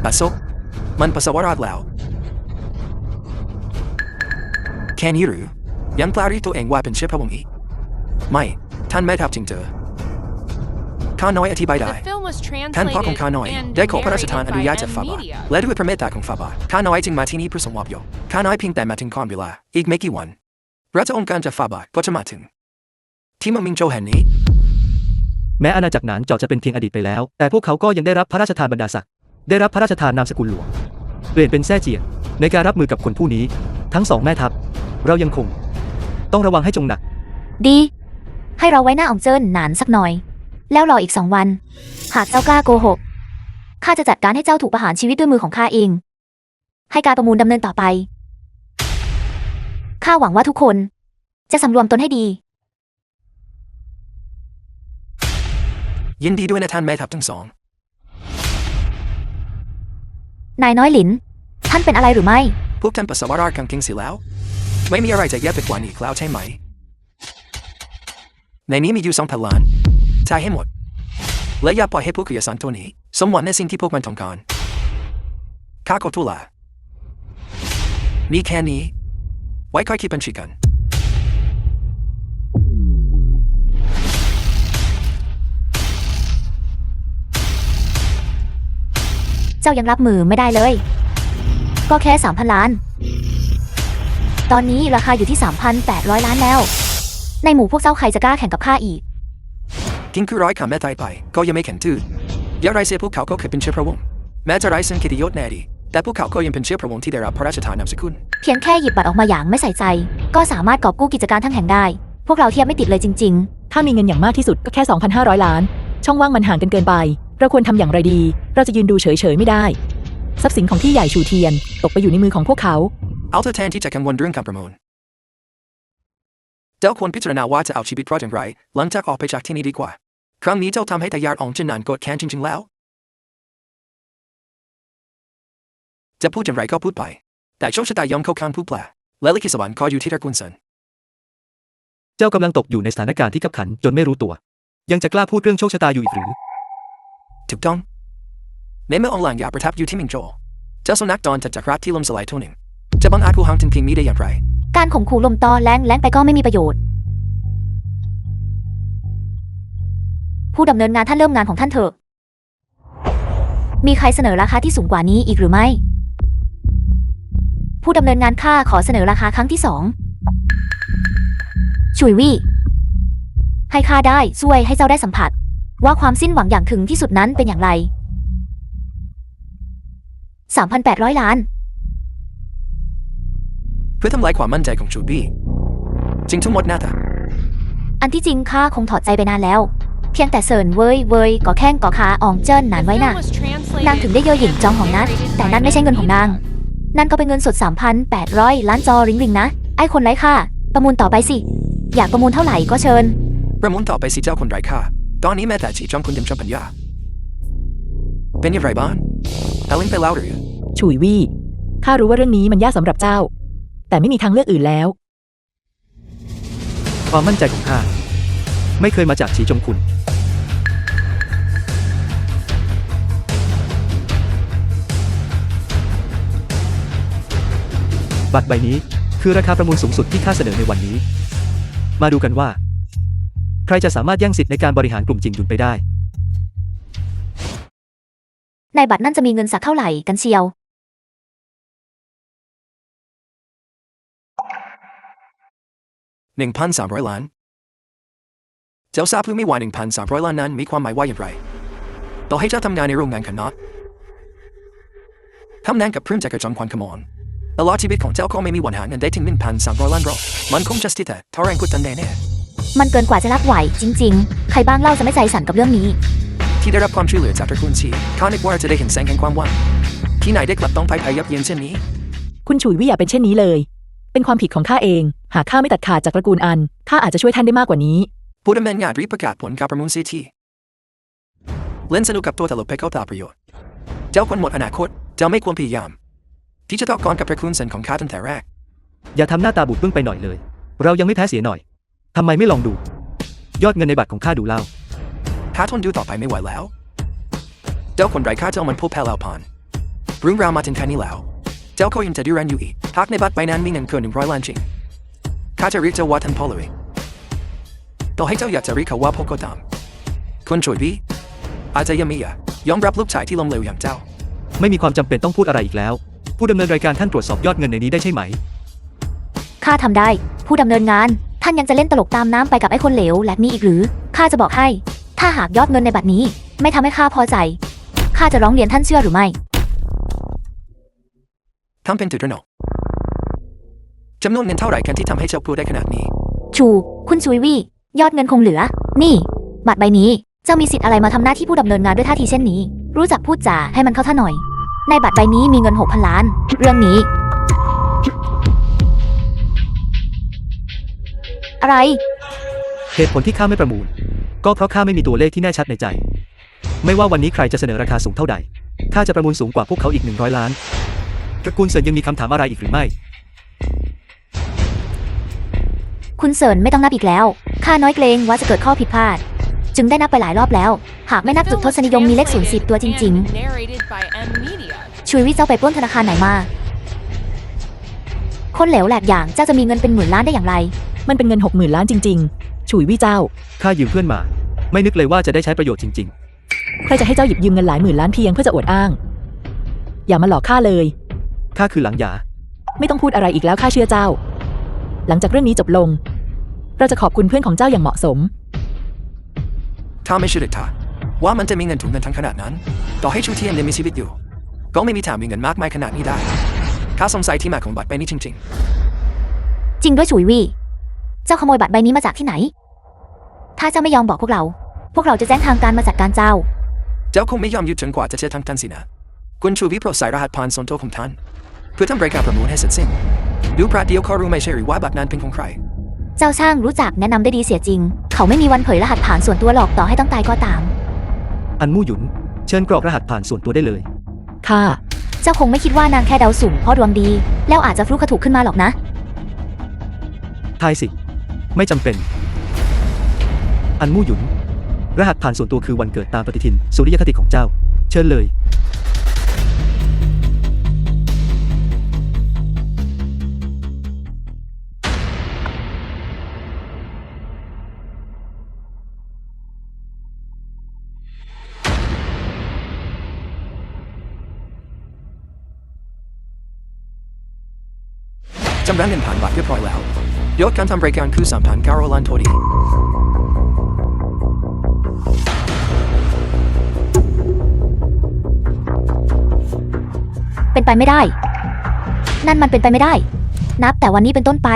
ปัสซบมันปัสสาวะราดแล้วแค่นี้หรือยังกล้าเรียกตัวเองว่าเป็นเชื้อพระวงศ์อีกไม่ท่านแม่ทัพจริงเจอข้าน้อยอธิบายได้ The film was ท่านพ่อของ translated ข้าน้อย and ได้ขอพระราชทานอ narrated นุ by ญาตจากฝ่าบาท media. และด้วยพระเมตตาของฝ่าบาทข้าน้อยจึงมาที่นี่เพื่อส่งมอบยกข้าน้อยเพียงแต่มาถึงก่อนเวลาอีกไม่กี่วันพระเจ้าองค์การจากฝ่าบาทก็จะมาถึงที่เมืองมิงโจวแห่งนี้ แม้อาณาจักรหนานเจาะจะเป็นเพียงอดีตไปแล้วแต่พวกเขาก็ยังได้รับพระราชทานบรรดาศักดิ์ได้รับพระราชทานนามสกุลหลวงเปลี่ยนเป็นแซ่เจียในการรับมือกับคนผู้นี้ทั้งสองแม่ทัพเรายังคงต้องระวังให้จงหนัก ดี ให้เราไว้หน้าอองเจิ้นหนานสักหน่อย แล้วรออีก2 วัน หากเจ้ากล้าโกหกข้าจะจัดการให้เจ้าถูกประหารชีวิตด้วยมือของข้าเอง ให้การประมูลดำเนินต่อไปข้าหวังว่าทุกคนจะสำรวมตนให้ดี ยินดีด้วยนะท่านแม่ทัพทั้งสอง นายน้อยหลิน ท่านเป็นอะไรหรือไม่ พวกท่านปัสสาวะราดกางเกงสีแล้ว ไม่มีอะไรจะแย่ไปกว่านี้แล้วใช่ไหม ในนี้มีอยู่2,000 ล้านจ่ายให้หมด และอย่าปล่อยให้พวกขยะสันตัวนี้สมหวังในสิ่งที่พวกมันต้องการข้าขอทูลละนี่แค่นี้ ไว้ค่อยคิดบัญชีกัน เจ้ายังรับมือไม่ได้เลย ก็แค่ 3,000 ล้าน ตอนนี้ราคาอยู่ที่ 3,800 ล้านแล้ว ในหมู่พวกเจ้าใครจะกล้าแข่งกับข้าอีก กินคือร้อยคำแม่ตายไปก็ยังไม่แข็งทื่ออย่างไรเสียพวกเขาก็เคยเป็นเชื้อพระวงศ์แม้จะไร้ซึ่งเกียรติยศแน่ดีแต่พวกเขาก็ยังเป็นเชื้อพระวงศ์ที่ได้รับพระราชทานนามสกุล เพียงแค่หยิบบัตรออกมาอย่างไม่ใส่ใจ ก็สามารถกอบกู้กิจการทั้งแห่งได้ พวกเราเทียบไม่ติดเลยจริง ถ้ามีเงินอย่างมากที่สุดก็แค่ 2,500 ล้าน ช่องว่างมันห่างกันเกินไป เราควรทำอย่างไรดี เราจะยืนดูเฉยๆไม่ได้ ทรัพย์สินของพี่ใหญ่ชูเทียน ตกไปอยู่ในมือของพวกเขา เอาเถอะแทนที่จะกังวลเรื่องการประมูลเจ้าควรพิจารณาว่าจะเอาชีวิตรอดอย่างไรหลังจากออกไปจากที่นี่ดีกว่าครั้งนี้เจ้าทำให้ทายาทองจินนานโกรธแค้นจริงๆแล้วจะพูดอย่างไรก็พูดไปแต่โชคชะตาย่อมเข้าข้างผู้แปลและลิขิตสวรรค์ก็อยู่ที่ตระกูลเซิน เจ้ากำลังตกอยู่ในสถานการณ์ที่ขับขันจนไม่รู้ตัว ยังจะกล้าพูดเรื่องโชคชะตาอยู่อีกหรือ ถูกต้องในเมื่อองค์หลังอยากประทับอยู่ที่มิงโจวเจ้าสุนัขจรจัดจากรัฐที่ล่มสลายตัวหนึ่งจะบังอาจคู่หางถึงเพียงนี้ได้อย่างไร ๆ การข่มขู่ลมตอแรงไปก็ไม่มีประโยชน์ ผู้ดำเนินงานท่านเริ่มงานของท่านเถอะ มีใครเสนอราคาที่สูงกว่านี้อีกหรือไม่ ผู้ดำเนินงานข้าขอเสนอราคาครั้งที่ 2 ชุยวี่ ให้ข้าได้ช่วยให้เจ้าได้สัมผัส ว่าความสิ้นหวังอย่างถึงที่สุดนั้นเป็นอย่างไร 3,800 ล้าน เพื่อทำลายความมั่นใจของชูบี้จริงทั้งหมดน่าจะ อันที่จริงข้าคงถอดใจไปนานแล้ว เพียงแต่เซินเว้ยก่อแข้งก่อขาอ่องเจิ้นนานไว้น่ะ นางถึงได้เย่อหยิ่งจองของนัดแต่นั่นไม่ใช่เงินของนาง นั่นก็เป็นเงินสด 3,800 ล้านจอริงลิงนะ ไอ้คนไร้ค่า ประมูลต่อไปสิ อยากประมูลเท่าไหร่ก็เชิญ ประมูลต่อไปสิเจ้าคนไร้ค่าตอนนี้แม้แต่จีจอมคุณยังจำปัญญาเป็นอย่างไรบ้างอาลิงไปแล้วหรือ ฉุยวี่ ข้ารู้ว่าเรื่องนี้มันยากสำหรับเจ้า แต่ไม่มีทางเลือกอื่นแล้ว ความมั่นใจของข้าไม่เคยมาจากฉีจงคุณ บัตรใบนี้คือราคาประมูลสูงสุดที่ข้าเสนอในวันนี้ มาดูกันว่า ใครจะสามารถแย่งสิทธิ์ในการบริหารกลุ่มจิงยุนไปได้ ในบัตรนั่นจะมีเงินสักเท่าไหร่กันเชียว 1,300 ล้านเจ้าทราบหรือไม่ว่า 1,300 ล้านนั้นมีความหมายว่าอย่างไรต่อให้เจ้าทำงานในโรงงานขนาดทำงานกับเพื่อนจากกระจอมควันขมอนตลอดชีวิตของเจ้าก็ไม่มีวันหาเงินได้ถึง 1,300 ล้านหรอกมันคงจะสถิตแต่ทอแรงกดดันแน่ มันเกินกว่าจะรับไหวจริง ๆ ใครบ้างเล่าจะไม่ใจสั่นกับเรื่องนี้ ๆที่ได้รับความช่วยเหลือจากตระกูลชีข้านึกว่าจะได้เห็นแสงแห่งความหวังที่ไหนได้กลับต้องพ่ายยับเยินเช่นนี้ คุณฉุยวี่อย่าเป็นเช่นนี้เลย เป็นความผิดของข้าเอง หากข้าไม่ตัดขาดจากตระกูลอัน ข้าอาจจะช่วยท่านได้มากกว่านี้ ผู้ดำเนินงานรีบประกาศผลการประมูลเสียทีเล่นสนุกกับตัวแต่ลบไปเข้าตาประโยชน์เจ้าควรหมดอนาคตเจ้าไม่ควรพยายามที่จะต่อกรกับตระกูลเซนของข้าตั้งแต่แรก อย่าทำหน้าตาบูดบึ้งไปหน่อยเลย เรายังไม่แพ้เสียหน่อย ทำไมไม่ลองดู ยอดเงินในบัตรของข้าดูเล่า ข้าทนดูต่อไปไม่ไหวแล้วเจ้าคนไร้ค่าเจ้ามันพบแพ้แล้วผ่านเรื่องราวมาถึงแค่นี้แล้วเจ้าก็ยังจะดื้อรั้นอยู่อีกหากในบัตรใบนั้นมีเงินเกิน100 ล้านจริงข้าจะเรียกเจ้าว่าท่านพ่อเลยต่อให้เจ้าอยากจะเรียกเขาว่าพ่อก็ตามคนช่วยพี่อาจจะยังไม่อยากยอมรับลูกชายที่ล้มเหลวอย่างเจ้า ไม่มีความจำเป็นต้องพูดอะไรอีกแล้ว ผู้ดำเนินรายการท่านตรวจสอบยอดเงินในนี้ได้ใช่ไหม ข้าทำได้ ผู้ดำเนินงาน ท่านยังจะเล่นตลกตามน้ำไปกับไอ้คนเหลวแบบนี้อีกหรือ ข้าจะบอกให้ ถ้าหากยอดเงินในบัตรนี้ ไม่ทำให้ข้าพอใจ ข้าจะร้องเรียนท่านเชื่อหรือไม่ ทำเป็นตื่นตระหนกจำนวนเงินเท่าไหร่กันที่ทำให้เจ้าพูดได้ขนาดนี้ ชู คุณชุยวี่ ยอดเงินคงเหลือ นี่ บัตรใบนี้ เจ้ามีสิทธิ์อะไรมาทำหน้าที่ผู้ดำเนินงานด้วยท่าทีเช่นนี้ รู้จักพูดจาให้มันเข้าท่าหน่อย ในบัตรใบนี้มีเงิน 6,000 ล้าน เรื่องนี้ อะไร เหตุผลที่ข้าไม่ประมูล ก็เพราะข้าไม่มีตัวเลขที่แน่ชัดในใจ ไม่ว่าวันนี้ใครจะเสนอราคาสูงเท่าใด ข้าจะประมูลสูงกว่าพวกเขาอีก100 ล้านตระกูลเซินยังมีคำถามอะไรอีกหรือไม่ คุณเซินไม่ต้องนับอีกแล้วข้าน้อยเกรงว่าจะเกิดข้อผิดพลาดจึงได้นับไปหลายรอบแล้ว หากไม่นับจุดทศนิยมมีเลข0 10ตัวจริง Narrated by M Media. ๆชุยวี่เจ้าไปปล้นธนาคารไหนมาคนเหลวแหลกอย่างเจ้าจะมีเงินเป็นหมื่นล้านได้อย่างไร มันเป็นเงิน60,000 ล้านจริงๆฉุยวี่เจ้า ข้ายืมเพื่อนมา ไม่นึกเลยว่าจะได้ใช้ประโยชน์จริง ใครจะให้เจ้าหยิบยืมเงินหลายหมื่นล้านเพียงเพื่อจะอวดอ้าง อย่ามาหลอกข้าเลย ๆ ข้าคือหลังหยา ไม่ต้องพูดอะไรอีกแล้วข้าเชื่อเจ้า หลังจากเรื่องนี้จบลง เราจะขอบคุณเพื่อนของเจ้าอย่างเหมาะสม ถ้าไม่เชื่อท่าว่ามันจะมีเงินถุงเงินทั้งขนาดนั้น ต่อให้ชูเทียนยังมีชีวิตอยู่ ก็ไม่มีทางมีเงินมากมายขนาดนี้ได้ข้าสงสัยที่มาของบัตรใบนี้จริง จริงด้วยฉุยวี่เจ้าขโมยบัตรใบนี้มาจากที่ไหน ถ้าเจ้าไม่ยอมบอกพวกเราจะแจ้งทางการมาจัดการเจ้า ๆ เจ้าคงไม่ยอมหยุดจนกว่าจะเจอทางตันสินะคุณชูวิโปรดใส่รหัสผ่านส่วนตัวของท่านเพื่อทำรายการประมูลให้เสร็จสิ้นดูประเดี๋ยวเขารู้ไม่ใช่หรือว่าบัตรนั้นเป็นของใคร เจ้าช่างรู้จักแนะนำได้ดีเสียจริง เขาไม่มีวันเผยรหัสผ่านส่วนตัวหรอกต่อให้ต้องตายก็ตาม อันมู่หยุน เชิญกรอกรหัสผ่านส่วนตัวได้เลย ค่ะ เจ้าคงไม่คิดว่านางแค่เดาสุ่มเพราะดวงดี แล้วอาจจะฟลุกกระถูกขึ้นมาหรอกนะ ทายสิ ไม่จำเป็น อันมู่หยุน รหัสผ่านส่วนตัวคือวันเกิดตามปฏิทินสุริยคติของเจ้า เชิญเลย จำร้านเงินผ่านบัตรเรียบร้อยแล้วยอดการทำรายการคือ3,900 ล้านโทดี เป็นไปไม่ได้ นั่นมันเป็นไปไม่ได้ นับแต่วันนี้เป็นต้นไป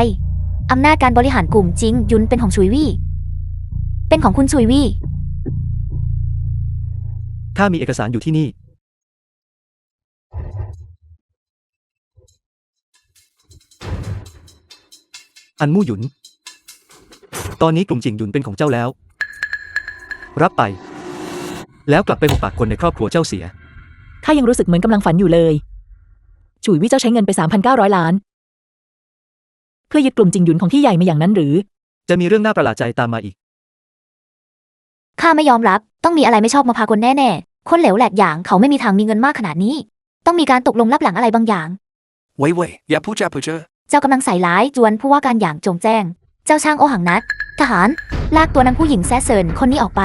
อำนาจการบริหารกลุ่มจิงยุนเป็นของชุยวี่เป็นของคุณชุยวี่ ข้ามีเอกสารอยู่ที่นี่ อันมู่หยุน ตอนนี้กลุ่มจิงหยุนเป็นของเจ้าแล้ว รับไป แล้วกลับไปหุบปากคนในครอบครัวเจ้าเสีย ข้ายังรู้สึกเหมือนกำลังฝันอยู่เลยฉุยวี่เจ้าใช้เงินไป 3,900 ล้าน เพื่อยึดกลุ่มจิงหยุนของที่ใหญ่มาอย่างนั้นหรือ จะมีเรื่องน่าประหลาดใจตามมาอีก ข้าไม่ยอมรับต้องมีอะไรไม่ชอบมาพากลแน่ๆคนเหลวแหลกอย่างเขาไม่มีทางมีเงินมากขนาดนี้ ต้องมีการตกลงลับหลังอะไรบางอย่าง เว้ยอย่าพูดจ้าพูดเจอ เจ้ากำลังใส่ร้ายจวนผู้ว่าการอย่างจงแจ้ง เจ้าช่างโอหังนัดทหารลากตัวนางผู้หญิงแซ่เซินคนนี้ออกไป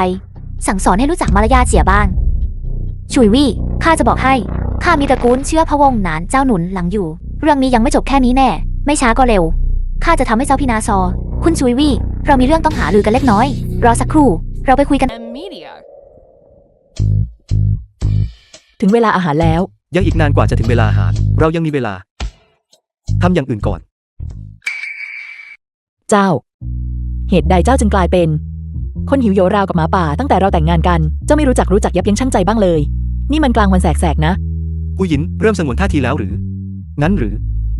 สั่งสอนให้รู้จักมารยาทเสียบ้างชุยวี่ข้าจะบอกให้ข้ามีตระกูลเชื่อพระวงศ์หนานเจ้าหนุนหลังอยู่ เรื่องนี้ยังไม่จบแค่นี้แน่ ไม่ช้าก็เร็วข้าจะทำให้เจ้าพินาศคุณชุยวี่เรามีเรื่องต้องหารือกันเล็กน้อยรอสักครู่เราไปคุยกัน M Media. ถึงเวลาอาหารแล้ว ยังอีกนานกว่าจะถึงเวลาอาหาร เรายังมีเวลาทำอย่างอื่นก่อน เจ้า เหตุใดเจ้าจึงกลายเป็น คนหิวโหยราวกับหมาป่าตั้งแต่เราแต่งงานกัน เจ้าไม่รู้จักยับยั้งชั่งใจบ้างเลย นี่มันกลางวันแสกๆนะ ผู้หญินเริ่มสงวนท่าทีแล้วหรือ งั้นหรือ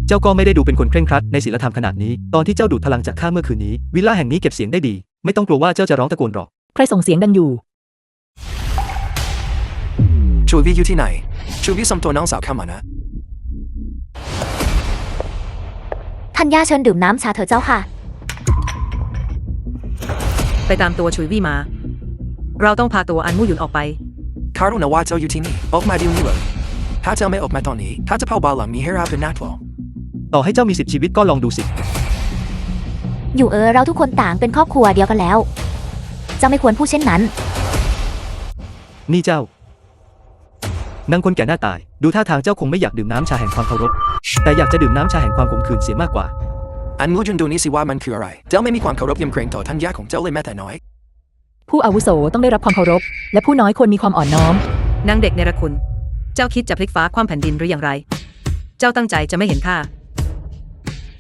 เจ้าก็ไม่ได้ดูเป็นคนเคร่งครัดในศีลธรรมขนาดนี้ ตอนที่เจ้าดูดพลังจากข้าเมื่อคืนนี้ วิลล่าแห่งนี้เก็บเสียงได้ดี ไม่ต้องกลัวว่าเจ้าจะร้องตะโกนหรอก ใครส่งเสียงดังอยู่ ชูวิอยู่ที่ไหนชูวิส่งตัวน้องสาวเข้ามานะ ท่านย่าเชิญดื่มน้ำชาเถอะเจ้าค่ะ ไปตามตัวฉุยวี่มา เราต้องพาตัวอันมู่หยุนออกไป ข้ารู้นะว่าเจ้าอยู่ที่นี่ออกมาเดี๋ยวนี้เลยถ้าเจ้าไม่ออกมาตอนนี้ข้าจะเผาบ้านหลังนี้ให้ราบเป็นนาทวอ ต่อให้เจ้ามี10 ชีวิตก็ลองดูสิ อยู่เราทุกคนต่างเป็นครอบครัวเดียวกันแล้ว เจ้าไม่ควรพูดเช่นนั้น นี่เจ้านางคนแก่หน้าตาย ดูท่าทางเจ้าคงไม่อยากดื่มน้ำชาแห่งความเคารพ แต่อยากจะดื่มน้ำชาแห่งความขมขื่นเสียมากกว่า อันมูจุนดูนี่สิว่ามันคืออะไรเจ้าไม่มีความเคารพยำเกรงต่อท่านย่าของเจ้าเลยแม้แต่น้อย ผู้อาวุโสต้องได้รับความเคารพ และผู้น้อยควรมีความอ่อนน้อม นางเด็กเนรคุณ เจ้าคิดจะพลิกฟ้าคว่ำแผ่นดินหรืออย่างไร เจ้าตั้งใจจะไม่เห็นข้า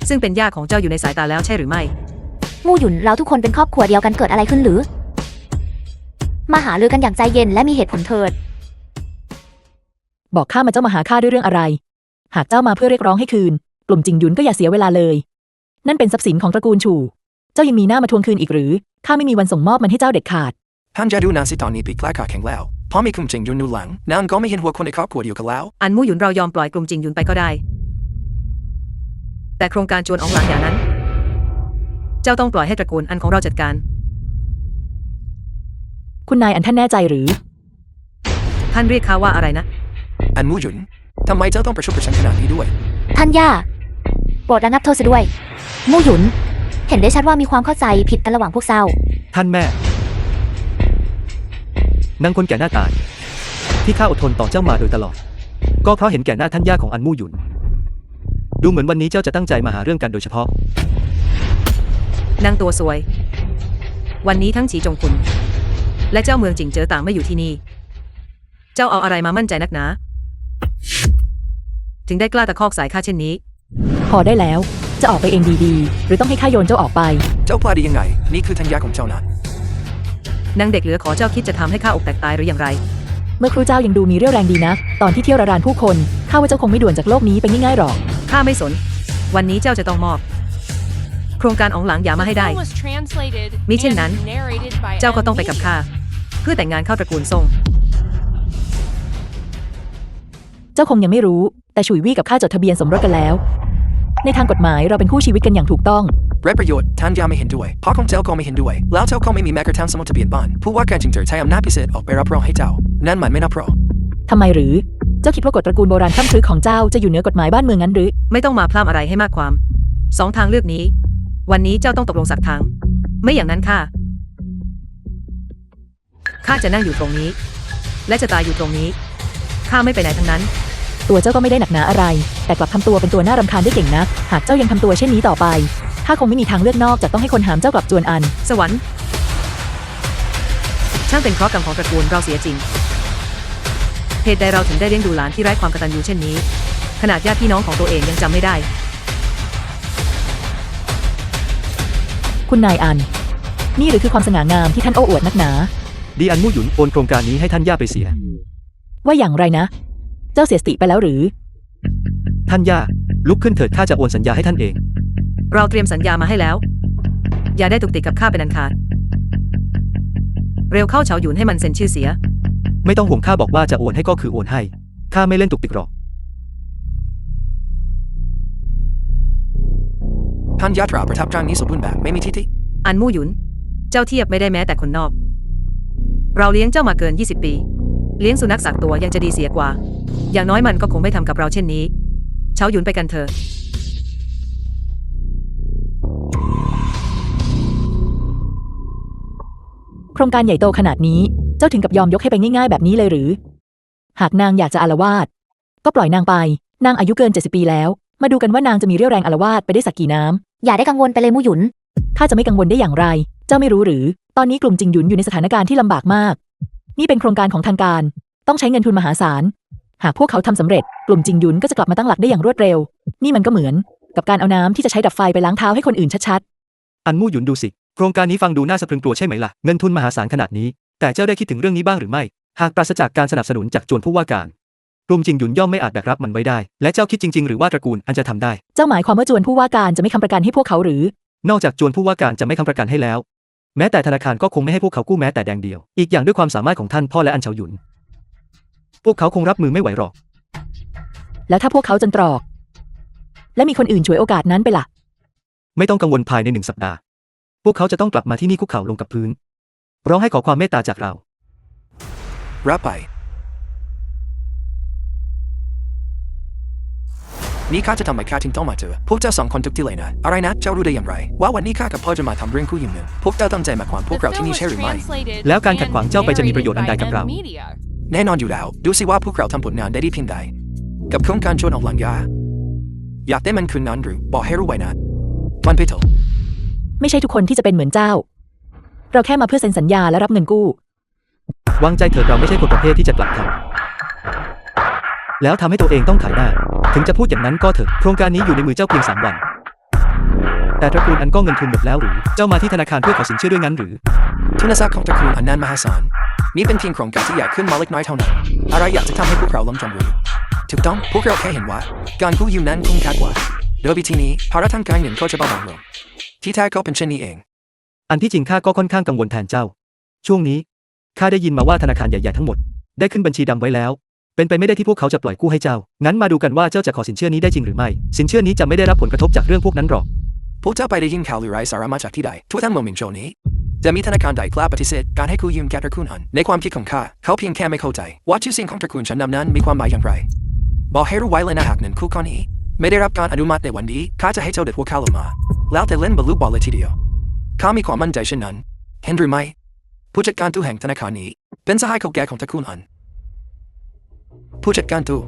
ซึ่งเป็นย่าของเจ้าอยู่ในสายตาแล้วใช่หรือไม่ มู่หยุนเราทุกคนเป็นครอบครัวเดียวกันเกิดอะไรขึ้นหรือ มาหารือกันอย่างใจเย็นและมีเหตุผลเถิด บอกข้ามาเจ้ามาหาข้าด้วยเรื่องอะไร หากเจ้ามาเพื่อเรียกร้องให้คืน กลุ่มจิงหยุนก็อย่าเสียเวลาเลย นั่นเป็นทรัพย์สินของตระกูลฉู่ เจ้ายังมีหน้ามาทวงคืนอีกหรือ ข้าไม่มีวันส่งมอบมันให้เจ้าเด็ดขาด ท่านจะดูนาสิตอนนี้ปีกล้าขาแข็งแล้ว เพราะมีคุมจริงอยู่หนูหลังนางก็ไม่เห็นหัวคนในครอบครัวเดียวกันแล้ว อันมู่หยุนเรายอมปล่อยกลุ่มจริงหยุนไปก็ได้ แต่โครงการจวนอองหลังอย่างนั้น เจ้าต้องปล่อยให้ตระกูลอันของเราจัดการ คุณนายอันท่านแน่ใจหรือ ท่านเรียกข้าว่าอะไรนะ อันมู่หยุนทำไมเจ้าต้องประชดประชันขนาดนี้ด้วย ท่านย่าโปรดระงับโทษซะด้วย มู่หยุน เห็นได้ชัดว่ามีความเข้าใจผิดกันระหว่างพวกเจ้า ท่านแม่นางคนแก่หน้าตายที่ข้าอดทนต่อเจ้ามาโดยตลอด ก็เพราะเห็นแก่หน้าท่านย่าของอันมู่หยุน ดูเหมือนวันนี้เจ้าจะตั้งใจมาหาเรื่องกันโดยเฉพาะ นางตัวสวย วันนี้ทั้งฉีจงคุณ และเจ้าเมืองจิงเจ๋อต่างไม่อยู่ที่นี่ เจ้าเอาอะไรมามั่นใจนักหนา ถึงได้กล้าตะคอกสายข้าเช่นนี้ พอได้แล้ว จะออกไปเองดีๆ หรือต้องให้ข้าโยนเจ้าออกไป เจ้ากล้าได้ยังไงนี่คือทัญญาของเจ้านะ นางเด็กเหลือขอเจ้าคิดจะทำให้ข้าอกแตกตายหรืออย่างไร เมื่อครูเจ้ายังดูมีเรี่ยวแรงดีนะ ตอนที่เที่ยวระรานผู้คนข้าว่าเจ้าคงไม่ด่วนจากโลกนี้ไปง่ายๆหรอก ข้าไม่สน วันนี้เจ้าจะต้องมอบ โครงการอองหลังอย่ามาให้ได้ The film was translated มิเช่นนั้น and narrated by เจ้าก็ต้องไปกับ Amnesia. ข้า เพื่อแต่งงานเข้าตระกูลซ่ง เจ้าคงยังไม่รู้ แต่ฉุยวี่กับข้าจดทะเบียนสมรสกันแล้ว ในทางกฎหมายเราเป็นคู่ชีวิตกันอย่างถูกต้อง เรประโยชน์ทัญญาไม่เห็นด้วยพ่อของเจ้าก็ไม่เห็นด้วยแล้วเจ้าก็ไม่มีแม้กระทั่งสมุดทะเบียนบ้านผู้ว่าการจิงเจ๋อใช้อำนาจพิเศษออกไปรับรองให้เจ้านั่นมันไม่นับรอง ทำไมหรือ เจ้าคิดว่ากฎตระกูลโบราณคร่ำครึของเจ้าจะอยู่เหนือกฎหมายบ้านเมืองงั้นหรือ ไม่ต้องมาพร่ำอะไรให้มากความ สองทางเลือกนี้ วันนี้เจ้าต้องตกลงสักทาง ไม่อย่างนั้นข้าจะนั่งอยู่ตรงนี้ และจะตายอยู่ตรงนี้ ข้าไม่ไปไหนทั้งนั้น ตัวเจ้าก็ไม่ได้หนักหนาอะไร แต่กลับทำตัวเป็นตัวน่ารำคาญได้เก่งนัก หากเจ้ายังทำตัวเช่นนี้ต่อไปข้าคงไม่มีทางเลือกนอกจากต้องให้คนหามเจ้ากลับจวนอัน สวรรค์ ช่างเป็นเคราะห์กรรมของตระกูลเราเสียจริง เหตุใดเราถึงได้เลี้ยงดูหลานที่ไร้ความกตัญญูเช่นนี้ ขนาดญาติพี่น้องของตัวเองยังจำไม่ได้ คุณนายอัน นี่หรือคือความสง่างามที่ท่านโอ้อวดนักหนา ดีอันมู่หยุนโอนโครงการนี้ให้ท่านย่าไปเสีย ว่าอย่างไรนะ เจ้าเสียสติไปแล้วหรือ ท่านย่าลุกขึ้นเถิดข้าจะโอนสัญญาให้ท่านเอง เราเตรียมสัญญามาให้แล้ว อย่าได้ตุกติกกับข้าเป็นอันขาด เร็วเข้าเฉาหยุนให้มันเซ็นชื่อเสีย ไม่ต้องห่วงข้าบอกว่าจะโอนให้ก็คือโอนให้ข้าไม่เล่นตุกติกหรอก ทัญญาตราประทับร่างนี้สมบูรณ์แบบไม่มีทิฐิ อันมู่หยุน เจ้าเทียบไม่ได้แม้แต่คนนอก เราเลี้ยงเจ้ามาเกิน 20 ปี เลี้ยงสุนัขสักตัวยังจะดีเสียกว่า อย่างน้อยมันก็คงไม่ทำกับเราเช่นนี้ เฉาหยุนไปกันเถอะ โครงการใหญ่โตขนาดนี้เจ้าถึงกับยอมยกให้ไปง่ายๆแบบนี้เลยหรือ หากนางอยากจะอาละวาดก็ปล่อยนางไป นางอายุเกิน70 ปีแล้ว มาดูกันว่านางจะมีเรี่ยวแรงอาละวาดไปได้สักกี่น้ำ อย่าได้กังวลไปเลยมู่หยุน ข้าจะไม่กังวลได้อย่างไร เจ้าไม่รู้หรือ ตอนนี้กลุ่มจิงหยุนอยู่ในสถานการณ์ที่ลำบากมาก นี่เป็นโครงการของทางการ ต้องใช้เงินทุนมหาศาล หากพวกเขาทำสำเร็จ กลุ่มจิงหยุนก็จะกลับมาตั้งหลักได้อย่างรวดเร็ว นี่มันก็เหมือนกับการเอาน้ำที่จะใช้ดับไฟไปล้างเท้าให้คนอื่นชัด อันมู่หยุนดูสิโครงการนี้ฟังดูน่าสะพรึงกลัวใช่ไหมล่ะเงินทุนมหาศาลขนาดนี้แต่เจ้าได้คิดถึงเรื่องนี้บ้างหรือไม่หากปราศจากการสนับสนุนจากจวนผู้ว่าการกลุ่มจิงหยุนย่อมไม่อาจแบกรับมันไว้ได้และเจ้าคิดจริงๆหรือว่าตระกูลอันจะทำได้ ๆ เจ้าหมายความว่าจวนผู้ว่าการจะไม่ค้ำประกันให้พวกเขาหรือ นอกจากจวนผู้ว่าการจะไม่ค้ำประกันให้แล้ว แม้แต่ธนาคารก็คงไม่ให้พวกเขากู้แม้แต่แดงเดียวอีกอย่างด้วยความสามารถของท่านพ่อและอันเฉาหยุนพวกเขาคงรับมือไม่ไหวหรอก แล้วถ้าพวกเขาจนตรอก และมีคนอื่นฉวยโอกาสนั้นไปล่ะ ไม่ต้องกังวลภายใน1 สัปดาห์พวกเขาจะต้องกลับมาที่นี่คุกเข่าลงกับพื้นร้องให้ขอความเมตตาจากเรา รับไปนี่ข้าจะทำไมข้าถึงต้องมาเจอพวกเจ้า2 คนทุกที่เลยนะอะไรนะเจ้ารู้ได้อย่างไรว่าวันนี้ข้ากับพ่อจะมาทำเรื่องคู่ยืมเงินพวกเจ้าตั้งใจมาขวางพวก The เราที่ film นี่ was ใช่หรือไม่ translated แล้วการขัด and ขวางเจ้าไปจะมีประโยชน์อันใด narrated กับเรา by Media. แน่นอนอยู่แล้วดูสิว่าพวกเราทำผลงานได้ดีเพียงใดกับโครงการชวนออกหลังยาอยากได้มันคืนนั้นหรือบอกให้รู้ไว้นะมันไปเถอะ ไม่ใช่ทุกคนที่จะเป็นเหมือนเจ้า เราแค่มาเพื่อเซ็นสัญญาและรับเงินกู้ วางใจเถิดเราไม่ใช่คนประเภทที่จะกลับคำแล้วทำให้ตัวเองต้องขายหน้าถึงจะพูดอย่างนั้นก็เถอะโครงการนี้อยู่ในมือเจ้าเพียง3 วันแต่ตระกูลอันก็เงินทุนหมดแล้วหรือเจ้ามาที่ธนาคารเพื่อขอสินเชื่อด้วยงั้นหรือ ทุนทรัพย์ของตระกูลอันนั้นมหาศาลนี่เป็นเพียงโครงการที่ใหญ่ขึ้นมาเล็กน้อยเท่านั้นอะไรอยากจะทำให้พวกเราล้มจมหรือถูกต้องพวกเราแค่เห็นว่าการกู้ยืมนั้นคุ้มค่ากว่าโดยวิธีนี้ภาระทางการเงินก็จะเบาบางลงที่แท้ก็เป็นเช่นนี้เอง อันที่จริงข้าก็ค่อนข้างกังวลแทนเจ้าช่วงนี้ข้าได้ยินมาว่าธนาคารใหญ่ๆทั้งหมด ได้ขึ้นบัญชีดำไว้แล้ว เป็นไปไม่ได้ที่พวกเขาจะปล่อยกู้ให้เจ้า งั้นมาดูกันว่าเจ้าจะขอสินเชื่อนี้ได้จริงหรือไม่ สินเชื่อนี้จะไม่ได้รับผลกระทบจากเรื่องพวกนั้นหรอก พวกเจ้าไปได้ยินข่าวหรือไร้สาระมาจากที่ใดทั่วทั้งเมืองมิงโจวนี้จะมีธนาคารใดกล้าปฏิเสธการให้กู้ยืมแก่ตระกูลอันในความคิดของข้าเขาเพียงแค่ไม่เข้าใจว่าชื่อเสียงของตระกูลชั้นนำนั้นมีความหมายอย่างไรบอกให้รู้ไว้เลยนะหากหนึ่งคู่ข้อนี้ไม่ได้รับการอนุมัติในวันนี้ข้าจะให้เจ้าเด็ดหัวข้าลงมาแล้วแต่เล่นบอลลูนบอลเลยทีเดียวข้ามีความมั่นใจเช่นนั้นเห็นหรือไม่ผู้จัดการตู้แห่งธนาคารนี้เป็นสหายเก่าแก่ของตระกูลอันผู้จัดการตู้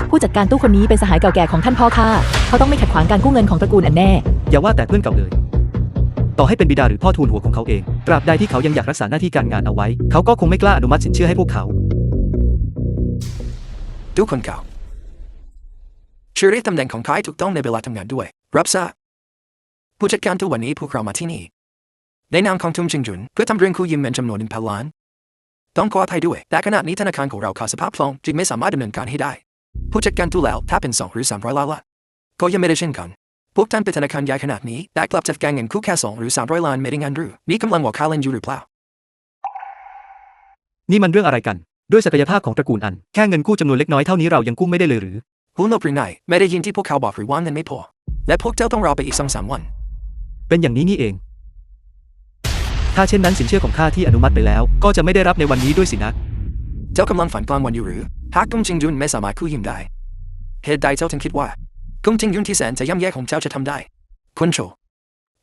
ผู้จัดการตู้คนนี้เป็นสหายเก่าแก่ของท่านพ่อข้าเขาต้องไม่ขัดขวางการกู้เงินของตระกูลอันแน่ อย่าว่าแต่เพื่อนเก่าเลย ต่อให้เป็นบิดาหรือพ่อทูลหัวของเขาเอง ตราบใดที่เขายังอยากรักษาหน้าที่การงานเอาไว้ เขาก็คงไม่กล้าอนุมัติสินเชื่อให้พวกเขา ตู้คนเก่าชื่อเรียกตำแหน่งของข้าให้ถูกต้องในเวลาทำงานด้วยรับทราบผู้จัดการตู้วันนี้พวกเรามาที่นี่ในนามของทุ่มชิงจุนเพื่อทำเรื่องกู้ยืมเงินจำนวน1,000 ล้านต้องขออภัยด้วยแต่ขณะนี้ธนาคารของเราขาดสภาพคล่องจึงไม่สามารถดำเนินการให้ได้ผู้จัดการตู้แล้วถ้าเป็น2 หรือ 300 ล้านละก็ยังไม่ได้เช่นกันพวกท่านเป็นธนาคารใหญ่ขนาดนี้แต่กลับจัดการเงินกู้แค่2 หรือ 300 ล้านไม่ได้งานหรือนี่กำลังว่าข้าเล่นอยู่หรือเปล่า นี่มันเรื่องอะไรกัน ด้วยศักยภาพของตระกูลอัน แค่เงินกู้จำนวนเล็กน้อยเท่านี้เรายังกู้ไม่ได้เลยหรือ หูนบหรือไงไม่ได้ยินที่พวกเขาบอกหรือว่าเงินไม่พอและพวกเจ้าต้องรอไปอีก2-3 วัน เป็นอย่างนี้นี่เอง ถ้าเช่นนั้นสินเชื่อของข้าที่อนุมัติไปแล้ว ก็จะไม่ได้รับในวันนี้ด้วยสินะ เจ้ากำลังฝันกลางวันอยู่หรือหากกุ้งจิงยุนไม่สามารถกู้ยืมได้เหตุใดเจ้าถึงคิดว่ากุ้งจิงยุนที่แสนจะย่ำแย่ของเจ้าจะทำได้คุณโช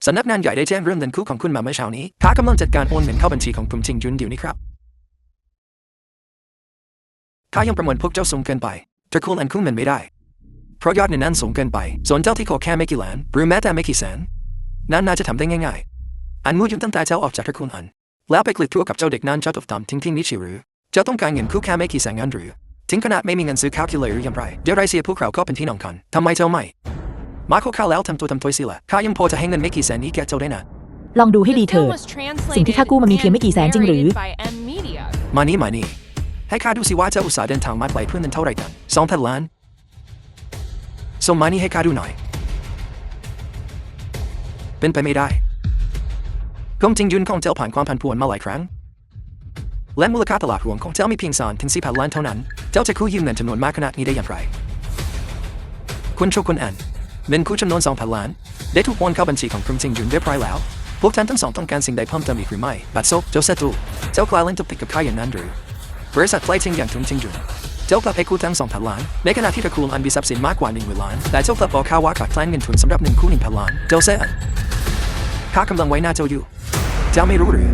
สำนักงานใหญ่ได้แจ้งเรื่องเงินกู้ของคุณมาเมื่อเช้านี้ข้ากำลังจัดการโอนเงินเข้าบัญชีของกุ้งจิงยุนเดี๋ยวนี้ครับข้ายังประเมินพวกเจ้าสูงเกินไปตระกูลอันกู้เงินไม่ได้เพราะยอดเงินนั้นสูงเกินไปส่วนเจ้าที่ขอแค่ไม่กี่ล้านหรือแม้แต่ไม่กี่แสนนั้นน่าจะทำได้ง่ายๆอันมูยุนตั้งแต่เจ้าออกจากตระกูลอันแล้วไปกลิดทั่วกับเจ้าเด็กนั้นเจ้าตบตามทิ้งที่นี้ชิหรือเจ้าต้องการเงินกู้แค่ไม่กี่แสนงั้นหรือถึงขนาดไม่มีเงินซื้อข้าวกินเลยหรืออย่างไรเดี๋ยวไรเสียพวกเราก็เป็นที่น้องกันทำไมเจ้าไม่มาขอข้าวแล้วทำตัวสิละข้ายังพอจะให้เงินไม่กี่แสนนี้แกเจ้าได้นะ ลองดูให้ The ดีเถิ film ด was translated สิ่งที่ข้ากู้มามีเพียงไม่กี่แสนจริงหรือ and narrated by M Media. มานี่ให้ข้าดูสิว่าเจ้าอุตส่าห์เดินทางมาไกลเพื่อเงินเท่าไรกัน2,000 ล้านส่งมานี่ให้ข้าดูหน่อยเป็นไปไม่ได้กุ้งจิงยุนของเจ้าผ่านความผันผวนมาหลายครั้งและมูลค่าตลาดรวมของเจ้ามีเพียง3-4,000 ล้านเท่านั้นเจ้าจะกู้ยืมเงินจำนวนมากขนาดนี้ได้อย่างไรคุณโชคุณอันเงินกู้จำนวน2,000 ล้านได้ถูกโอนเข้าบัญชีของกุ้งจิงยุนเรียบร้อยแล้วพวกท่านทั้งสองต้องการสิ่งใดเพิ่มเติมอีกหรือไม่บัตรซบเจ้าเซตูเจ้ากลายเล่นตุกติกกับข้าอย่างนั้นหรือบริษัทไฟทิ้งอย่างทุ่งจิงจุนเจ้ากลับให้กู้ทั้ง2,000 ล้านในขณะที่ตระกูลอันมีทรัพย์สินมากกว่า10,000 ล้านแต่เจ้ากลับบอกข้าว่าขาดแคลนเงินทุนสำหรับ1 กู้ 1,000 ล้านเจ้าเซอันข้ากำลังไว้หน้าเจ้าอยู่เจ้าไม่รู้หรือ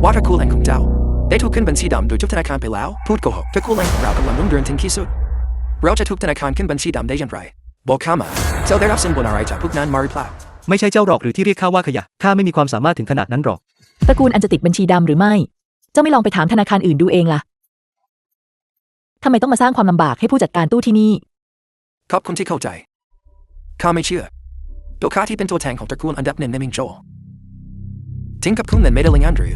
ว่าตระกูลอันของเจ้าได้ถูกขึ้นบัญชีดำโดยทุกธนาคารไปแล้วพูดโกหกตระกูลอันของเรากำลังรุ่งเรืองถึงที่สุดเราจะถูกธนาคารขึ้นบัญชีดำได้อย่างไรบอกข้ามาเจ้าได้รับสินบนอะไรจากพวกนั้นมาหรือเปล่า ไม่ใช่เจ้าหรอกหรือที่เรียกข้าว่าขยะ ข้าไม่มีความสามารถถึงขนาดนั้นหรอก ตระกูลอันจะติดบัญชีดำหรือไม่ เจ้าไม่ลองไปถามธนาคารอื่นดูเองล่ะทำไมต้องมาสร้างความลำบากให้ผู้จัดการตู้ที่นี่ ขอบคุณที่เข้าใจข้าไม่เชื่อตัวข้าที่เป็นตัวแทนของตระกูลอันดับหนึ่งในมิงโจทิ้งกับคุณเงินไม่ได้เลยงั้นหรื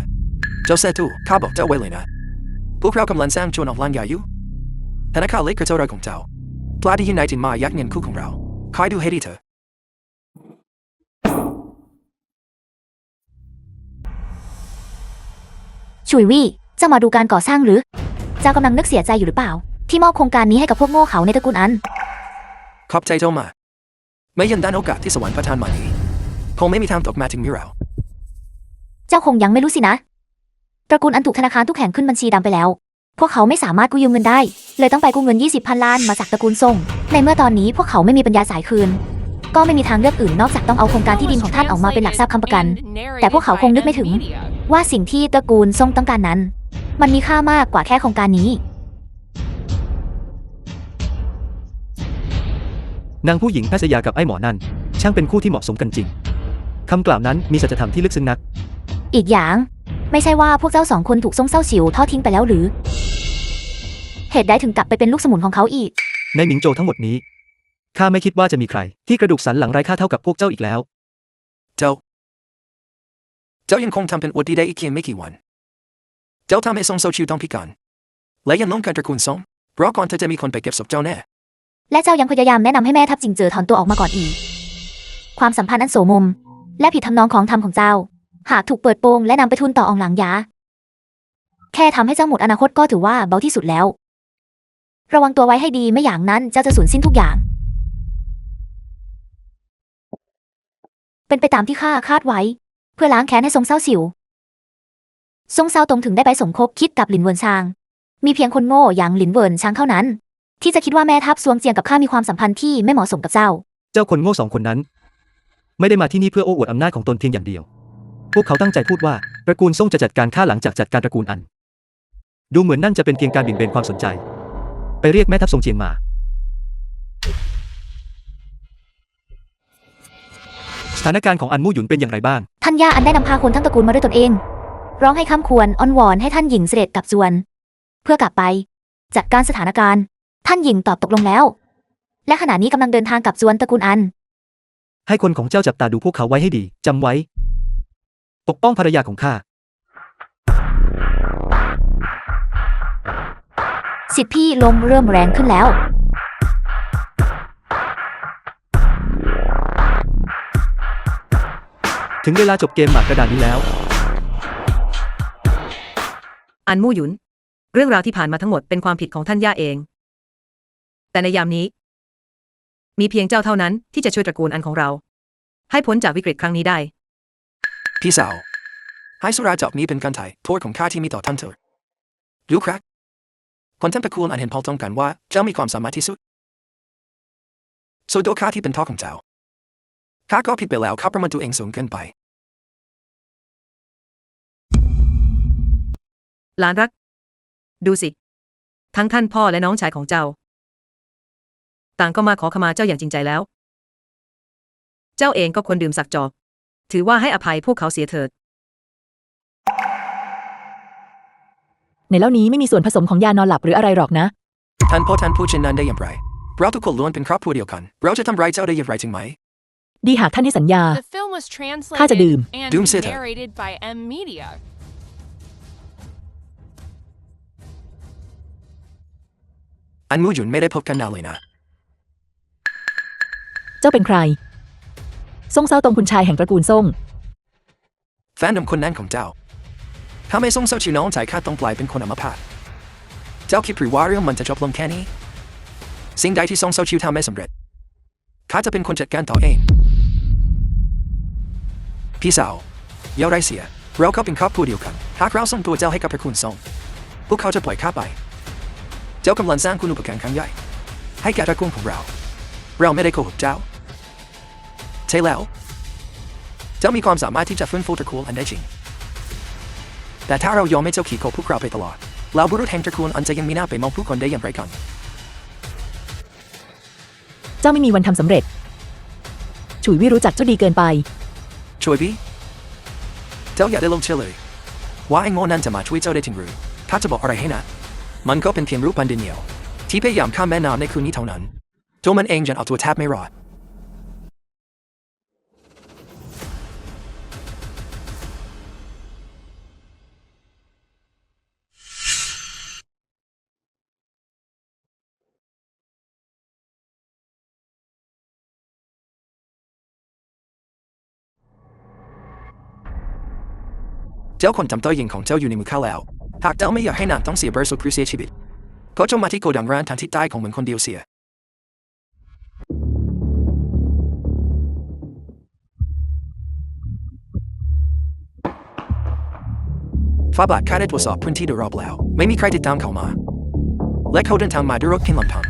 อเจ้าเซตูข้าบอกเจ้าไว้เลยนะพวกเรากำลังสร้างโจรออกล้านใหญ่อยู่ธนาคารเล็กกระเจ้าไรของเจ้าปลาที่ยูไนเต็ดมายัดเงินคู่ของเราคอยดูให้ดีเถอะฉุยวี่เจ้ามาดูการก่อสร้างหรือเจ้ากำลังนึกเสียใจอยู่หรือเปล่าที่มอบโครงการนี้ให้กับพวกโง่เขาในตระกูลอันขอบใจเจ้ามากไม่ยันด้านโอกาสที่สวรรค์ประทานมานี้คงไม่มีทางตกมาถึงมิเราเจ้าคงยังไม่รู้สินะตระกูลอันถูกธนาคารทุกแห่งขึ้นบัญชีดำไปแล้วพวกเขาไม่สามารถกู้ยืมเงินได้เลยต้องไปกู้เงิน20,000 ล้านมาจากตระกูลซ่งในเมื่อตอนนี้พวกเขาไม่มีปัญญาจ่ายคืนก็ไม่มีทางเลือกอื่นนอกจากต้องเอาโครงการที่ดินของท่านออกมาเป็นหลักทรัพย์ค้ำประกันแต่พวกเขาคงนึกไม่ถึงว่าสิ่งที่ตระกูลซ่งต้องการนั้นมันมีค่ามากกว่าแค่โครงการนี้นางผู้หญิงแพทย์ยากับไอ้หมอนั่นช่างเป็นคู่ที่เหมาะสมกันจริงคำกล่าวนั้นมีสัจธรรมที่ลึกซึ้งนักอีกอย่างไม่ใช่ว่าพวกเจ้าสองคนถูกซ่งเศร้าฉิวทอดทิ้งไปแล้วหรือเหตุใดถึงกลับไปเป็นลูกสมุนของเขาอีกในหมิงโจวทั้งหมดนี้ข้าไม่คิดว่าจะมีใครที่กระดูกสันหลังไร้ค่าเท่ากับพวกเจ้าอีกแล้วเจ้ายังคงทำเป็นอวดดีได้อีกเพียงไม่กี่วันเจ้าทำให้ซ่งเศร้าฉิวต้องพิการและยังล้มการตระกูลซ่งเพราะก่อนเธอจะมีคนไปเก็บศพเจ้าแน่และเจ้ายังพยายามแนะนำให้แม่ทัพจิงเจอถอนตัวออกมาก่อนอีกความสัมพันธ์อันโสมมและผิดทำนองของธรรมของเจ้าหากถูกเปิดโปงและนำไปทุนต่ออองหลังยาแ แค่ทำให้เจ้าหมดอนาคตก็ถือว่าเบาที่สุดแล้ว ระวังตัวไว้ให้ดีไม่อย่างนั้นเจ้าจะสูญสิ้นทุกอย่าง เป็นไปตามที่ข้าคาดไว้ เพื่อล้างแค้นให้ทรงเศร้าสิวทรงเศร้าตรงถึงได้ไปสมคบคิดกับหลินเวินชาง มีเพียงคนโง่อย่างหลินเวินชางเท่านั้น ที่จะคิดว่าแม่ทัพซวงเจียงกับข้ามีความสัมพันธ์ที่ไม่เหมาะสมกับเจ้า เจ้าคนโง่2 คนนั้น ไม่ได้มาที่นี่เพื่อโอ้อวดอำนาจของตนเพียงอย่างเดียว พวกเขาตั้งใจพูดว่าตระกูลซ่งจะจัดการข้าหลังจากจัดการตระกูลอัน ดูเหมือนนั่นจะเป็นเพียงการเบี่ยงเบนความสนใจ ไปเรียกแม่ทัพซงเจียงมา สถานการณ์ของอันมู่หยุนเป็นอย่างไรบ้าง ท่านย่าอันได้นำพาคนทั้งตระกูลมาด้วยตนเอง ร้องให้ค้ำควรอ้อนวอนให้ท่านหญิงเสด็จกลับจวน เพื่อกลับไป จัดการสถานการณ์ ท่านหญิงตอบตกลงแล้ว และขณะนี้กำลังเดินทางกลับจวนตระกูลอัน ให้คนของเจ้าจับตาดูพวกเขาไว้ให้ดี จำไว้ ปกป้องภรรยาของข้า สิทธิพี่ลมเริ่มแรงขึ้นแล้ว ถึงเวลาจบเกมหมากกระดานนี้แล้ว อันมู่หยุน เรื่องราวที่ผ่านมาทั้งหมดเป็นความผิดของท่านย่าเอง แต่ในยามนี้ มีเพียงเจ้าเท่านั้นที่จะช่วยตระกูลอันของเรา ให้พ้นจากวิกฤตครั้งนี้ได้ พี่สาวให้สุราจอกนี้เป็นการไถ่โทษของข้าที่มีต่อท่านเถิดรู้ครับคนทั้งตระกูลอันเห็นพ้องต้องกันว่าเจ้ามีความสามารถที่สุดส่วนตัวข้าที่เป็นพ่อของเจ้าข้าก็ผิดไปแล้วข้าประเมินตัวเองสูงเกินไป หลานรัก ดูสิ ทั้งท่านพ่อและน้องชายของเจ้า ต่างก็มาขอขมาเจ้าอย่างจริงใจแล้ว เจ้าเองก็ควรดื่มสักจอกถือว่าให้อภัยพวกเขาเสียเถิด ในเหล้านี้ไม่มีส่วนผสมของยานอนหลับหรืออะไรหรอกนะ ท่านพ่อท่านพูดเช่นนั้นได้อย่างไรเราทุกคนล้วนเป็นครอบครัวเดียวกันเราจะทำร้ายเจ้าได้อย่างไรจริงไหม ดีหากท่านให้สัญญา The film was ข้าจะดื่ม translated and Doom Sitter. narrated by M Media. อันมู่หยุนไม่ได้พบกันนานเลยนะ เจ้าเป็นใครซ่งเซาตรงคุณชายแห่งตระกูลซ่ง แฟนหนุ่มคนนั้นของเจ้าถ้าไม่ส่งเสาชิวน้องใจข้าต้องกลายเป็นคนอัมพาตเจ้าคิดหรือว่าเรื่องมันจะจบลงแค่นี้สิ่งใดที่ส่งเสาชิวทำไม่สำเร็จข้าจะเป็นคนจัดการต่อเองพี่สาวอย่าไรเสียเราก็เป็นครอบครัวเดียวกันหากเราส่งตัวเจ้าให้กับตระกูลซ่งพวกเขาจะปล่อยข้าไปเจ้ากำลังสร้างคุณอุปการครั้งใหญ่ให้แก่ตระกูลของเราไม่ได้โกหกเจ้าใช่แล้วเจ้ามีความสามารถที่จะฟื้นฟูตระกูลอันได้จริงแต่ถ้าเรายอมให้เจ้าขี่โคพวกเราไปตลอดแล้วบุรุษแห่งตระกูลอันจะยังมีหน้าไปมองผู้คนได้อย่างไรกัน เจ้าไม่มีวันทำสำเร็จ ฉุยวิรู้จักเจ้าดีเกินไป ช่วยพี่เจ้าอย่าได้ลงเชื่อเลยว่าไอ้โง่นั่นจะมาช่วยเจ้าได้จริงหรือถ้าจะบอกอะไรให้นะมันก็เป็นเพียงรูปปั้นดินเหนียวที่พยายามข้ามแม่น้ำในคืนนี้เท่านั้นตัวมันเองจนเอาตัวแทบไม่รอดเจ้าคนจำต้อยยิงของเจ้าอยู่ในมือข้าแล้วหากเจ้าไม่อยากให้นางต้องเสียเบอร์สุดหรือเสียชีวิตก็จงมาที่โกดังร้านทางทิศใต้ของเมืองคนเดียวเสียฟ้าบาทข้าได้ตรวจสอบพื้นที่โดยรอบแล้วไม่มีใครติดตามเขามาและเขาเดินทางมาด้วยรถเพียงลำพัง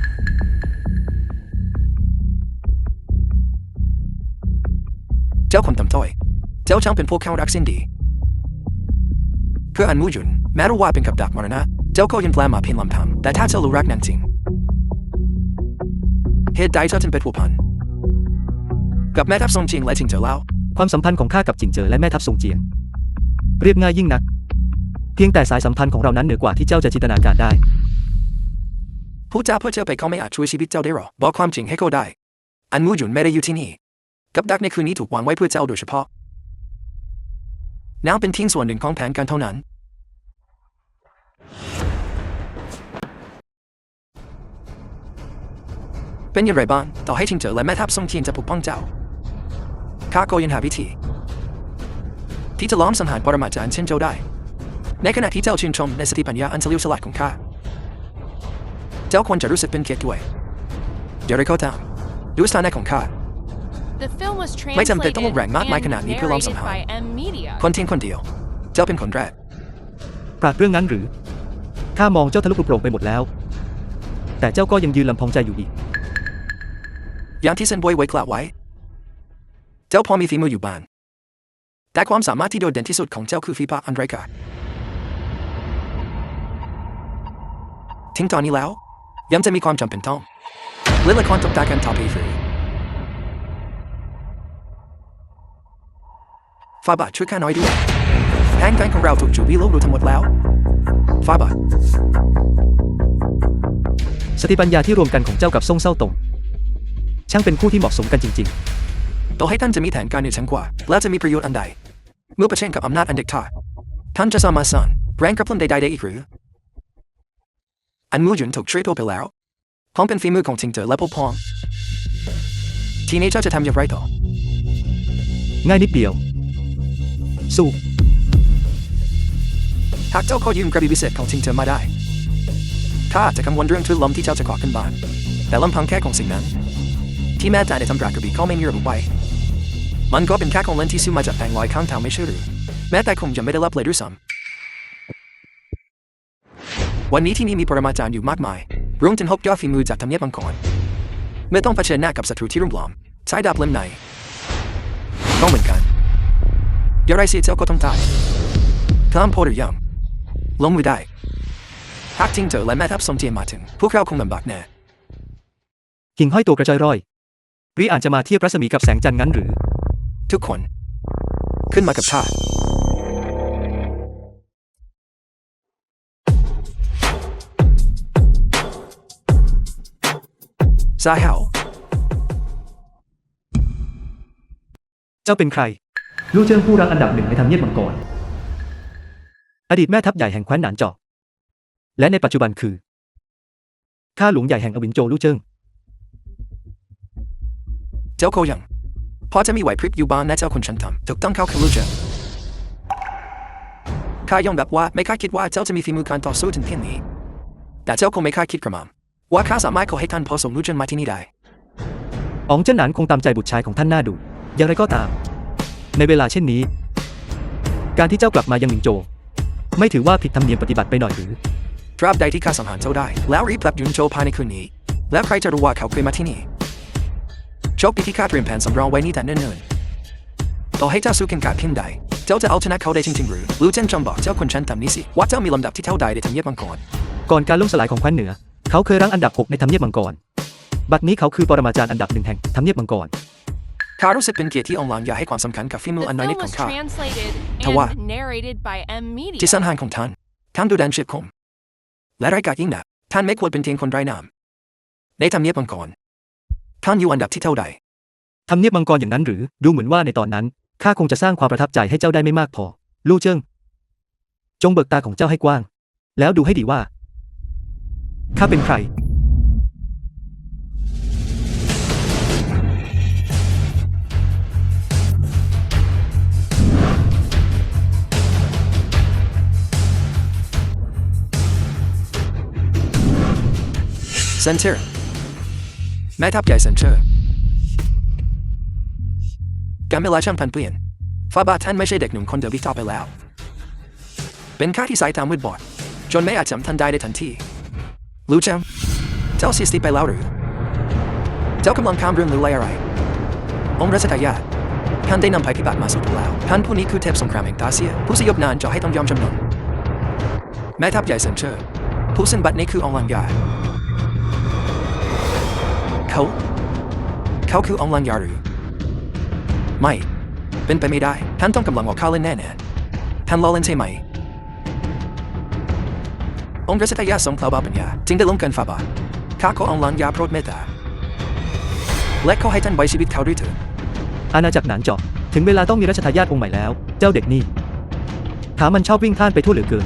เจ้าคนจำต้อยเจ้าช่างเป็นพวกเขารักสิ้นดีเพื่ออันมู่หยุนแม้รู้ว่าเป็นกับดักมรณะเจ้าก็ยังแปลมาเพียงลำพังแต่ถ้าเจ้ารู้รักนางจริงเหตุใดเจ้าถึงเป็นผัวพันกับแม่ทัพทรงจริงและจริงเจ้าเล่า ความสัมพันธ์ของข้ากับจิงเจอและแม่ทัพซงเจียง เรียบง่ายยิ่งนัก เพียงแต่สายสัมพันธ์ของเรานั้นเหนือกว่าที่เจ้าจะจินตนาการได้ ผู้เจ้าเพื่อเจ้าไปเขาไม่อาจช่วยชีวิตเจ้าได้หรอบอกความจริงให้เขาได้อันมู่หยุนไม่ได้อยู่ที่นี่กับดักในคืนนี้ถูกวางไว้เพื่อเจ้าโดยเฉพาะนางเป็นเพียงส่วนหนึ่งของแผนการเท่านั้นเป็นอย่างไรบ้างต่อให้จิงเจอและแม่ทัพทรงเทียนจะปกป้องเจ้าข้าก็ยังหาวิธีที่จะล้อมสังหารปรมาจารย์เช่นเจ้าได้ ในขณะที่เจ้าชื่นชมในสติปัญญาอันเฉลียวฉลาดของข้าเจ้าควรจะรู้สึกเป็นเกียรติด้วยอย่างไรก็ตามดูสถานะของข้า The film was ไม่จำเป็นต้อง translated แรงมากมาย and ขนาดนี้เพื่อลองสัง narrated หาร by M Media. คนเทียงคนเดียว เจ้าเป็นคนแรก ปราดเรื่องนั้นหรือ ข้ามองเจ้าทะลุปลุกโปร่งไปหมดแล้ว แต่เจ้าก็ยังยืนลำพองใจอยู่อีก อย่างที่เซนบวยไว้กล่าวไว้ เจ้าพอมีฝีมืออยู่บ้างแต่ความสามารถที่โดดเด่นที่สุดของเจ้าคือฝีปากอันไร้ค่าทิ้งตอนนี้แล้วยังจะมีความจำเป็นต้องเล่นละครตบตากันต่อไปหรือฟาบาช่วยข้าน้อยด้วยแผนการของเราถูกจูบี้โลกรู้ทั้งหมดแล้วฟาบา สติปัญญาที่รวมกันของเจ้ากับซ่งเศร้าตงช่างเป็นคู่ที่เหมาะสมกันจริง ต่อให้ท่านจะมีแผนการเหนือชั้นกว่าและจะมีประโยชน์อันใดเมื่อเผชิญกับอำนาจอันเด็ดขาดท่านจะสามารถสร้างแรงกระเพื่อมใดๆได้อีกหรืออันมูหยุนถูกทรีตไปแล้วพร้อมเป็นฝีมือของทิงเจอและพวกพ้องทีนี้เจ้าจะทำอย่างไรต่อ ๆ ง่ายนิดเดียว สู้ หากเจ้าขอยืมกระบี่วิเศษของทิงเจอมาได้ข้าจะกังวลเรื่องทุนลมที่เจ้าจะก่อขึ้นบ้านแต่ลำพังแค่ของสิ่งนั้นที่แม่แต่ในตำรากระบี่เขาไม่มีระบุไว้มันก็เป็นแค่ของเล่นที่ซื้อมาจากแผงลอยข้างทางไม่ใช่หรือแม้แต่คงจะไม่ได้รับเลยด้วยซ้ำวันนี้ที่นี่มีปรมาจารย์อยู่มากมายรวมถึง6 ยอดฝีมือจากทำเนียบมังกรเมื่อต้องเผชิญหน้ากับศัตรูที่รุ่มหลอมใช้ดาบเล่มไหนก็เหมือนกันอย่างไรเสียเจ้าก็ต้องตายคลามโพดหรือยังลงมือได้หากจริงเจอและแม่ทัพสมเจียนมาถึงพวกเราคงลำบากแน่ หิ่งห้อยตัวกระจอยร่อยหรืออาจจะมาเทียบรัศมีกับแสงจันทร์งั้นหรือ ทุกคนขึ้นมากับข้าซาเฮา เจ้าเป็นใคร ลู่เจิ้งผู้รักอันดับหนึ่งในทำเนียบมังกร อดีตแม่ทัพใหญ่แห่งแคว้นหนานเจาะและในปัจจุบันคือข้าหลวงใหญ่แห่งอวินโจวลู่เจิ้ง เจ้าโคยังพอจะมีไหวพริบอยู่บ้างนะเจ้าคุณฉันทำถูกต้องเข้าคือลูกเจ้าข้ายอมรับว่าไม่คาดคิดว่าเจ้าจะมีฝีมือการต่อสู้ถึงเพียงนี้แต่เจ้าคงไม่คาดคิดกระมังว่าข้าสามารถขอให้ท่านพอส่งลูกเจิ้นมาที่นี่ได้ อ๋องเจิ้นหนานคงตามใจบุตรชายของท่านน่าดูอย่างไรก็ตาม ในเวลาเช่นนี้ การที่เจ้ากลับมายังหมิงโจวไม่ถือว่าผิดธรรมเนียมปฏิบัติไปหน่อยหรือ ตราบใดที่ข้าสังหารเจ้าได้แล้วรีบกลับยุนโจภายในคืนนี้แล้วใครจะรู้ว่าเขาเคยมาที่นี่โชคดีที่ข้าเตรียมแผนสำรองไว้นี่แต่เนิ่นๆต่อให้เจ้าสู้กันกาดเพียงใดเจ้าจะเอาชนะเขาได้จริงๆหรือลู่เจิ้นจงบอกเจ้าคนชั้นต่ำนี้สิว่าเจ้ามีลำดับที่เท่าใดในทำเนียบมังกร ก่อนการล่มสลายของแคว้นเหนือ เขาเคยรั้งอันดับ 6 ในทำเนียบมังกร บัดนี้เขาคือปรมาจารย์อันดับ 1 แห่งทำเนียบมังกร ข้ารู้สึกเป็นเกียรติที่องค์หลางอย่าให้ความสำคัญกับฝีมือ The อันน้อยนิด film ของ was ข้า translated Tawa. and narrated by M Media. ที่สันหานของท่านดูแดนเฉียบคมและไร้กาจยิ่งนักท่านไม่ควรเป็นเพียงคนไร้น้ำในทำเนียบมังกรท่านอยู่อันดับที่เท่าใด ทำเนียบมังกรอย่างนั้นหรือ ดูเหมือนว่าในตอนนั้นข้าคงจะสร้างความประทับใจให้เจ้าได้ไม่มากพอ ลู่เจิ้งจงเบิกตาของเจ้าให้กว้าง แล้วดูให้ดีว่าข้าเป็นใคร เซนเตอร์แม่ทัพใหญ่เซนเตอร์การเวลาช่างพันเปลี่ยนฟ้าบาทท่านไม่ใช่เด็กหนุ่มคนเดิมที่ต่อไปแล้วเป็นข้าที่สายตามืดบอดจนไม่อาจจำท่านได้ในทันทีรู้จังเจ้าเสียสติไปแล้วหรือเจ้ากำลังข้ามเรื่องหรืออะไรองค์รัชทายาทท่านได้นำภัยพิบัติมาสู่ตัวแล้วท่านผู้นี้คือเทพสงครามแห่งตาเซียผู้สยบนานจะให้ต้องยอมจำนนแม่ทัพใหญ่เซนเตอร์ผู้สิ้นบัตรนี้คือองค์ลังยาเขาคือองค์ลังยาหรือไม่เป็นไปไม่ได้ท่านต้องกำลังออกข้าเล่นแน่ๆท่านล้อเล่นใช่ไหมองค์รัชทายาททรงเคล้าบาปัญญาจึงได้ลงกันฝ่าบาทข้าขอองค์ลังยาโปรดเมตตาและขอให้ท่านไว้ชีวิตเขาด้วยเถิด อาณาจักรหนานเจาะถึงเวลาต้องมีรัชทายาทองค์ใหม่แล้ว เจ้าเด็กนี่ถามมันชอบวิ่งพล่านไปทั่วเหลือเกิน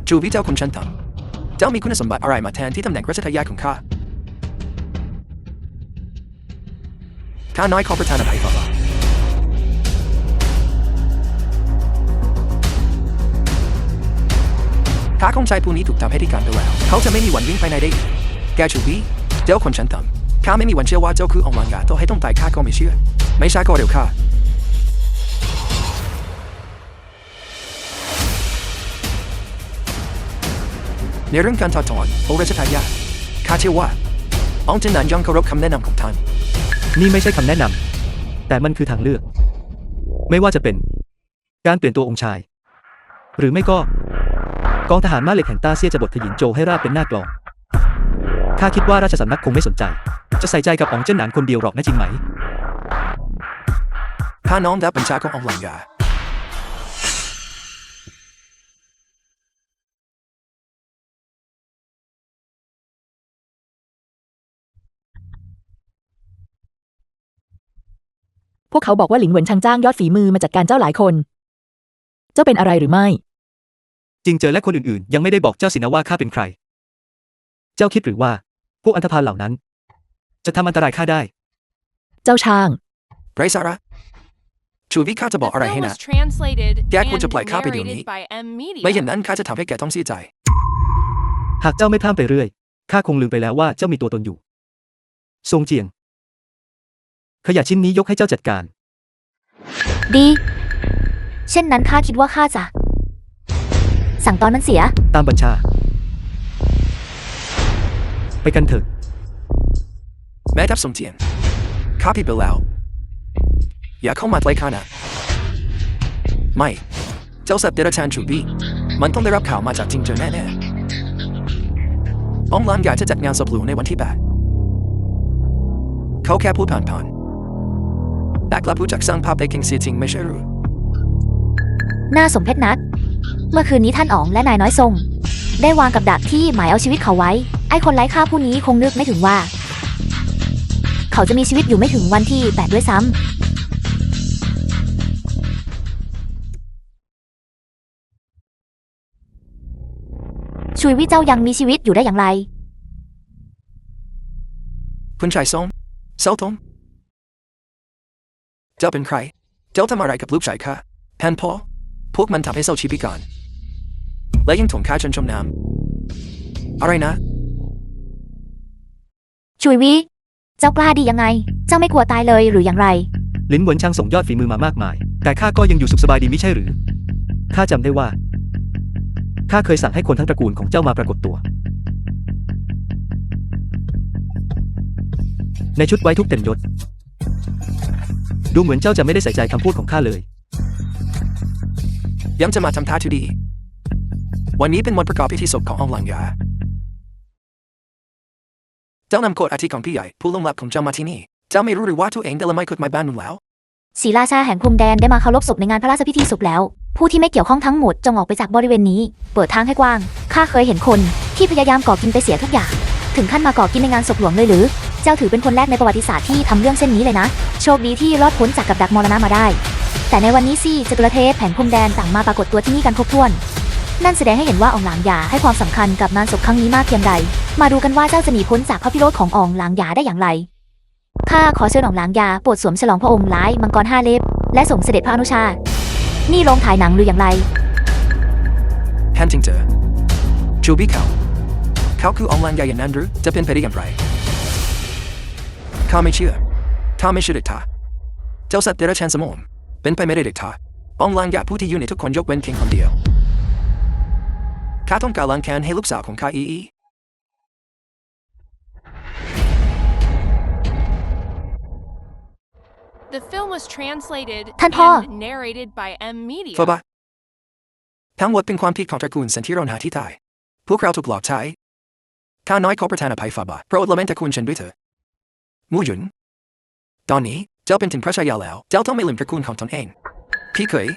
จูวิเจ้าคุณชันตังเจ้ามีคุณสมบัติอะไรมาแทนที่ตำแหน่งรัชทายาทของข้าน้อยขอประทานอภัยฝ่าบาท ถ้าคงชายผู้นี้ถูกทำให้ที่การไปแล้วเขาจะไม่มีวันวิ่งไปไหนได้อีกแกชูวีเจ้าคนชั้นต่ำข้าไม่มีวันเชื่อว่าเจ้าคือองค์ลังยาต่อให้ต้องตายข้าก็ไม่เชื่อไม่ช้าก็เร็วข้าในเรื่องการถอดถอนโอราชทายาทข้าเชื่อว่าองค์จินนันย่อมเคารพคำแนะนำของท่าน นี่ไม่ใช่คำแนะนำแต่มันคือทางเลือก ไม่ว่าจะเป็นการเปลี่ยนตัวองค์ชาย หรือไม่ก็กองทหารม้าเหล็กแห่งต้าเซียจะบดขยินโจให้ราบเป็นหน้ากลองข้าคิดว่าราชสำนักคงไม่สนใจจะใส่ใจกับองค์เจิ้นหนานคนเดียวหรอกนะจริงไหม ข้าน้อมรับบัญชาขององค์ลังยาพวกเขาบอกว่าหลิงเหวินชังจ้างยอดฝีมือมาจัดการเจ้าหลายคน เจ้าเป็นอะไรหรือไม่ จริงเจอและคนอื่นๆยังไม่ได้บอกเจ้าสินะว่าข้าเป็นใคร เจ้าคิดหรือว่าพวกอันธพาลเหล่านั้น จะทำอันตรายข้าได้ เจ้าช่าง ไรสาระชูวิข้าจะบอก The อะไร film ให้ was นะ translated แกควรจะปล่อย and ข้าไปเดี๋ยวนี้ narrated by M Media. ไม่อย่างนั้นข้าจะทำให้แกต้องเสียใจ หากเจ้าไม่พร่ำไปเรื่อยข้าคงลืมไปแล้วว่าเจ้ามีตัวตนอยู่ซงเจียงขยะชิ้นนี้ยกให้เจ้าจัดการ ดี เช่นนั้นข้าคิดว่าข้าจะ สั่งตอนมันเสีย ตามบัญชา ไปกันเถอะ แม่ทัพสมเจียนข้าผิดไปแล้วอย่าเข้ามาใกล้ข้านะไม่เจ้าสัตว์เดรัจฉานชูบีมันต้องได้รับข่าวมาจากจิงเจอแน่ๆองค์ลังยาจะจัดงานศพหลวงในวันที่8เขาแค่พูดผ่านๆแต่กลับรู้จักสร้างภาพได้เก่งเสียจริงไม่ใช่หรือ น่าสมเพชนัก เมื่อคืนนี้ท่านอ๋องและนายน้อยทรง ได้วางกับดักที่หมายเอาชีวิตเขาไว้ ไอ้คนไร้ค่าผู้นี้คงนึกไม่ถึงว่า เขาจะมีชีวิตอยู่ไม่ถึงวันที่8ด้วยซ้ำชุยวิเจ้ายังมีชีวิตอยู่ได้อย่างไร คุณชายส้มเซาทงเจ้าเป็นใครเจ้าทำอะไรกับลูกชายข้าแพนพ่อพวกมันทำให้เศร้าชีวิตก่อนและยังถ่วงข้าจนจมน้ำอะไรนะ ชุยวิ เจ้ากล้าดียังไง เจ้าไม่กลัวตายเลยหรืออย่างไร ลินเหวินชังส่งยอดฝีมือมามากมาย แต่ข้าก็ยังอยู่สุขสบายดีไม่ใช่หรือ ข้าจำได้ว่า ข้าเคยสั่งให้คนทั้งตระกูลของเจ้ามาปรากฏตัว ในชุดไว้ทุกเต็มยศ ดูเหมือนเจ้าจะไม่ได้ใส่ใจคำพูดของข้าเลย ยังจะมาทำท่าทุดีวันนี้เป็นวันประกอบพิธีศพขององค์ลังยาเจ้านำโคดอาทิของพี่ใหญ่ผู้ล่วงลับของเจ้ามาที่นี่เจ้าไม่รู้หรือว่าตัวเองได้ละไม่กฎหมายบ้านนุ่นแล้ว ศรีราชาแห่งพรมแดนได้มาเคารพศพในงานพระราชพิธีศพแล้ว ผู้ที่ไม่เกี่ยวข้องทั้งหมดจงออกไปจากบริเวณนี้ เปิดทางให้กว้าง ข้าเคยเห็นคนที่พยายามก่อกินไปเสียทุกอย่าง ถึงขั้นมาก่อกินในงานศพหลวงเลยหรือ เจ้าถือเป็นคนแรกในประวัติศาสตร์ที่ทำเรื่องเช่นนี้เลยนะ โชคดีที่รอดพ้นจากกับดักมรณะมาได้ แต่ในวันนี้สิจักรเทพแห่งพรมแดนต่างมาปรากฏตัวที่นี่กันครบถ้วน นั่นแสดงให้เห็นว่าอองหลางหยาให้ความสำคัญกับงานศพครั้งนี้มากเพียงใด มาดูกันว่าเจ้าจะหนีพ้นจากพระพิโรธของอองหลางหยาได้อย่างไร ข้าขอเชิญอองหลางหยาโปรดสวมฉลองพระองค์ร้ายมังกร5 เล็บและส่งเสด็จพระอนุชา นี่โรงถ่ายหนังหรืออย่างไร แฮนจิงเจอชูบีเขาคือองค์ลังยาอย่างนั้นหรือจะเป็นไปได้อย่างไรข้าไม่เชื่อข้าไม่เชื่อเด็ดขาดเจ้าสัตว์เดรัจฉานสมองเป็นไปไม่ได้เด็ดขาดองค์ลังยาผู้ที่อยู่ในทุกคนยกเว้นเพียงคนเดียวข้าต้องการล้างแค้นให้ลูกสาวของข้าอี The film was translated ท่านพ่อ and narrated by M Media. ฟบะทั้งหมดเป็นความผิดของตระกูลเซนที่เราหาที่ตายพวกเราถูกหลอกใช้ข้าน้อยขอประทานอภัยฟบะโปรดละเมนตระกูลฉันด้วยเถิดมูหยุนตอนนี้เจ้าเป็นถึงพระชายาแล้วเจ้าต้องไม่ลืมตระกูลของตนเองพี่เคย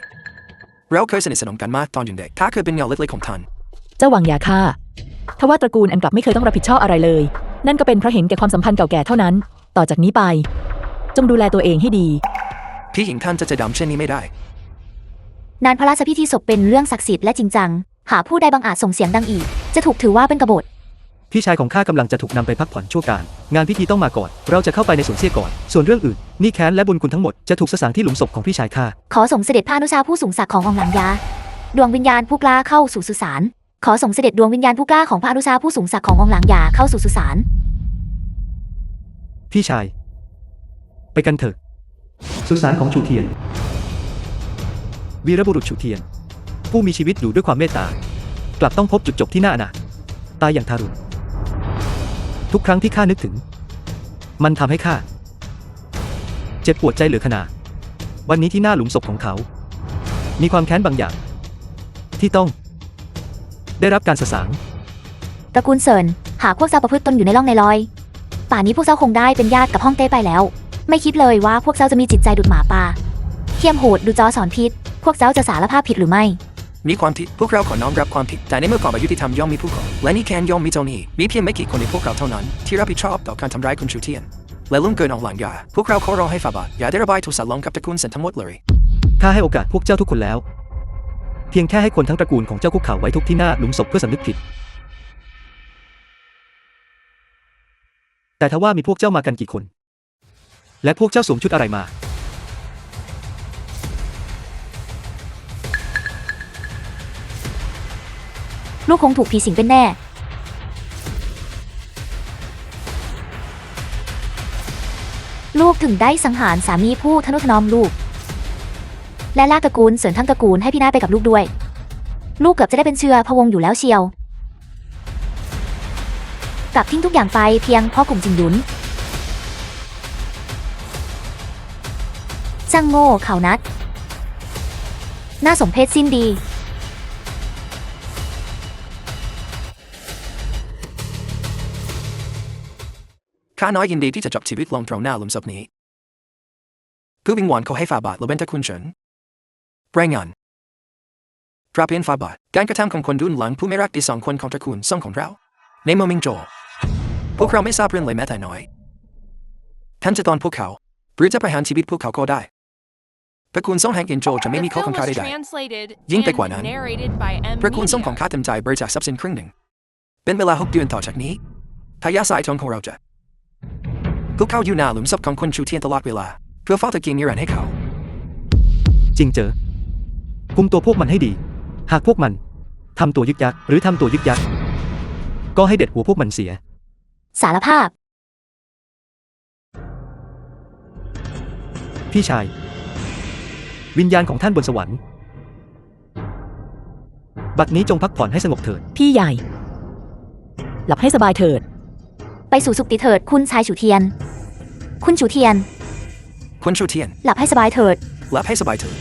เราเคยสนิทสนมกันมากตอนยังเด็กข้าเคยเป็นเงาเล็กๆของท่าน เจ้าวางยาฆ่าทว่าตระกูลอันกลับไม่เคยต้องรับผิดชอบอะไรเลย นั่นก็เป็นเพราะเห็นแก่ความสัมพันธ์เก่าแก่เท่านั้น ต่อจากนี้ไป จงดูแลตัวเองให้ดี พี่หญิงท่านจะใจดำเช่นนี้ไม่ได้ งานพระราชพิธีศพเป็นเรื่องศักดิ์สิทธิ์และจริงจัง หากผู้ใดบังอาจส่งเสียงดังอีก จะถูกถือว่าเป็นกบฏ พี่ชายของข้ากำลังจะถูกนำไปพักผ่อนชั่วการ งานพิธีต้องมาก่อน เราจะเข้าไปในสวนเสี้ยก่อน ส่วนเรื่องอื่นนี่แค้นและบุญคุณทั้งหมดจะถูกสสางที่หลุมศพของพี่ชายข้า ขอส่งเสด็จพระอนุชาผู้สูงศักดิ์ของอองหลังยา ดวงวิญญาณผู้กล้าเข้าสู่สุสาน ขอส่งเสด็จดวงวิญญาณผู้กล้าของพระอนุชาผู้สูงศักดิ์ขององค์หลางหยาเข้าสู่สุสาน พี่ชาย ไปกันเถอะ สุสานของชูเทียน วีรบุรุษชูเทียน ผู้มีชีวิตอยู่ด้วยความเมตตากลับต้องพบจุดจบที่น่าอนาถตายอย่างทารุณทุกครั้งที่ข้านึกถึง มันทำให้ข้าเจ็บปวดใจเหลือขนาดวันนี้ที่หน้าหลุมศพของเขา มีความแค้นบางอย่าง ที่ต้อง ได้รับการสสาง ตระกูลเซินหากพวกเจ้าประพฤติตนอยู่ในร่องในรอย ป่านนี้พวกเจ้าคงได้เป็นญาติกับฮ่องเต้ไปแล้ว ไม่คิดเลยว่าพวกเจ้าจะมีจิตใจดุจหมาป่าเทียมโหดดูจอสอนพิษพวกเจ้าจะสารภาพผิดหรือไม่ มีความผิดพวกเราขอน้อมรับความผิดแต่ในเมื่อความอายุติธรรมย่อมมีผู้ก่อและนี่แคนย่อมมีเจ้าหนี้มีเพียงไม่กี่คนในพวกเราเท่านั้นที่รับผิดชอบต่อการทำร้ายคุณชูเทียนและล่วงเกินองค์หลางยาพวกเราขอร้องให้ฝ่าบาทอย่าได้ระบายโทสะลงกับตระกูลเซนทั้งหมดเลย ข้าให้โอกาสพวกเจ้าทุกคนแล้ว เพียงแค่ให้คนทั้งตระกูลของเจ้าคุกเข่าไว้ทุกที่หน้าหลุมศพเพื่อสำนึกผิด แต่ทว่ามีพวกเจ้ามากันกี่คน และพวกเจ้าสวมชุดอะไรมา ลูกคงถูกผีสิงเป็นแน่ ลูกถึงได้สังหารสามีผู้ทนุถนอมลูก และลากตระกูลเสริญทั้งตระกูลให้พี่นาศไปกับลูกด้วย ลูกเกือบจะได้เป็นเชื้อพระวงศ์อยู่แล้วเชียวกลับทิ้งทุกอย่างไปเพียงเพราะกลุ่มจิงหยุนช่างโง่เขานัด น่าสมเพชสิ้นดี ข้าน้อยยินดีที่จะจบชีวิตลงตรงหน้าหลุมศพนี้ผู้วิงวอนเขาให้ฝ่าบาทและเบนตระคุณเฉินรายงานตราเพียนฝ่าบาทการกระทำของคนดุนหลังผู้ไม่รักดี2 คนของตระกูลซ่งของเราในเมืองมิงโจวพวกเราไม่ทราบเรื่องเลยแม้แต่น้อยท่านจะตอนพวกเขาหรือจะประหารชีวิตพวกเขาก็ได้ตระกูลซ่งแห่งอินโจวจะไม่มีข้อ The กัง film ขา was ใด translated ยิ่งไปกว่านั้น and narrated by M. ๆตระกูลซ่งของ Media. ข้าเต็มใจบริจาคทรัพย์สินครึ่งหนึ่งเป็นเวลา6 เดือนต่อจากนี้ทายาทสายทองของเราจะคุกเข้าอยู่หน้าหลุมศพของคนชูเทียนตลอดเวลาเพื่อเฝ้าตะเกียงนิรันดร์ให้เขา จริงเจอคุมตัวพวกมันให้ดี หากพวกมันทำตัวยึกยักหรือทำตัวยึกยักก็ให้เด็ดหัวพวกมันเสีย สารภาพ พี่ชาย วิญญาณของท่านบนสวรรค์ บัดนี้จงพักผ่อนให้สงบเถิด พี่ใหญ่ หลับให้สบายเถิด ไปสู่สุคติเถิดคุณชายฉูเทียน คุณฉูเทียน คนชูเทียน หลับให้สบายเถิด หลับให้สบายเถิด